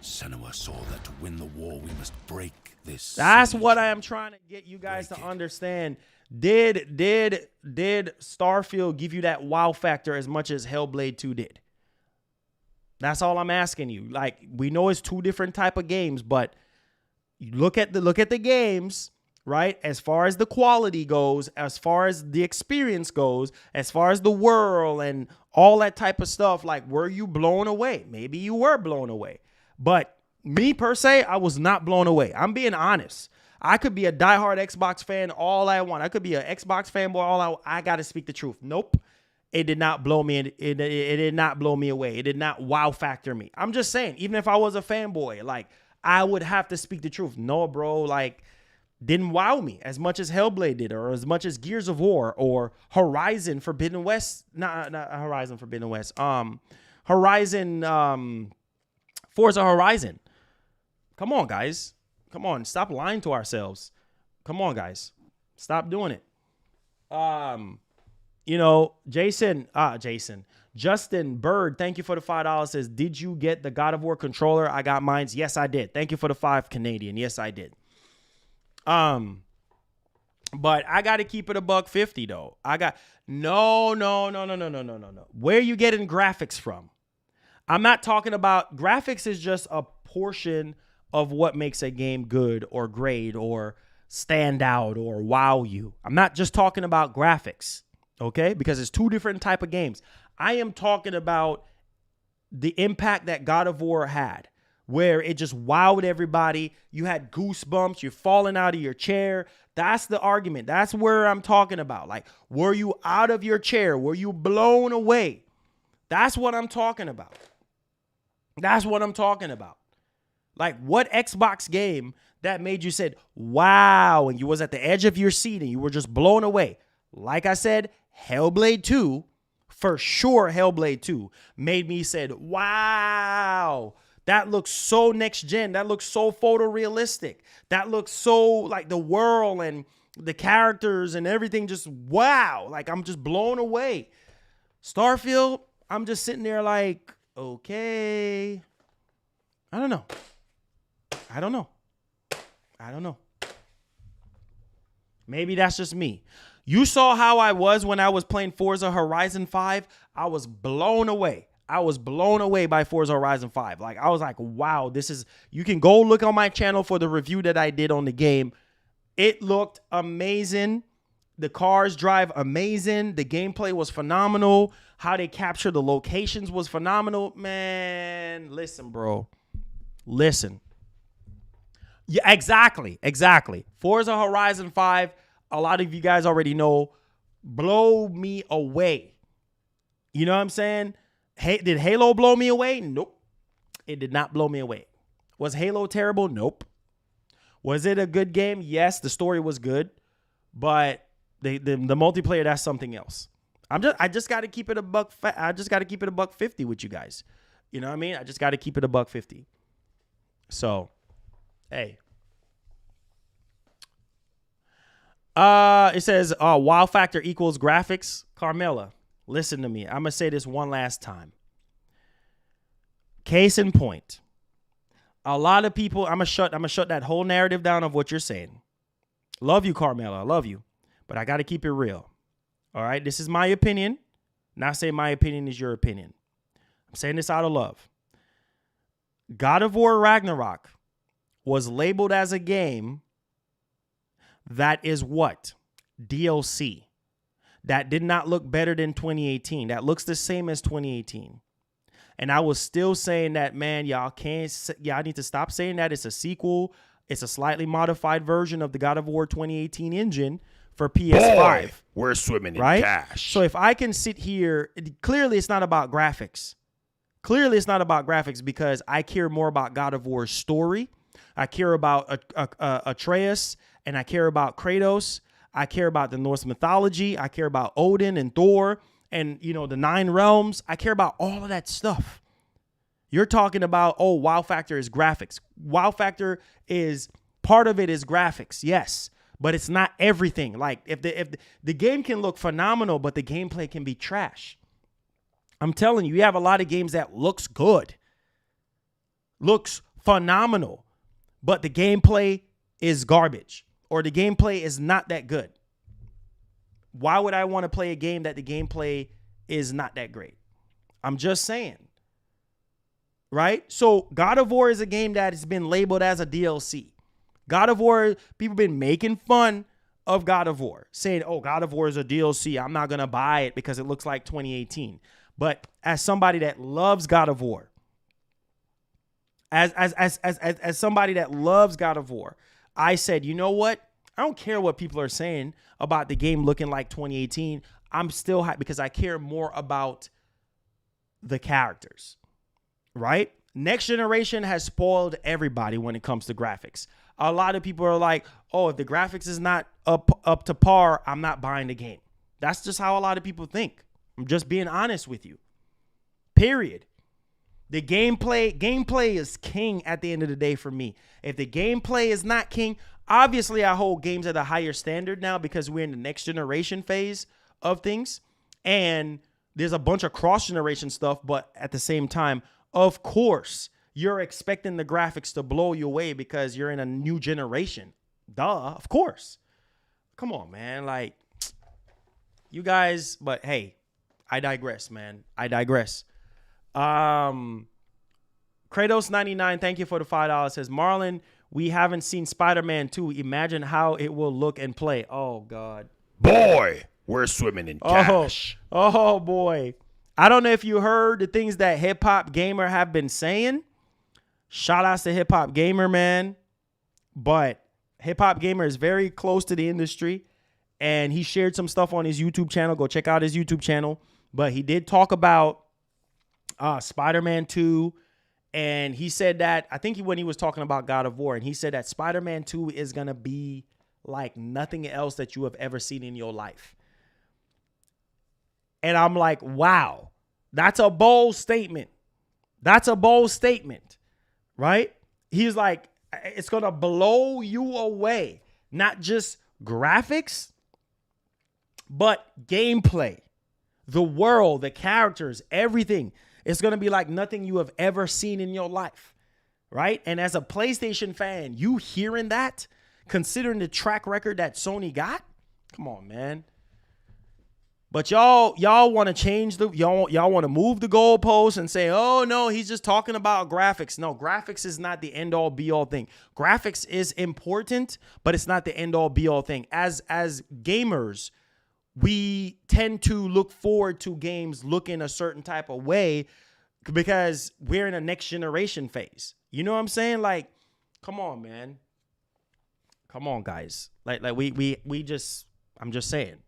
Senua saw that to win the war we must break this. That's what I am trying to get you guys to understand. Did Starfield give you that wow factor as much as Hellblade 2 did? That's all I'm asking you. Like, we know it's two different type of games, but you look at the games, right? As far as the quality goes, as far as the experience goes, as far as the world and all that type of stuff, like, were you blown away? Maybe you were blown away. But me, per se, I was not blown away. I'm being honest. I could be a diehard Xbox fan all I want. I could be an Xbox fanboy all I got to speak the truth. Nope. It did not blow me. It did not blow me away. It did not wow factor me. I'm just saying, even if I was a fanboy, like, I would have to speak the truth. No, bro, like, didn't wow me as much as Hellblade did, or as much as Gears of War or Horizon Forbidden West. Not Horizon Forbidden West. Forza Horizon. Come on, guys. Come on. Stop lying to ourselves. Come on, guys. Stop doing it. You know, Justin Bird, thank you for the $5. Says, did you get the God of War controller? I got mine. Yes, I did. Thank you for the 5 Canadian. Yes, I did. But I got to keep it $150 though. No. Where you getting graphics from? I'm not talking about graphics is just a portion of what makes a game good or great or stand out or wow you. I'm not just talking about graphics, okay? Because it's two different type of games. I am talking about the impact that God of War had, where it just wowed everybody. You had goosebumps. You're falling out of your chair. That's the argument. That's where I'm talking about. Like, were you out of your chair? Were you blown away? That's what I'm talking about. That's what I'm talking about. Like, what Xbox game that made you said, wow, and you was at the edge of your seat and you were just blown away? Like I said, Hellblade 2, for sure Hellblade 2, made me said, wow, that looks so next gen. That looks so photorealistic. That looks so like the world and the characters and everything just wow. Like, I'm just blown away. Starfield, I'm just sitting there like, okay. I don't know. Maybe that's just me. You saw how I was when I was playing Forza Horizon 5. I was blown away. I was blown away by Forza Horizon 5. Like, I was like, wow, this is... You can go look on my channel for the review that I did on the game. It looked amazing. The cars drive amazing. The gameplay was phenomenal. How they capture the locations was phenomenal. Man, listen, bro. Listen. Yeah, exactly. Forza Horizon 5, a lot of you guys already know, blow me away. You know what I'm saying? Hey, did Halo blow me away? Nope. It did not blow me away. Was Halo terrible? Nope. Was it a good game? Yes, the story was good. But The multiplayer, that's something else. I just got to keep it a buck. I just got to keep it a $1.50 with you guys. You know what I mean? I just got to keep it a $1.50. So, hey. It says wow factor equals graphics. Carmela, listen to me. I'm gonna say this one last time. Case in point. A lot of people, I'm gonna shut that whole narrative down of what you're saying. Love you, Carmela. I love you. But I gotta keep it real. All right. This is my opinion. Not saying my opinion is your opinion. I'm saying this out of love. God of War Ragnarok was labeled as a game that is what? DLC. That did not look better than 2018. That looks the same as 2018. And I was still saying that, man, y'all need to stop saying that. It's a sequel. It's a slightly modified version of the God of War 2018 engine for PS5. Boy, we're swimming in cash. So if I can sit here, clearly it's not about graphics. Clearly it's not about graphics because I care more about God of War's story. I care about Atreus, and I care about Kratos. I care about the Norse mythology. I care about Odin and Thor and, you know, the 9 realms. I care about all of that stuff. You're talking about, oh, wow factor is graphics. Wow factor is, part of it is graphics, yes, but it's not everything. Like if the game can look phenomenal, but the gameplay can be trash. I'm telling you, you have a lot of games that looks good, looks phenomenal, but the gameplay is garbage or the gameplay is not that good. Why would I want to play a game that the gameplay is not that great? I'm just saying. Right? So God of War is a game that has been labeled as a DLC. God of War, people have been making fun of God of War, saying, oh, God of War is a DLC. I'm not going to buy it because it looks like 2018. But as somebody that loves God of War, as somebody that loves God of War, I said, you know what? I don't care what people are saying about the game looking like 2018. I'm still hyped because I care more about the characters, right? Next generation has spoiled everybody when it comes to graphics. A lot of people are like, oh, if the graphics is not up to par, I'm not buying the game. That's just how a lot of people think. I'm just being honest with you. Period. The gameplay is king at the end of the day for me. If the gameplay is not king, obviously I hold games at a higher standard now because we're in the next generation phase of things. And there's a bunch of cross-generation stuff, but at the same time, of course, you're expecting the graphics to blow you away because you're in a new generation. Duh, of course. Come on, man. Like, you guys, but hey, I digress, man. I digress. Kratos99, thank you for the $5. Says, Marlon, we haven't seen Spider-Man 2. Imagine how it will look and play. Oh, God. Boy, we're swimming in cash. Oh, boy. I don't know if you heard the things that Hip Hop Gamer have been saying. Shout outs to Hip Hop Gamer, man. But Hip Hop Gamer is very close to the industry. And he shared some stuff on his YouTube channel. Go check out his YouTube channel. But he did talk about Spider-Man 2. And he said that, I think when he was talking about God of War, and he said that Spider-Man 2 is going to be like nothing else that you have ever seen in your life. And I'm like, wow, that's a bold statement. That's a bold statement, right? He's like, it's going to blow you away. Not just graphics, but gameplay, the world, the characters, everything. It's going to be like nothing you have ever seen in your life, right? And as a PlayStation fan, you hearing that, considering the track record that Sony got, come on, man. But y'all want to change y'all want to move the goalposts and say, oh no, he's just talking about graphics. No, graphics is not the end all be all thing. Graphics is important, but it's not the end all be all thing. As gamers, we tend to look forward to games looking a certain type of way because we're in a next generation phase. You know what I'm saying? Like, come on, man. Come on, guys. Like we just, I'm just saying.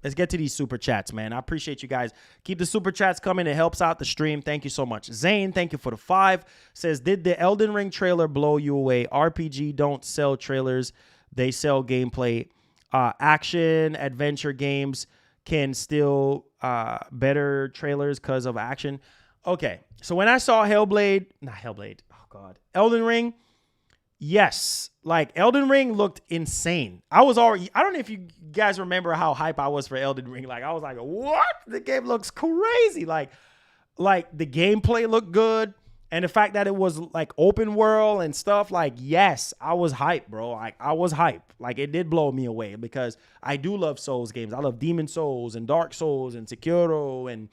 Let's get to these super chats, man. I appreciate you guys. Keep the super chats coming. It helps out the stream. Thank you so much. Zane, thank you for the 5. Says, did the Elden Ring trailer blow you away? RPG don't sell trailers. They sell gameplay. Action adventure games can still better trailers because of action. Okay, so when I saw Elden Ring, yes, like Elden Ring looked insane. I don't know if you guys remember how hype I was for Elden Ring. Like I was like, what? The game looks crazy. Like the gameplay looked good. And the fact that it was like open world and stuff, like, yes, I was hyped, bro. Like I was hyped. Like it did blow me away because I do love Souls games. I love Demon Souls and Dark Souls and Sekiro and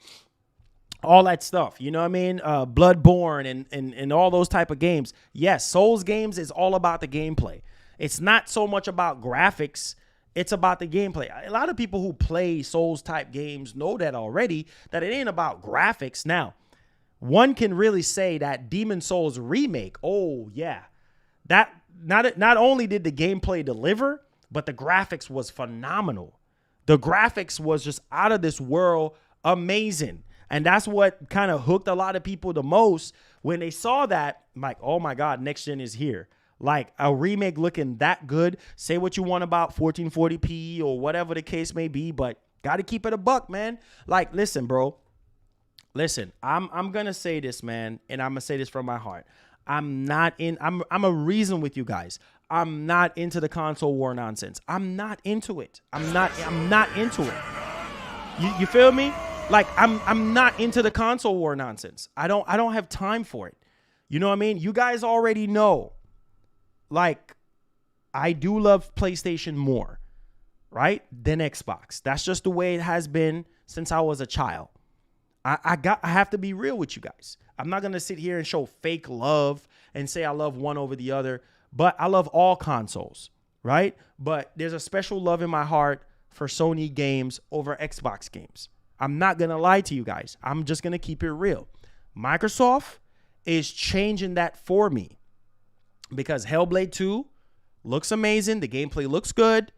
all that stuff. You know what I mean? Bloodborne and all those type of games. Yes, Souls games is all about the gameplay. It's not so much about graphics. It's about the gameplay. A lot of people who play Souls type games know that already, that it ain't about graphics. Now, one can really say that Demon Souls remake, oh yeah, that not only did the gameplay deliver, but the graphics was phenomenal. The graphics was just out of this world, amazing. And that's what kind of hooked a lot of people the most when they saw that. Like, oh my God, next gen is here. Like a remake looking that good. Say what you want about 1440p or whatever the case may be, but got to keep it a buck, man. Like, listen, bro. Listen, I'm gonna say this, man, and I'm gonna say this from my heart. I'm a reason with you guys. I'm not into the console war nonsense. I'm not into it. I'm not into it. You feel me? Like I'm not into the console war nonsense. I don't have time for it. You know what I mean? You guys already know. Like, I do love PlayStation more, right, than Xbox. That's just the way it has been since I was a child. I have to be real with you guys. I'm not going to sit here and show fake love and say I love one over the other, but I love all consoles, right? But there's a special love in my heart for Sony games over Xbox games. I'm not going to lie to you guys. I'm just going to keep it real. Microsoft is changing that for me because Hellblade 2 looks amazing. The gameplay looks good.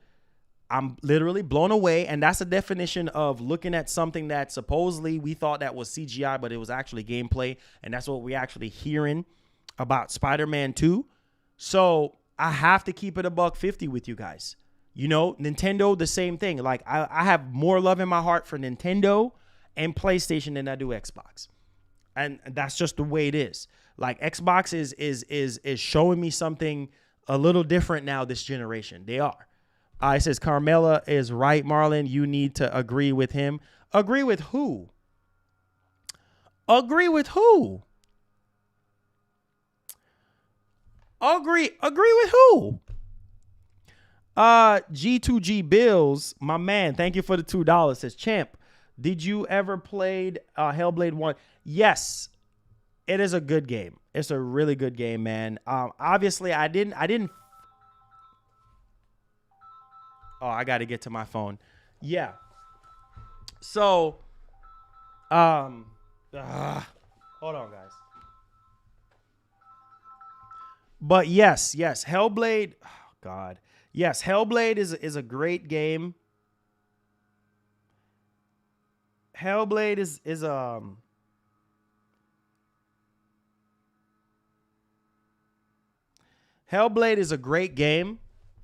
I'm literally blown away, and that's a definition of looking at something that supposedly we thought that was CGI, but it was actually gameplay, and that's what we're actually hearing about Spider-Man 2. So I have to keep it a $150 with you guys. You know, Nintendo, the same thing. Like I have more love in my heart for Nintendo and PlayStation than I do Xbox, and that's just the way it is. Like Xbox is showing me something a little different now this generation. They are. It says Carmela is right, Marlon. You need to agree with him. Agree with who? Agree with who? Agree with who? G2G Bills, my man. Thank you for the $2. Says Champ, did you ever played Hellblade 1? Yes, it is a good game. It's a really good game, man. Obviously, I didn't. Oh, I got to get to my phone. Yeah. So, hold on, guys. But yes, Hellblade. Oh, God. Yes, Hellblade is a great game. Hellblade is Hellblade is a great game.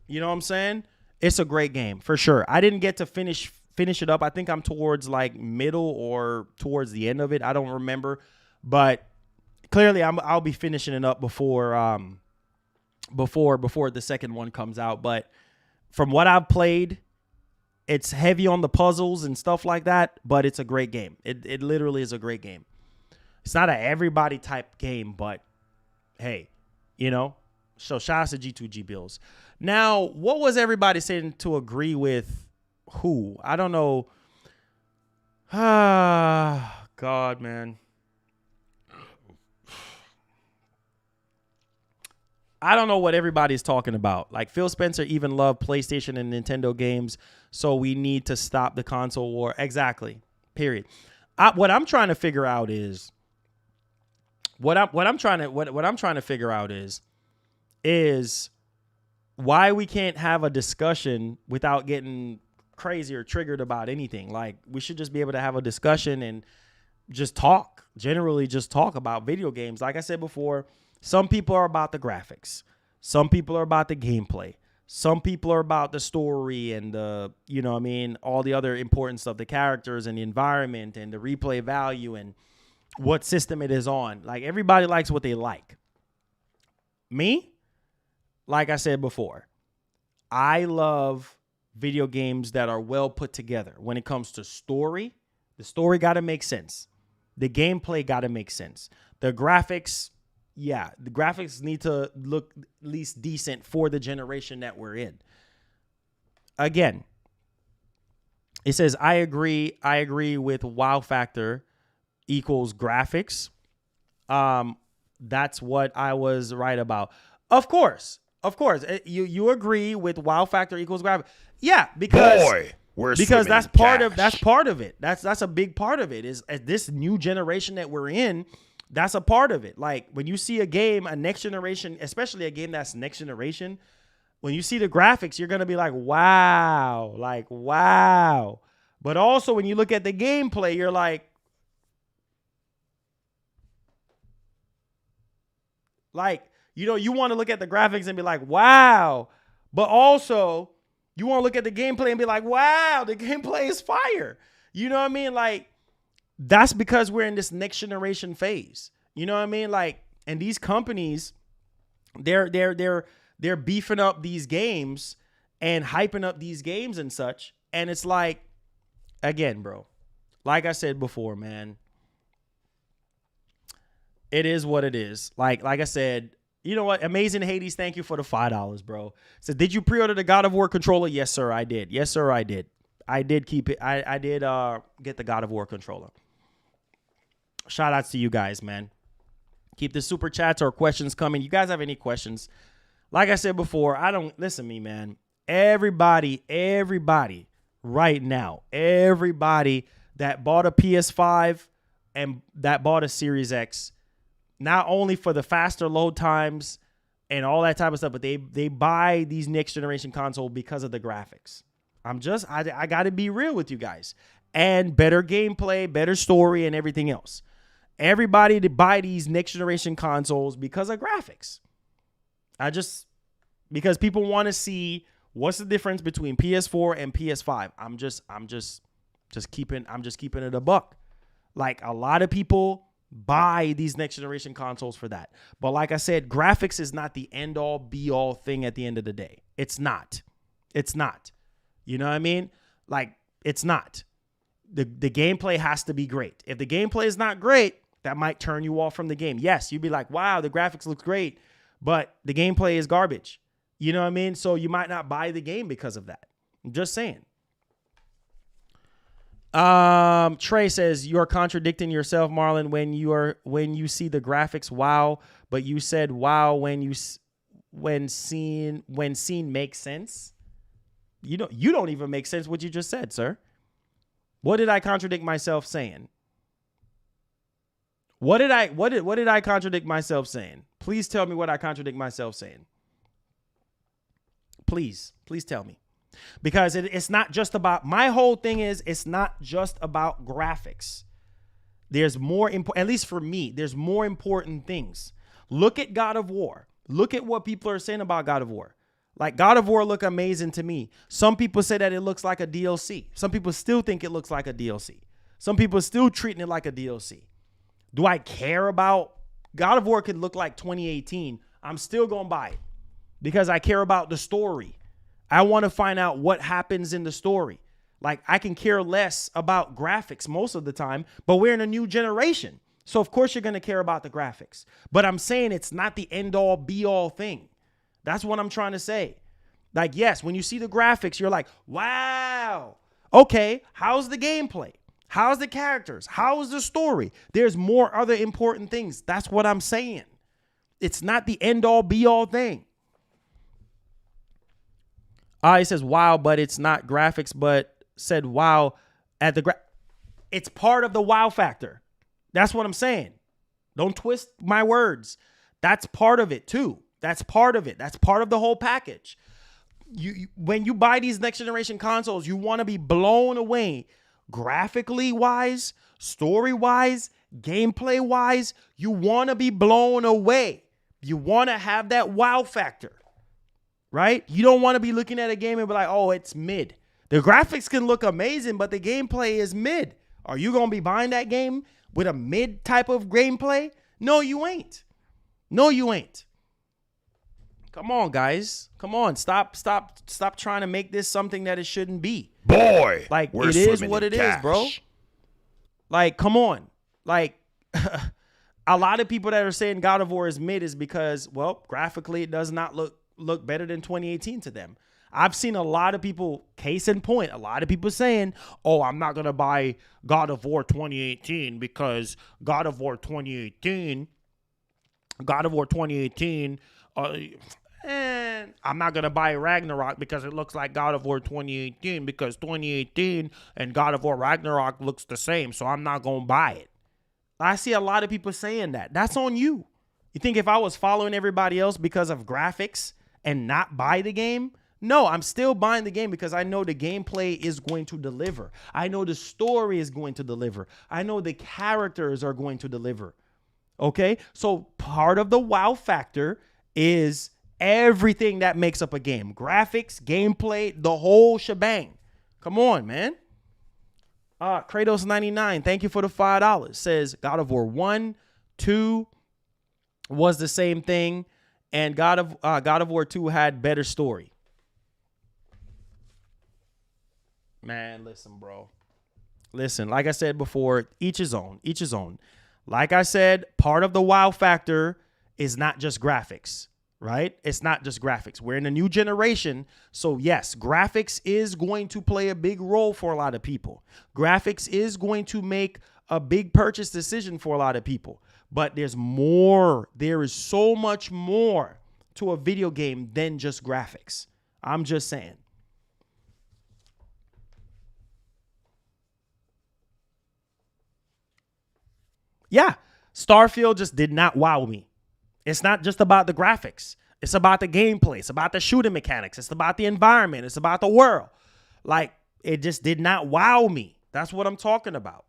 You know what I'm saying? It's a great game for sure. I didn't get to finish it up. I think I'm towards like middle or towards the end of it. I don't remember, but clearly I'll be finishing it up before the second one comes out. But from what I've played, it's heavy on the puzzles and stuff like that, but it's a great game. It literally is a great game. It's not an everybody type game, but hey, you know. So shout out to G2G Bills. Now, what was everybody saying to agree with who? I don't know. Ah, God, man. I don't know what everybody's talking about. Like Phil Spencer even loved PlayStation and Nintendo games, so we need to stop the console war. Exactly. Period. What I'm trying to figure out is what I'm trying to figure out is why we can't have a discussion without getting crazy or triggered about anything. Like we should just be able to have a discussion and just talk, generally just talk about video games. Like I said before, some people are about the graphics. Some people are about the gameplay. Some people are about the story and the, you know what I mean, all the other important stuff, the characters and the environment and the replay value and what system it is on. Like, everybody likes what they like. Me, like I said before, I love video games that are well put together. When it comes to story, the story got to make sense. The gameplay got to make sense. The graphics, yeah, the graphics need to look at least decent for the generation that we're in. Again, it says, I agree with wow factor equals graphics. That's what I was right about. Of course. You agree with wow factor equals graphics. Yeah, because that's part of it. That's a big part of it. Is this new generation that we're in. That's a part of it. Like, when you see a game, a next generation, especially a game that's next generation, when you see the graphics, you're going to be like, wow. But also when you look at the gameplay, you're like, you know, you want to look at the graphics and be like, wow. But also, you want to look at the gameplay and be like, wow, the gameplay is fire. You know what I mean? Like, that's because we're in this next generation phase. You know what I mean? Like, and these companies, they're beefing up these games and hyping up these games and such. And it's like, again, bro, like I said before, man, it is what it is. Like I said, you know what? Amazing Hades, thank you for the $5, bro. So, did you pre-order the God of War controller? Yes, sir, I did. I did keep it. I did get the God of War controller. Shout outs to you guys, man. Keep the super chats or questions coming. You guys have any questions? Like I said before, listen to me, man. Everybody right now, everybody that bought a PS5 and that bought a Series X, not only for the faster load times and all that type of stuff, but they buy these next generation console because of the graphics. I got to be real with you guys. And better gameplay, better story, and everything else. Everybody to buy these next generation consoles because of graphics. Because people want to see what's the difference between PS4 and PS5. I'm just keeping it a buck. Like, a lot of people buy these next generation consoles for that. But like I said, graphics is not the end all be all thing at the end of the day. It's not. You know what I mean? Like, it's not. The gameplay has to be great. If the gameplay is not great, that might turn you off from the game. Yes, you'd be like, wow, the graphics looks great, but the gameplay is garbage. You know what I mean? So you might not buy the game because of that. I'm just saying. Trey says, you're contradicting yourself, Marlon, when you see the graphics, wow, but you said wow when scene makes sense. You don't even make sense what you just said, sir. What did I contradict myself saying? What did I contradict myself saying? Please tell me what I contradict myself saying. Please tell me. Because it's not just about, my whole thing is, it's not just about graphics. There's more important, at least for me, there's more important things. Look at God of War. Look at what people are saying about God of War. Like, God of War look amazing to me. Some people say that it looks like a DLC. Some people still think it looks like a DLC. Some people are still treating it like a DLC. Do I care about God of War? Could look like 2018. I'm still going to buy it because I care about the story. I want to find out what happens in the story. Like, I can care less about graphics most of the time, but we're in a new generation. So of course you're going to care about the graphics, but I'm saying it's not the end all be all thing. That's what I'm trying to say. Like, yes, when you see the graphics, you're like, wow. Okay, how's the gameplay? How's the characters? How's the story? There's more other important things. That's what I'm saying. It's not the end all be all thing. He says, wow, but it's not graphics, but said wow at the it's part of the wow factor. That's what I'm saying. Don't twist my words. That's part of it too. That's part of it. That's part of the whole package. When you buy these next generation consoles, you want to be blown away graphically wise, story wise, gameplay wise. You want to be blown away. You want to have that wow factor, right? You don't want to be looking at a game and be like, oh, it's mid. The graphics can look amazing, but the gameplay is mid. Are you going to be buying that game with a mid type of gameplay? No, you ain't. No, you ain't. Come on, guys. Come on. Stop trying to make this something that it shouldn't be. Boy, Like, we're it is swimming what in it is, bro. cash. Like, come on. Like, a lot of people that are saying God of War is mid is because, well, graphically, it does not look better than 2018 to them. I've seen a lot of people, case in point, a lot of people saying, oh, I'm not going to buy God of War 2018 because God of War 2018, and I'm not going to buy Ragnarok because it looks like God of War 2018 because 2018 and God of War Ragnarok looks the same, so I'm not going to buy it. I see a lot of people saying that. That's on you. You think if I was following everybody else because of graphics and not buy the game? No, I'm still buying the game because I know the gameplay is going to deliver. I know the story is going to deliver. I know the characters are going to deliver. Okay? So part of the wow factor is everything that makes up a game. Graphics, gameplay, the whole shebang. Come on, man. Kratos99, thank you for the $5. Says God of War 1, 2 was the same thing, and God of War 2 had better story. Man, listen, bro. Listen, like I said before, each his own. Each his own. Like I said, part of the wow factor is not just graphics, right? It's not just graphics. We're in a new generation. So yes, graphics is going to play a big role for a lot of people. Graphics is going to make a big purchase decision for a lot of people. But there's more. There is so much more to a video game than just graphics. I'm just saying. Yeah, Starfield just did not wow me. It's not just about the graphics. It's about the gameplay. It's about the shooting mechanics. It's about the environment. It's about the world. Like, it just did not wow me. That's what I'm talking about.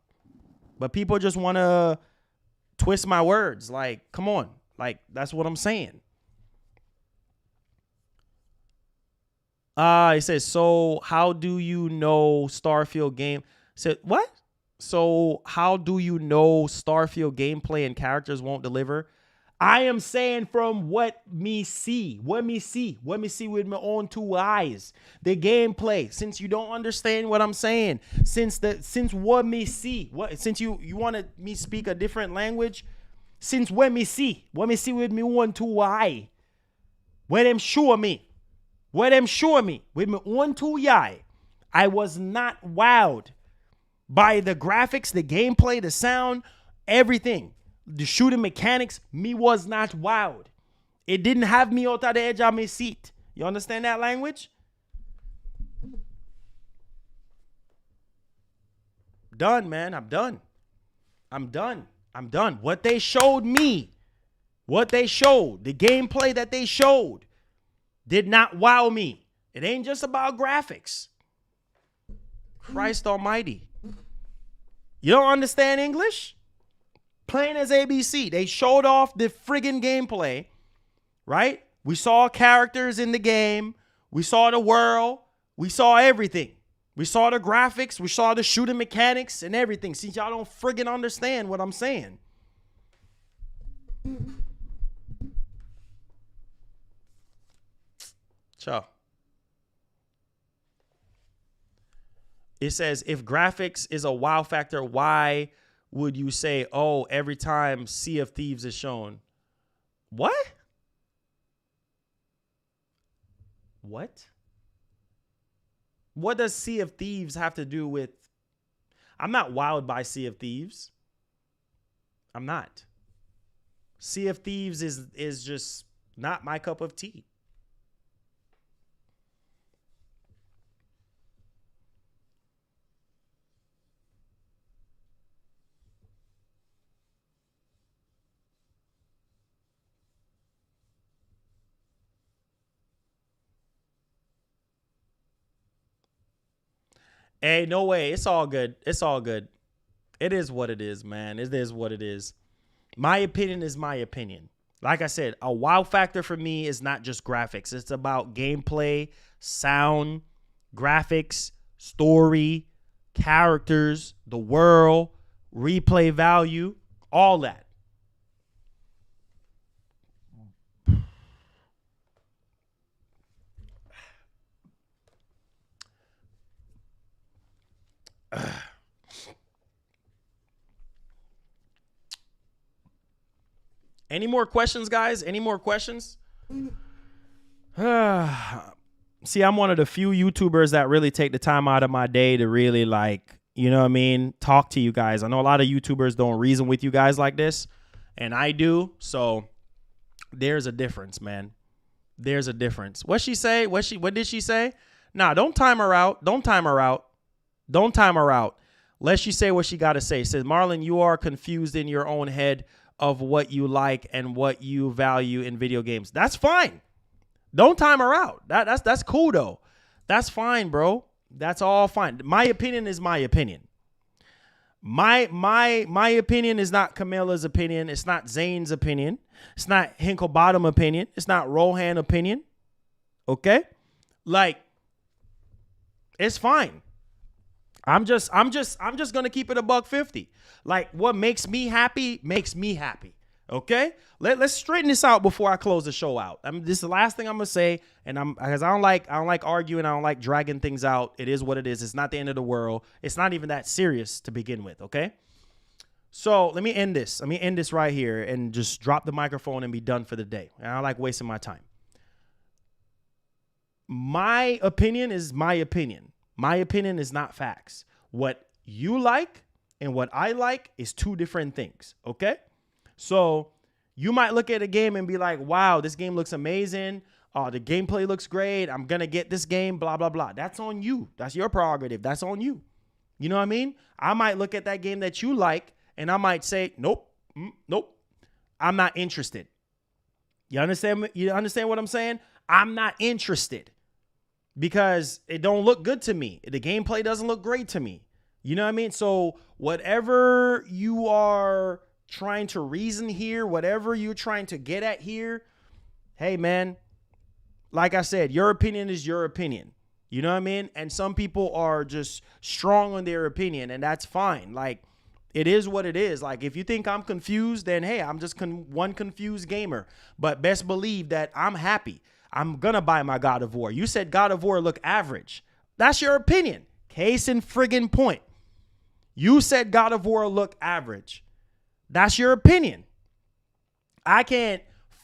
But people just want to twist my words. Like, come on. Like, that's what I'm saying. It says, so how do you know Starfield game? Said, what? So how do you know Starfield gameplay and characters won't deliver? I am saying from what me see with my own two eyes, the gameplay. Since you don't understand what I'm saying, since what me see, since you want me speak a different language, since what me see with me own two eye, where them show me with my own two eye, I was not wowed by the graphics, the gameplay, the sound, everything. The shooting mechanics, me was not wowed. It didn't have me out of the edge of my seat. You understand that language? Done, man. I'm done. What they showed me, the gameplay that they showed did not wow me. It ain't just about graphics. Christ almighty. You don't understand English? Plain as ABC. They showed off the friggin' gameplay, right? We saw characters in the game. We saw the world. We saw everything. We saw the graphics. We saw the shooting mechanics and everything. See, y'all don't friggin' understand what I'm saying. Ciao. It says, if graphics is a wow factor, why would you say, oh, every time Sea of Thieves is shown? What? What? What does Sea of Thieves have to do with... I'm not wowed by Sea of Thieves. I'm not. Sea of Thieves is just not my cup of tea. Hey, no way. It's all good. It's all good. It is what it is, man. It is what it is. My opinion is my opinion. Like I said, a wow factor for me is not just graphics. It's about gameplay, sound, graphics, story, characters, the world, replay value, all that. Any more questions, guys? Any more questions? See, I'm one of the few YouTubers that really take the time out of my day to really, like, you know what I mean, talk to you guys. I know a lot of YouTubers don't reason with you guys like this, and I do. So there's a difference, man. There's a difference. What she say? What did she say? Nah, don't time her out. Don't time her out. Don't time her out. Let she say what she got to say. Says, Marlon, you are confused in your own head of what you like and what you value in video games. That's fine. Don't time her out. That's cool though. That's fine, bro. That's all fine. My opinion is my opinion. My opinion is not Camilla's opinion. It's not Zane's opinion. It's not Hinklebottom opinion. It's not Rohan opinion. Okay? Like, it's fine. I'm just gonna keep it $150. Like, what makes me happy makes me happy. Okay, let's straighten this out before I close the show out. This is the last thing I'm gonna say, and because I don't like arguing, I don't like dragging things out. It is what it is. It's not the end of the world. It's not even that serious to begin with. Okay, so let me end this. Let me end this right here and just drop the microphone and be done for the day. I don't like wasting my time. My opinion is my opinion. My opinion is not facts. What you like and what I like is two different things. Okay. So you might look at a game and be like, wow, this game looks amazing. The gameplay looks great. I'm going to get this game, blah, blah, blah. That's on you. That's your prerogative. That's on you. You know what I mean? I might look at that game that you like and I might say, nope, nope, I'm not interested. You understand? You understand what I'm saying? I'm not interested because it don't look good to me. The gameplay doesn't look great to me. You know what I mean? So whatever you are trying to reason here, whatever you're trying to get at here, hey, man, like I said, your opinion is your opinion. You know what I mean? And some people are just strong on their opinion, and that's fine. Like, it is what it is. Like, if you think I'm confused, then, hey, I'm just one confused gamer. But best believe that I'm happy. I'm going to buy my God of War. You said God of War look average. That's your opinion. Case in friggin' point. You said God of War look average. That's your opinion. I can't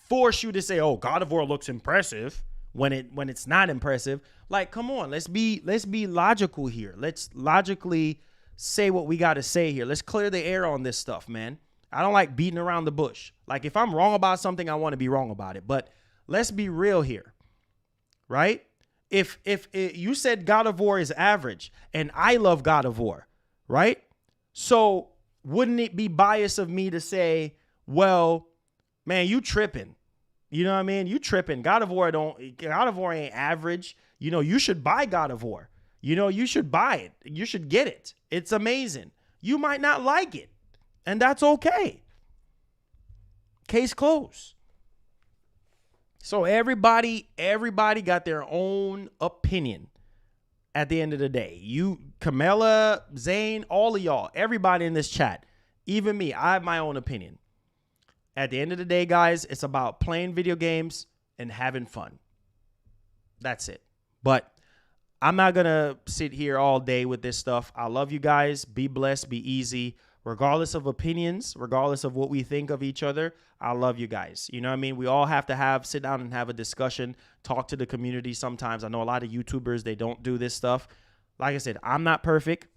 force you to say, oh, God of War looks impressive when it's not impressive. Like, come on, let's be logical here. Let's logically say what we got to say here. Let's clear the air on this stuff, man. I don't like beating around the bush. Like, if I'm wrong about something, I want to be wrong about it. But let's be real here, right? If you said God of War is average and I love God of War, right? So wouldn't it be biased of me to say, well, man, you tripping. You know what I mean? You tripping. God of War ain't average. You know, you should buy God of War. You know, you should buy it. You should get it. It's amazing. You might not like it, and that's okay. Case closed. So everybody got their own opinion. At the end of the day, you, Camilla, Zane, all of y'all, everybody in this chat, even me, I have my own opinion. At the end of the day, guys, it's about playing video games and having fun. That's it. But I'm not going to sit here all day with this stuff. I love you guys. Be blessed. Be easy. Regardless of opinions, regardless of what we think of each other, I love you guys. You know what I mean? We all have to sit down and have a discussion, talk to the community sometimes. I know a lot of YouTubers, they don't do this stuff. Like I said, I'm not perfect.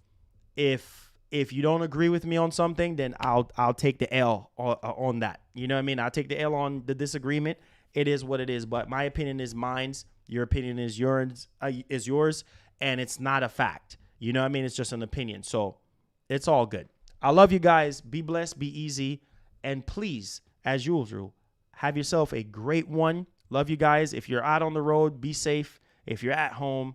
If you don't agree with me on something, then I'll take the L on that. You know what I mean? I'll take the L on the disagreement. It is what it is. But my opinion is mine. Your opinion is yours, and it's not a fact. You know what I mean? It's just an opinion. So it's all good. I love you guys. Be blessed. Be easy. And please, as usual, have yourself a great one. Love you guys. If you're out on the road, be safe. If you're at home,